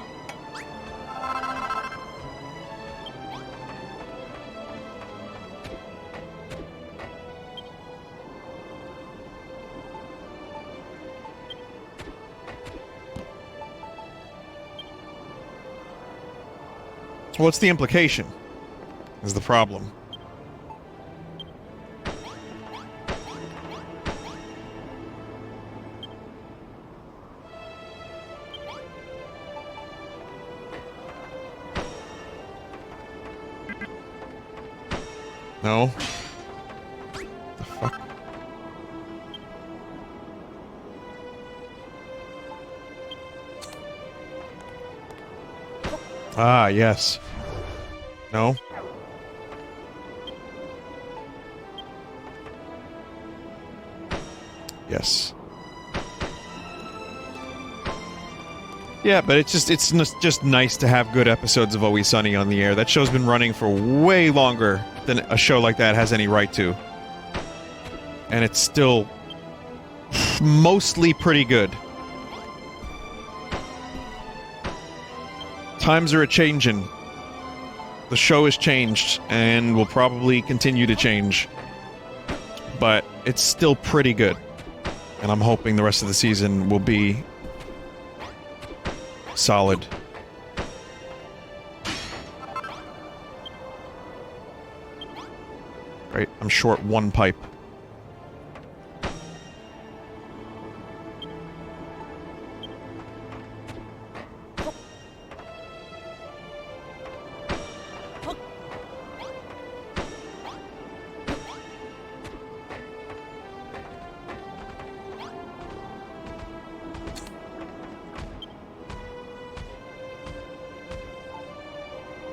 What's the implication? Is the problem. No. The fuck? Ah, yes. No. Yes. Yeah, but it's just nice to have good episodes of Always Sunny on the air. That show's been running for way longer than a show like that has any right to. And it's still mostly pretty good. Times are a-changin'. The show has changed, and will probably continue to change. But it's still pretty good. And I'm hoping the rest of the season will be solid. Right, I'm short one pipe.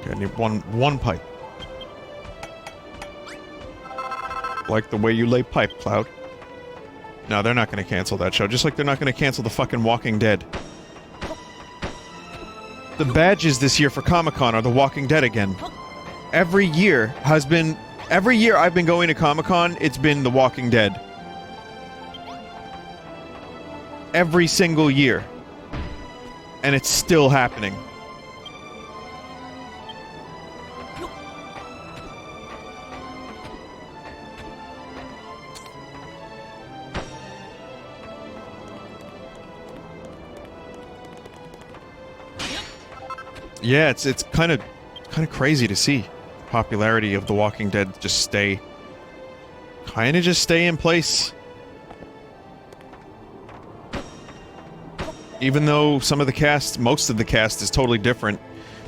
I need one pipe. Like the way you lay pipe, Cloud. No, they're not gonna cancel that show, just like they're not gonna cancel the fucking Walking Dead. The badges this year for Comic-Con are the Walking Dead again. Every year I've been going to Comic-Con, it's been the Walking Dead. Every single year. And it's still happening. Yeah, it's kind of crazy to see the popularity of The Walking Dead just stay in place. Even though some of the cast, most of the cast is totally different.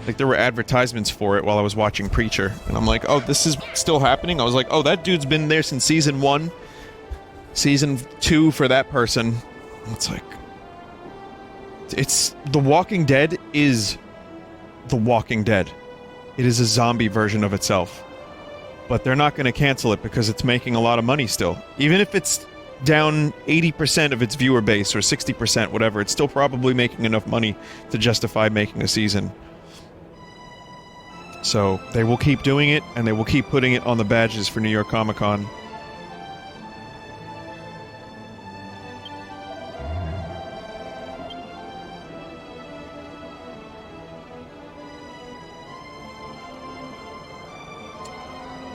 Like, there were advertisements for it while I was watching Preacher, and I'm like, oh, this is still happening? I was like, oh, that dude's been there since Season 1. Season 2 for that person. It's like... It's... The Walking Dead is... The Walking Dead. It is a zombie version of itself. But they're not going to cancel it because it's making a lot of money still. Even if it's down 80% of its viewer base, or 60%, whatever, it's still probably making enough money to justify making a season. So, they will keep doing it, and they will keep putting it on the badges for New York Comic Con.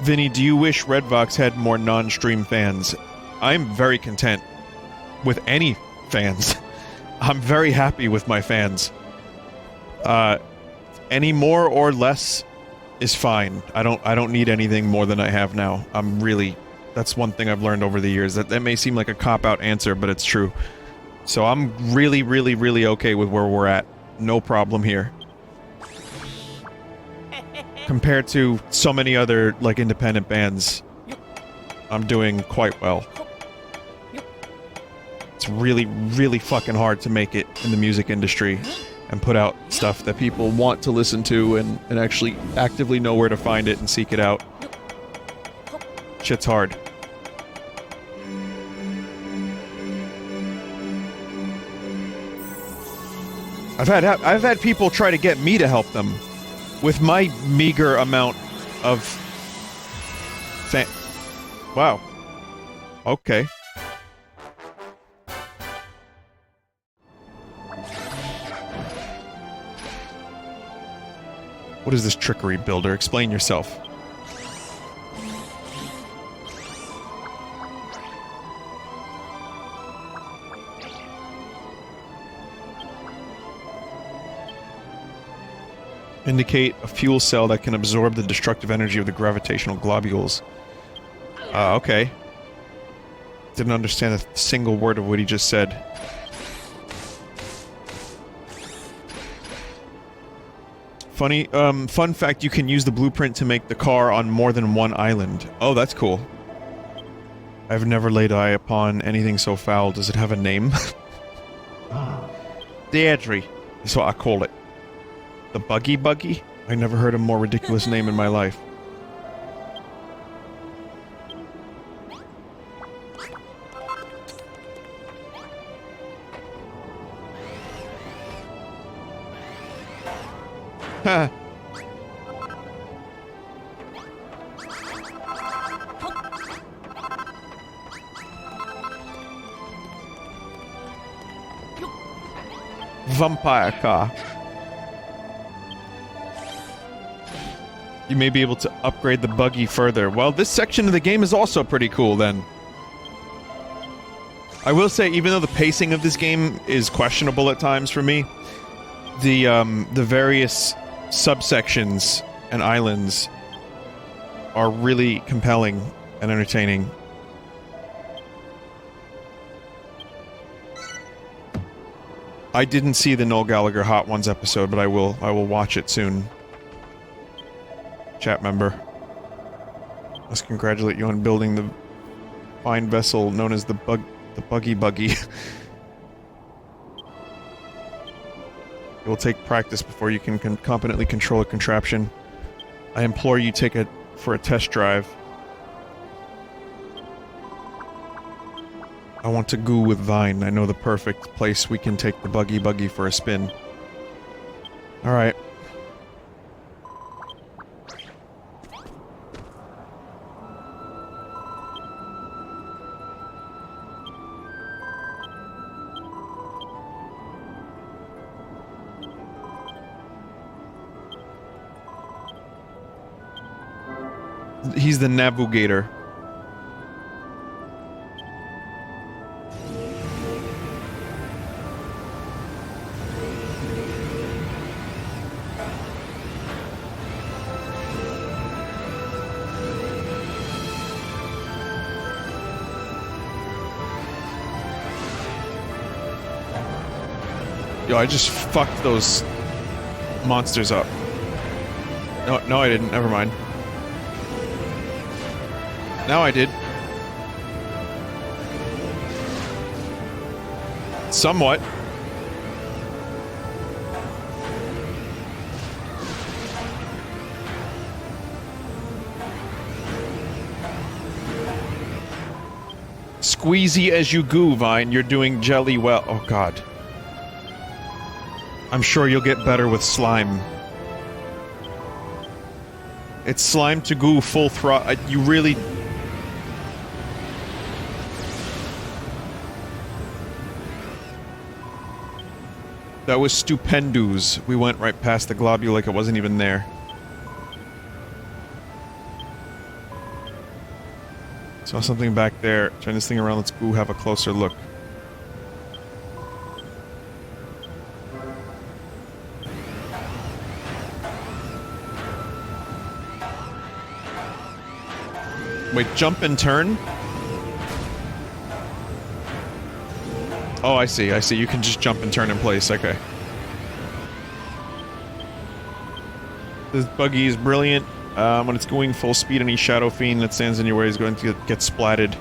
Vinny, do you wish Redvox had more non-stream fans? I'm very content with any fans. I'm very happy with my fans. Any more or less is fine. I don't need anything more than I have now. I'm really... That's one thing I've learned over the years. That may seem like a cop-out answer, but it's true. So I'm really, really, really okay with where we're at. No problem here. Compared to so many other, like, independent bands, I'm doing quite well. It's really, really fucking hard to make it in the music industry and put out stuff that people want to listen to and actually actively know where to find it and seek it out. Shit's hard. I've had people try to get me to help them. With my meager amount of... Wow. Okay. What is this trickery, Builder? Explain yourself. Indicate a fuel cell that can absorb the destructive energy of the gravitational globules. Okay. Didn't understand a single word of what he just said. Fun fact, you can use the blueprint to make the car on more than one island. Oh, that's cool. I've never laid eye upon anything so foul. Does it have a name? Deirdre is what I call it. The buggy? I never heard a more ridiculous name in my life. Ha! Vampire car. You may be able to upgrade the buggy further. Well, this section of the game is also pretty cool, then. I will say, even though the pacing of this game is questionable at times for me, the various subsections and islands are really compelling and entertaining. I didn't see the Noel Gallagher Hot Ones episode, but I will watch it soon. Chat member. Let's congratulate you on building the fine vessel known as the buggy. It will take practice before you can competently control a contraption. I implore you take it for a test drive. I want to goo with Vine. I know the perfect place we can take the buggy for a spin. Alright. He's the navigator. Yo, I just fucked those monsters up. No, I didn't. Never mind. Now I did. Somewhat. Squeezy as you goo, Vine. You're doing jelly well. Oh, God. I'm sure you'll get better with slime. It's slime to goo full throttle. You really... That was stupendous. We went right past the globule like it wasn't even there. Saw something back there. Turn this thing around. Let's go have a closer look. Wait, jump and turn? Oh, I see. You can just jump and turn in place. Okay. This buggy is brilliant. When it's going full speed, any shadow fiend that stands in your way is going to get splatted.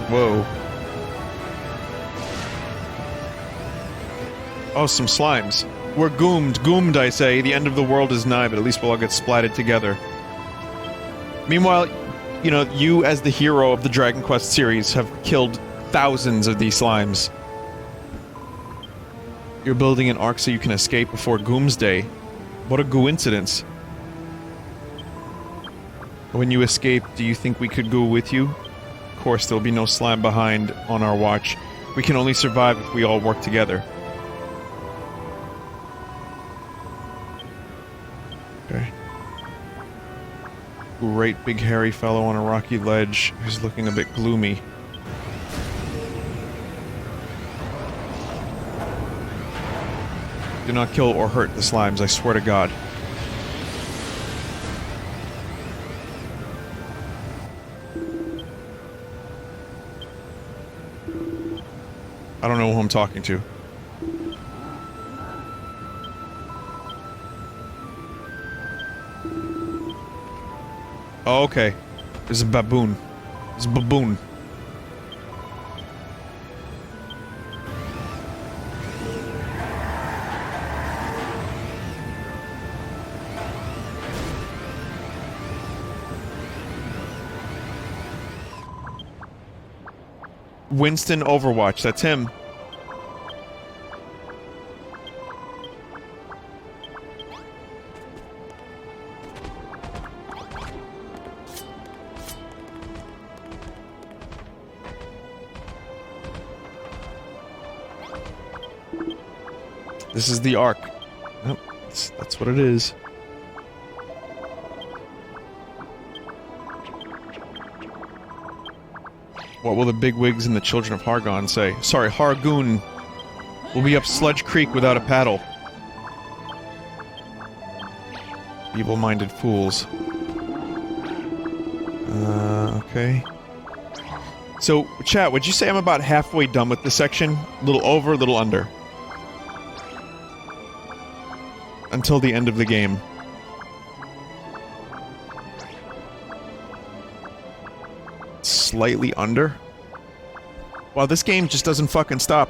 Whoa. Oh, some slimes. We're goomed, I say. The end of the world is nigh, but at least we'll all get splatted together. Meanwhile, you know, you as the hero of the Dragon Quest series have killed thousands of these slimes. You're building an ark so you can escape before Goomsday. What a coincidence. When you escape, do you think we could go with you? Of course, there'll be no slime behind on our watch. We can only survive if we all work together. Okay. Great big hairy fellow on a rocky ledge who's looking a bit gloomy. Do not kill or hurt the slimes, I swear to God. I don't know who I'm talking to. Oh, okay. There's a baboon. There's a baboon. Winston Overwatch, that's him. This is the Ark. Yep, that's what it is. What will the bigwigs and the children of Hargon say? Sorry, Hargoon will be up Sludge Creek without a paddle. Evil-minded fools. Okay. So, chat, would you say I'm about halfway done with this section? A little over, a little under. Until the end of the game. Slightly under? Wow, this game just doesn't fucking stop.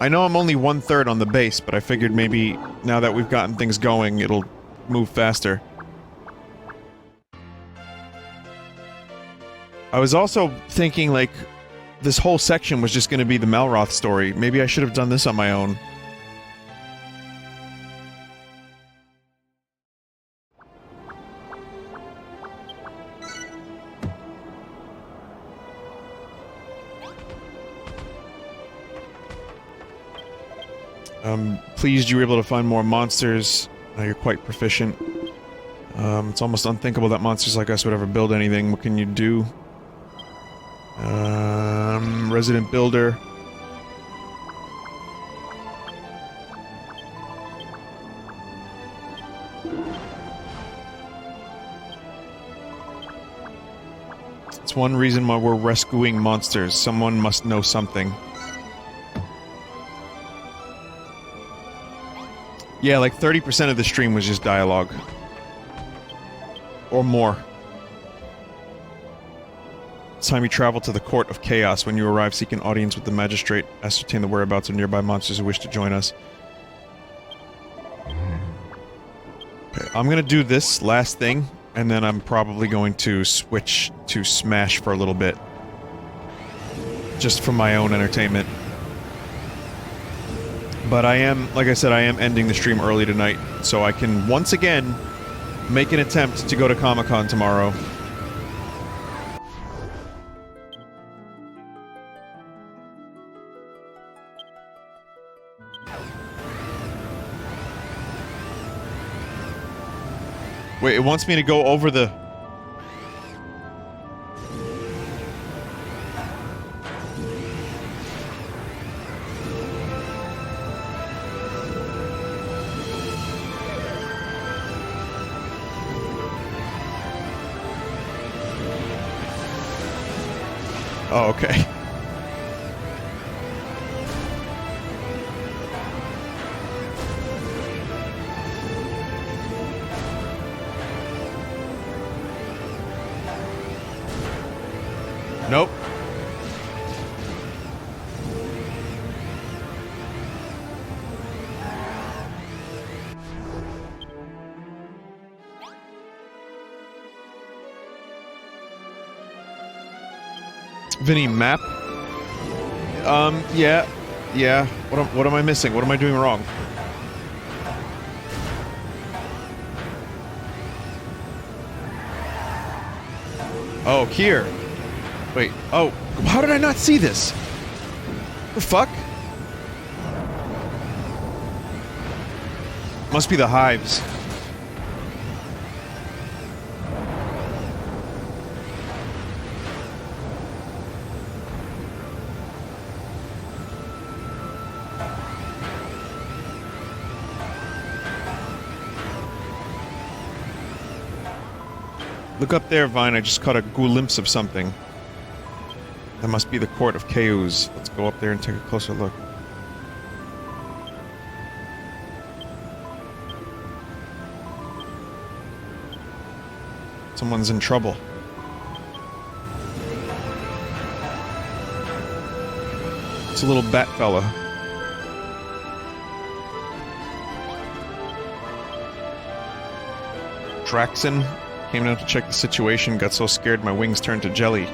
I know I'm only 1/3 on the base, but I figured maybe now that we've gotten things going, it'll move faster. I was also thinking, like, this whole section was just gonna be the Malroth story. Maybe I should have done this on my own. Pleased you were able to find more monsters. You're quite proficient. It's almost unthinkable that monsters like us would ever build anything. What can you do? Resident builder. It's one reason why we're rescuing monsters. Someone must know something. Yeah, like 30% of the stream was just dialogue. Or more. It's time you travel to the Court of Chaos. When you arrive, seek an audience with the magistrate. Ascertain the whereabouts of nearby monsters who wish to join us. Okay, I'm gonna do this last thing, and then I'm probably going to switch to Smash for a little bit. Just for my own entertainment. But I am, like I said, I am ending the stream early tonight, so I can once again make an attempt to go to Comic-Con tomorrow. Wait, it wants me to go over the... Oh, okay. Nope. Vinny, map? Yeah. What am I missing? What am I doing wrong? Oh, here. Wait, oh, how did I not see this? The fuck? Must be the hives. Look up there, Vine. I just caught a glimpse of something. That must be the Court of Chaos. Let's go up there and take a closer look. Someone's in trouble. It's a little bat fella. Draxon came down to check the situation, got so scared my wings turned to jelly.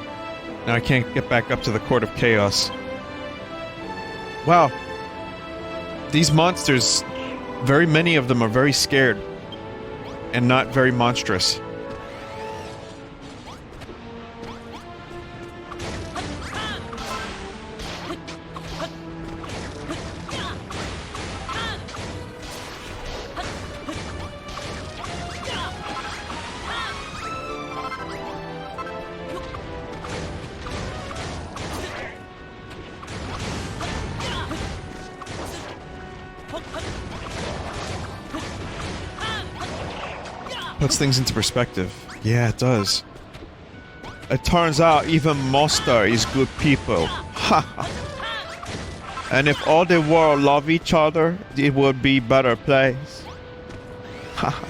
Now I can't get back up to the Court of Chaos. Wow. These monsters, very many of them are very scared. And not very monstrous. Puts things into perspective. Yeah, it does. It turns out even monster is good people. Ha! And if all the world love each other, it would be better place. Ha!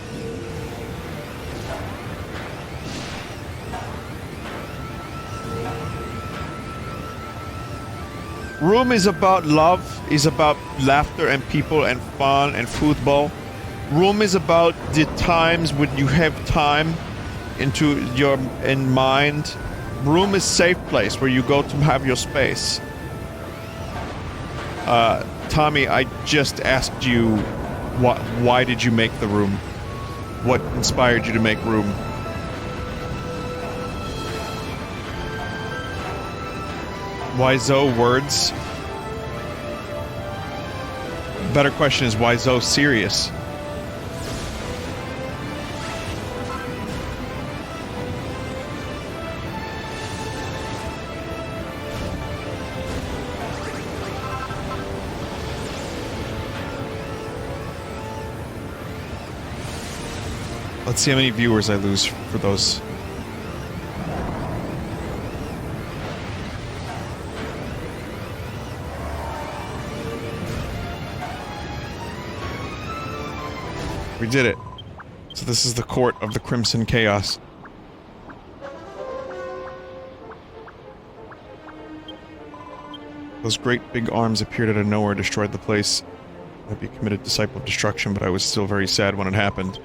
Room is about love, is about laughter and people and fun and football. Room is about the times when you have time in mind. Room is safe place where you go to have your space. Tommy, I just asked you, why did you make the room? What inspired you to make room? Why Zoe words? Better question is why Zoe serious? Let's see how many viewers I lose for those. We did it. So this is the Court of the Crimson Chaos. Those great big arms appeared out of nowhere, destroyed the place. I'd be a committed disciple of destruction, but I was still very sad when it happened.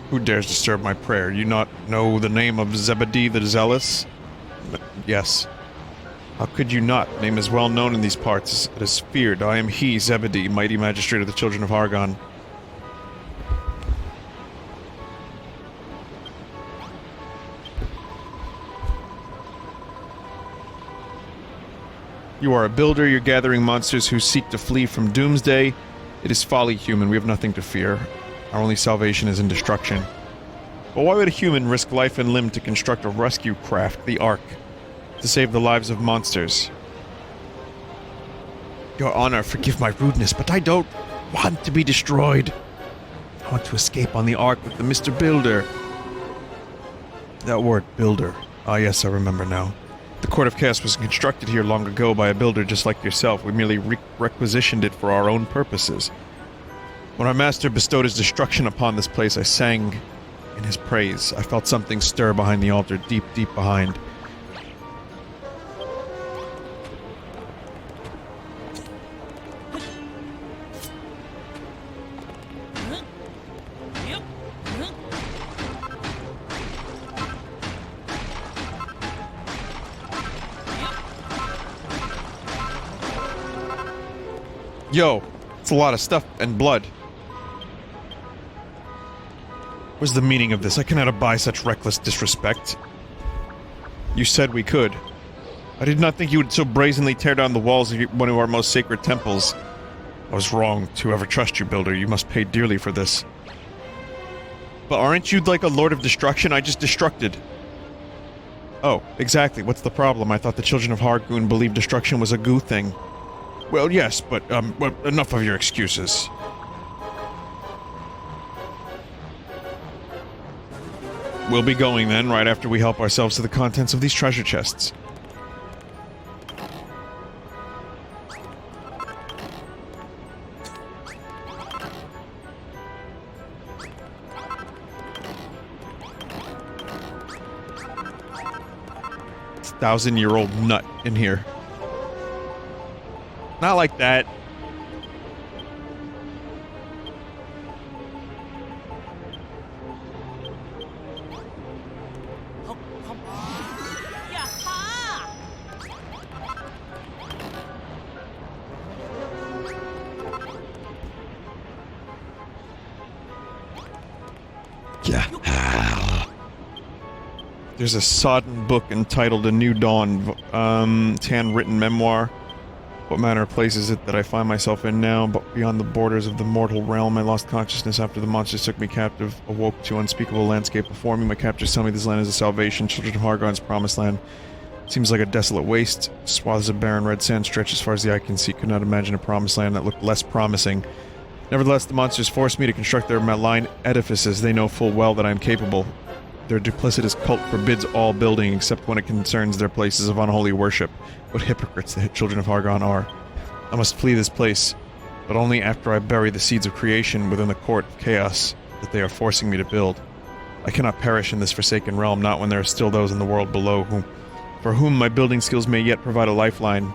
Who dares disturb my prayer? You not know the name of Zebedee the Zealous? Yes. How could you not? Name is well known in these parts. It is feared. I am he, Zebedee, mighty magistrate of the children of Hargon. You are a builder. You're gathering monsters who seek to flee from doomsday. It is folly, human. We have nothing to fear. Our only salvation is in destruction. But why would a human risk life and limb to construct a rescue craft, the Ark, to save the lives of monsters? Your Honor, forgive my rudeness, but I don't want to be destroyed. I want to escape on the Ark with the Mr. Builder. That word, builder. Ah, yes, I remember now. The Court of Chaos was constructed here long ago by a builder just like yourself. We merely requisitioned it for our own purposes. When our master bestowed his destruction upon this place, I sang in his praise. I felt something stir behind the altar, deep, deep behind. Yo, it's a lot of stuff and blood. What's the meaning of this? I cannot abide such reckless disrespect. You said we could. I did not think you would so brazenly tear down the walls of one of our most sacred temples. I was wrong to ever trust you, Builder. You must pay dearly for this. But aren't you like a Lord of Destruction? I just destructed. Oh, exactly. What's the problem? I thought the children of Hargon believed destruction was a goo thing. Well, yes, but, well, enough of your excuses. We'll be going then, right after we help ourselves to the contents of these treasure chests. It's a 1,000-year-old nut in here. Not like that. Yaha! Yeah. There's a sodden book entitled A New Dawn, handwritten memoir. What manner of place is it that I find myself in now, but beyond the borders of the mortal realm? I lost consciousness after the monsters took me captive, awoke to unspeakable landscape before me. My captors tell me this land is a salvation, children of Hargon's promised land. Seems like a desolate waste. Swaths of barren red sand stretch as far as the eye can see. Could not imagine a promised land that looked less promising. Nevertheless, the monsters forced me to construct their malign edifices. They know full well that I am capable. Their duplicitous cult forbids all building except when it concerns their places of unholy worship. What hypocrites the children of Hargon are. I must flee this place, but only after I bury the seeds of creation within the court of chaos that they are forcing me to build. I cannot perish in this forsaken realm, not when there are still those in the world below for whom my building skills may yet provide a lifeline.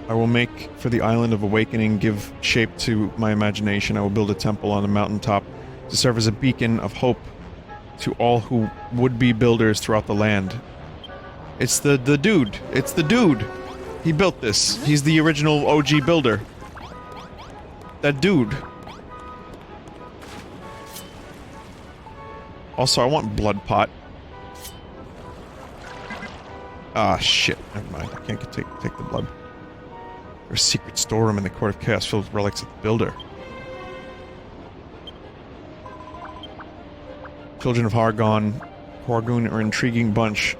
I will make for the Island of Awakening, give shape to my imagination. I will build a temple on a mountaintop to serve as a beacon of hope to all who would be builders throughout the land. It's the dude. It's the dude. He built this. He's the original OG builder. That dude. Also, I want blood pot. Ah, shit. Never mind. I can't take the blood. There's a secret storeroom in the Court of Chaos filled with relics of the Builder. Children of Hargon are an intriguing bunch.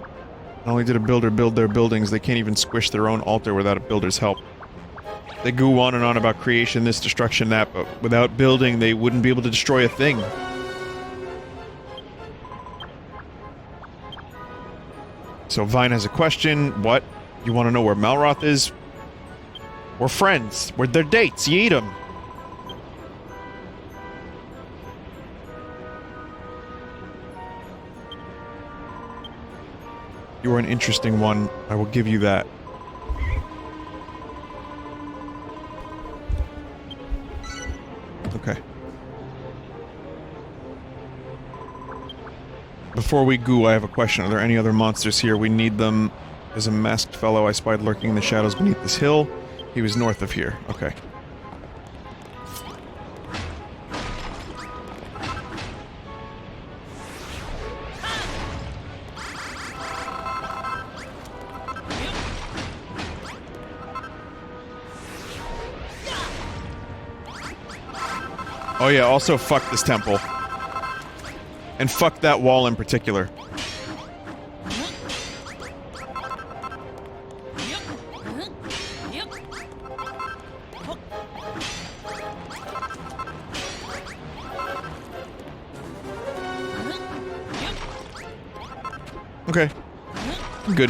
Not only did a builder build their buildings, they can't even squish their own altar without a builder's help. They go on and on about creation, this, destruction, that, but without building, they wouldn't be able to destroy a thing. So Vine has a question. What? You want to know where Malroth is? We're friends. We're their dates. You eat them. You are an interesting one. I will give you that. Okay. Before we go, I have a question. Are there any other monsters here? We need them. There's a masked fellow I spied lurking in the shadows beneath this hill. He was north of here. Okay. Oh yeah, also fuck this temple. And fuck that wall in particular. Okay. I'm good.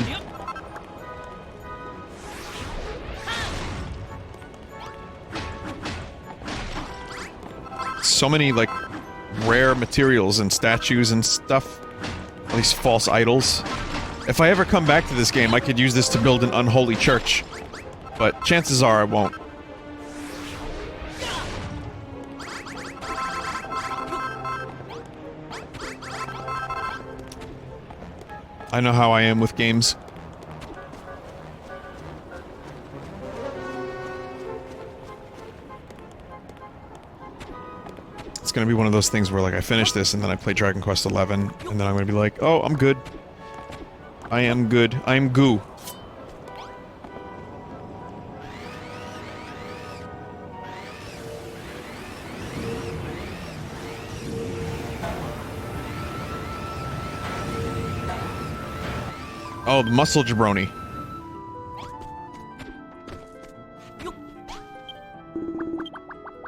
So many, like, rare materials and statues and stuff. All these false idols. If I ever come back to this game, I could use this to build an unholy church. But chances are I won't. I know how I am with games. It's gonna be one of those things where, like, I finish this and then I play Dragon Quest XI, and then I'm gonna be like, oh, I'm good. I am good. I'm goo. Oh, the muscle jabroni.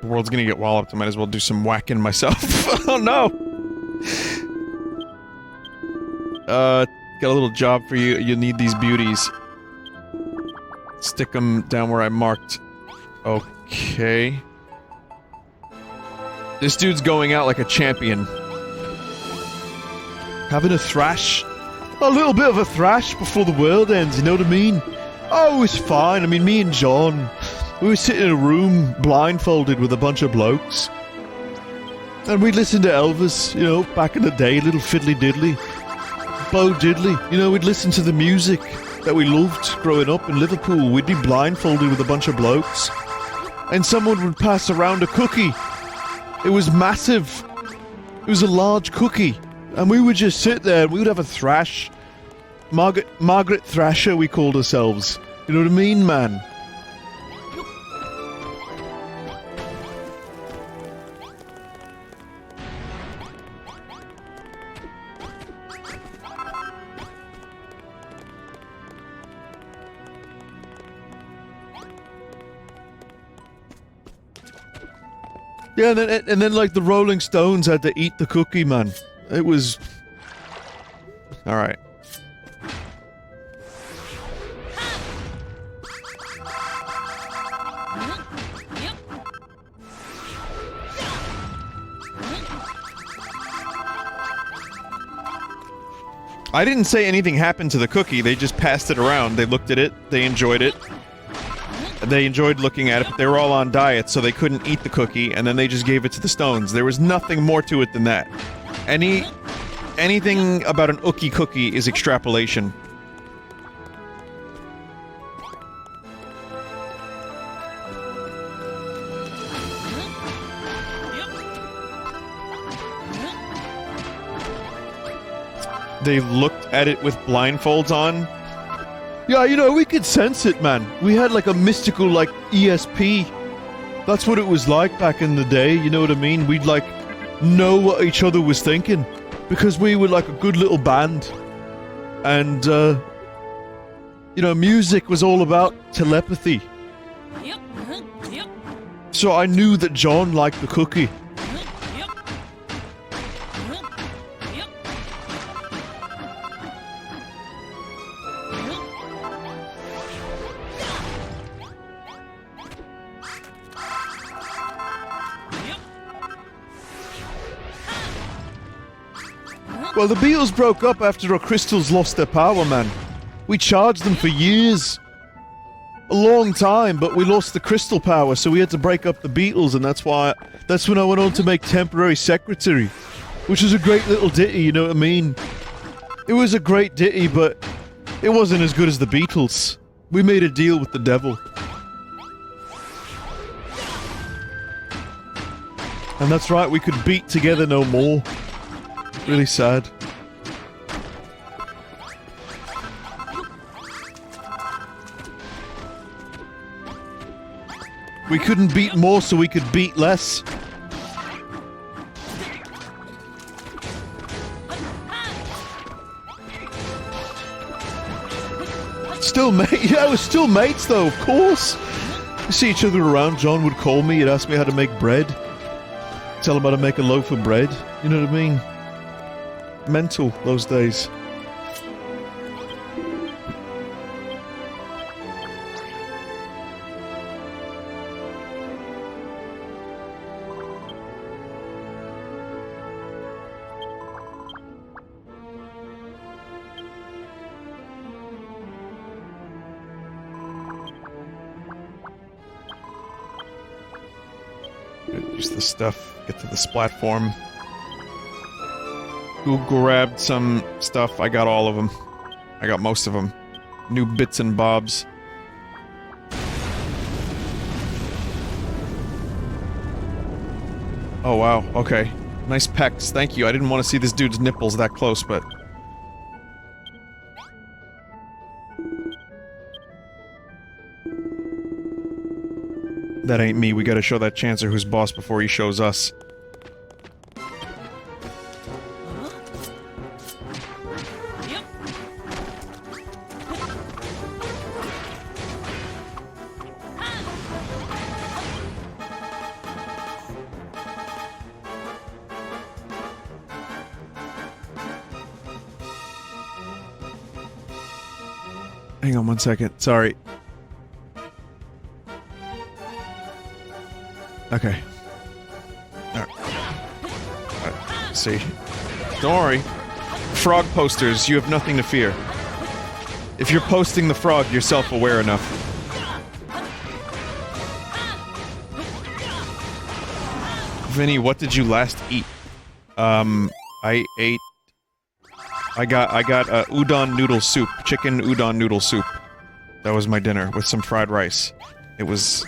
The world's gonna get walloped. I might as well do some whacking myself. Oh no! Got a little job for you. You need these beauties. Stick them down where I marked. Okay. This dude's going out like a champion. Having a thrash? A little bit of a thrash before the world ends, you know what I mean? Oh, it's fine. I mean, me and John, we were sitting in a room, blindfolded with a bunch of blokes. And we'd listen to Elvis, you know, back in the day, little fiddly diddly. Bo Diddley. You know, we'd listen to the music that we loved growing up in Liverpool. We'd be blindfolded with a bunch of blokes. And someone would pass around a cookie. It was massive. It was a large cookie. And we would just sit there and we would have a thrash. Margaret Thrasher, we called ourselves. You know what I mean, man? Yeah, and then like the Rolling Stones had to eat the cookie, man. It was... Alright. I didn't say anything happened to the cookie, they just passed it around. They looked at it, they enjoyed it. They enjoyed looking at it, but they were all on diet, so they couldn't eat the cookie, and then they just gave it to the stones. There was nothing more to it than that. Anything about an ookie cookie is extrapolation. They looked at it with blindfolds on. Yeah, you know, we could sense it, man. We had like a mystical, like, ESP. That's what it was like back in the day, you know what I mean? We'd, like, know what each other was thinking. Because we were like a good little band. And, you know, music was all about telepathy. So I knew that John liked the cookie. Well, the Beatles broke up after our crystals lost their power, man. We charged them for years. A long time, but we lost the crystal power, so we had to break up the Beatles, and that's when I went on to make Temporary Secretary. Which was a great little ditty, you know what I mean? It was a great ditty, but it wasn't as good as the Beatles. We made a deal with the devil. And that's right, we could beat together no more. Really sad. We couldn't beat more, so we could beat less. Still yeah, we're still mates though, of course. We see each other around. John would call me, he'd ask me how to make bread. Tell him how to make a loaf of bread. You know what I mean? Mental, those days. Use the stuff, get to this platform. Who grabbed some stuff? I got all of them. I got most of them. New bits and bobs. Oh wow, okay. Nice pecs, thank you. I didn't want to see this dude's nipples that close, but... That ain't me, we gotta show that Chancer who's boss before he shows us. Hang on 1 second. Sorry. Okay. Alright. See. Don't worry. Frog posters, you have nothing to fear. If you're posting the frog, you're self-aware enough. Vinny, what did you last eat? I ate... I got udon noodle soup. Chicken udon noodle soup. That was my dinner, with some fried rice. It was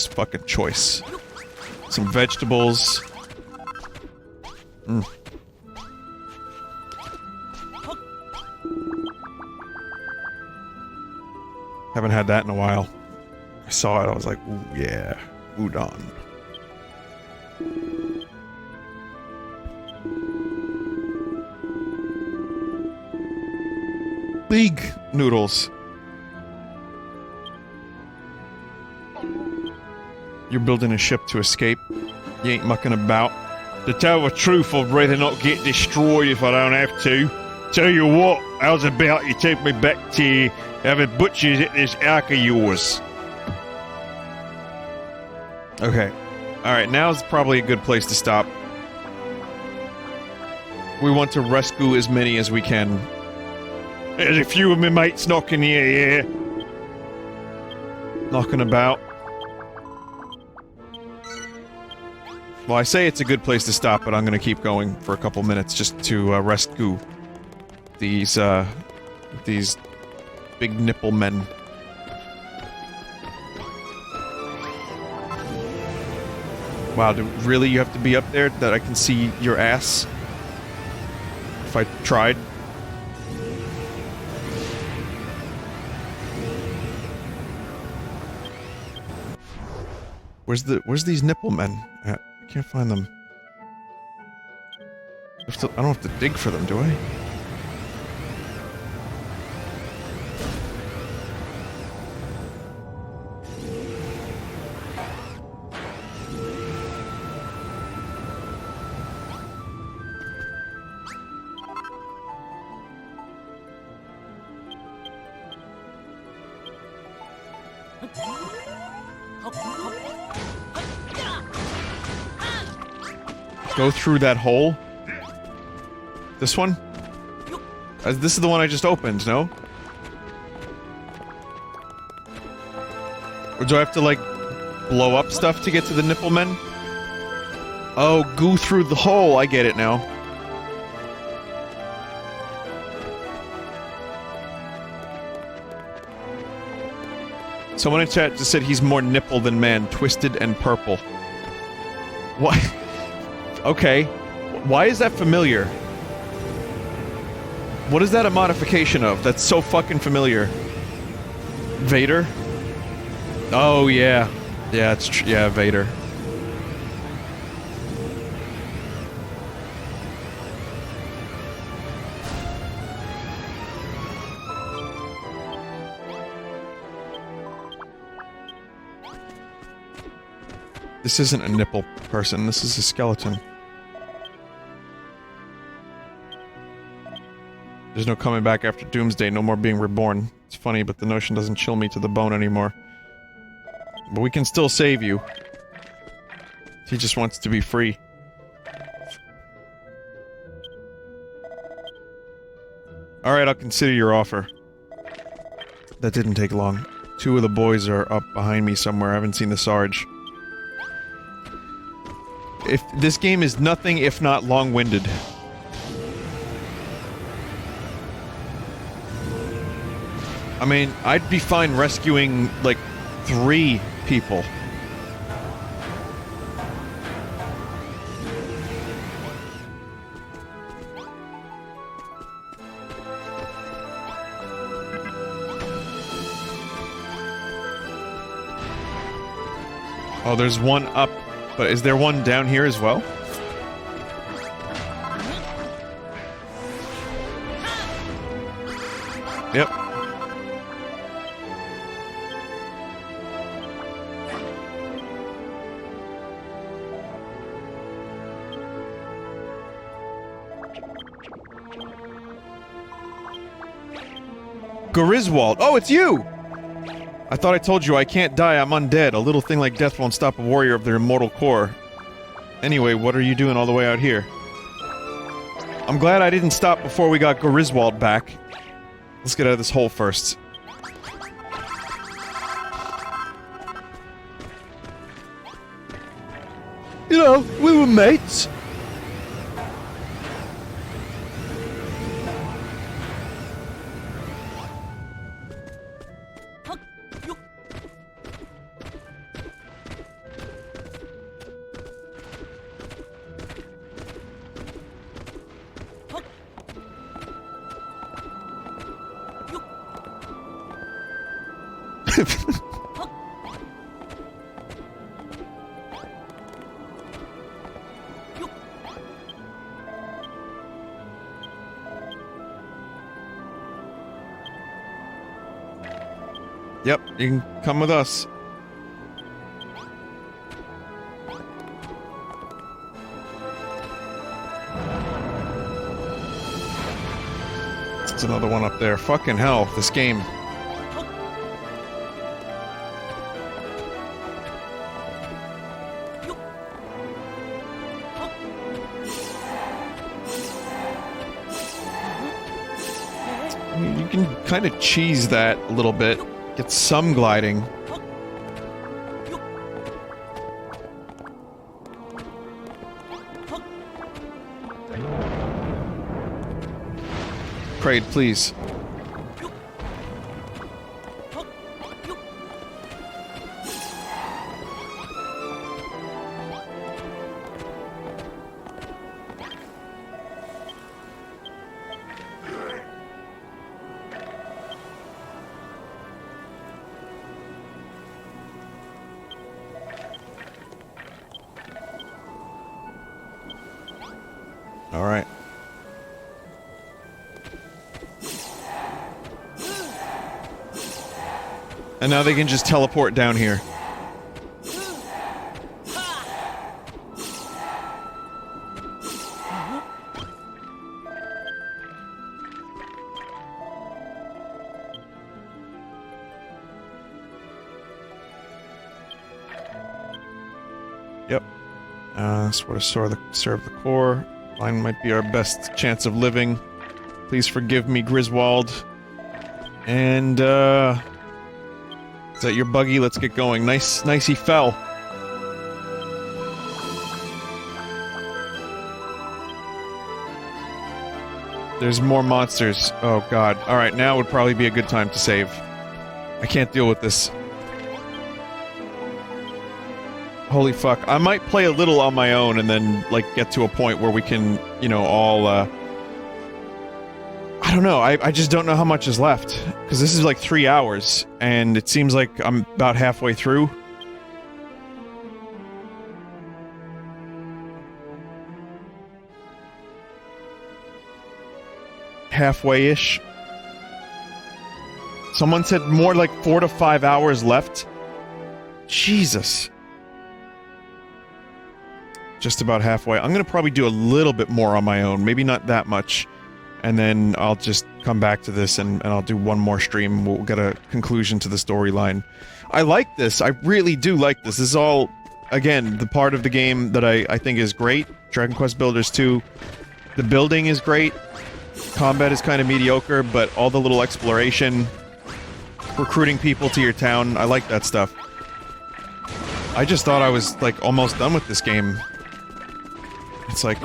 fucking choice. Some vegetables. Haven't had that in a while. I saw it, I was like, ooh, yeah. Udon. League noodles. You're building a ship to escape. You ain't mucking about. To tell the truth, I'd rather not get destroyed if I don't have to. Tell you what, how's about you take me back to having butchers at this ark of yours? Okay. Alright, now's probably a good place to stop. We want to rescue as many as we can. There's a few of my mates knocking here, yeah. Knocking about. Well, I say it's a good place to stop, but I'm gonna keep going for a couple minutes just to rescue these big nipple men. Wow, really you have to be up there that I can see your ass? If I tried? Where's these nipple men at? I can't find them. I don't have to dig for them, do I? Go through that hole? This one? This is the one I just opened, no? Or do I have to, like, blow up stuff to get to the nipple men? Oh, go through the hole, I get it now. Someone in chat just said he's more nipple than man, twisted and purple. What? Okay. Why is that familiar? What is that a modification of? That's so fucking familiar. Vader? Oh, yeah. Yeah, it's yeah, Vader. This isn't a nipple person, this is a skeleton. There's no coming back after Doomsday, no more being reborn. It's funny, but the notion doesn't chill me to the bone anymore. But we can still save you. He just wants to be free. Alright, I'll consider your offer. That didn't take long. 2 of the boys are up behind me somewhere, I haven't seen the Sarge. If this game is nothing if not long-winded. I mean, I'd be fine rescuing, like, 3 people. Oh, there's one up, but is there one down here as well? Yep. Griswold! Oh, it's you! I thought I told you I can't die, I'm undead. A little thing like death won't stop a warrior of their immortal core. Anyway, what are you doing all the way out here? I'm glad I didn't stop before we got Griswold back. Let's get out of this hole first. You know, we were mates. Yep, you can come with us. There's another one up there. Fucking hell, this game. You can kind of cheese that a little bit. Get some gliding. Kraid, please. All right. And now they can just teleport down here. Yep. Sort of serve the core. Mine might be our best chance of living. Please forgive me, Griswold. And, is that your buggy? Let's get going. Nice he fell. There's more monsters. Oh god. Alright, now would probably be a good time to save. I can't deal with this. Holy fuck. I might play a little on my own and then, like, get to a point where we can, you know, all, I don't know, I just don't know how much is left. Because this is like 3 hours, and it seems like I'm about halfway through. Halfway-ish. Someone said more like 4 to 5 hours left. Jesus. Just about halfway. I'm gonna probably do a little bit more on my own, maybe not that much. And then I'll just come back to this and I'll do one more stream. We'll get a conclusion to the storyline. I like this. I really do like this. This is all, again, the part of the game that I think is great. Dragon Quest Builders 2. The building is great. Combat is kind of mediocre, but all the little exploration, recruiting people to your town, I like that stuff. I just thought I was, like, almost done with this game. It's like...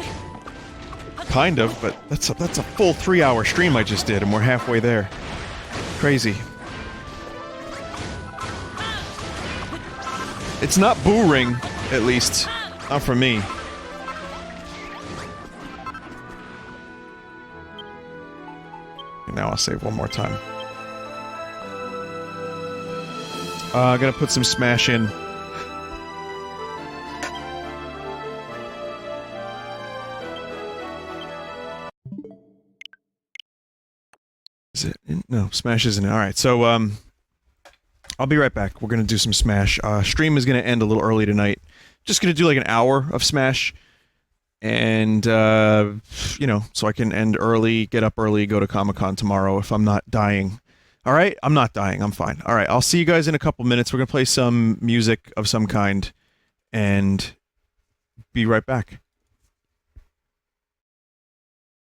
kind of, but that's a full 3-hour stream I just did, and we're halfway there. Crazy. It's not boring, at least. Not for me. And now I'll save one more time. Gonna put some smash in. Is it in? No, Smash isn't. Alright, so, I'll be right back. We're gonna do some Smash. Stream is gonna end a little early tonight. Just gonna do like an hour of Smash. And, you know, so I can end early, get up early, go to Comic-Con tomorrow if I'm not dying. All right, I'm not dying. I'm fine. All right, I'll see you guys in a couple minutes. We're gonna play some music of some kind, and be right back.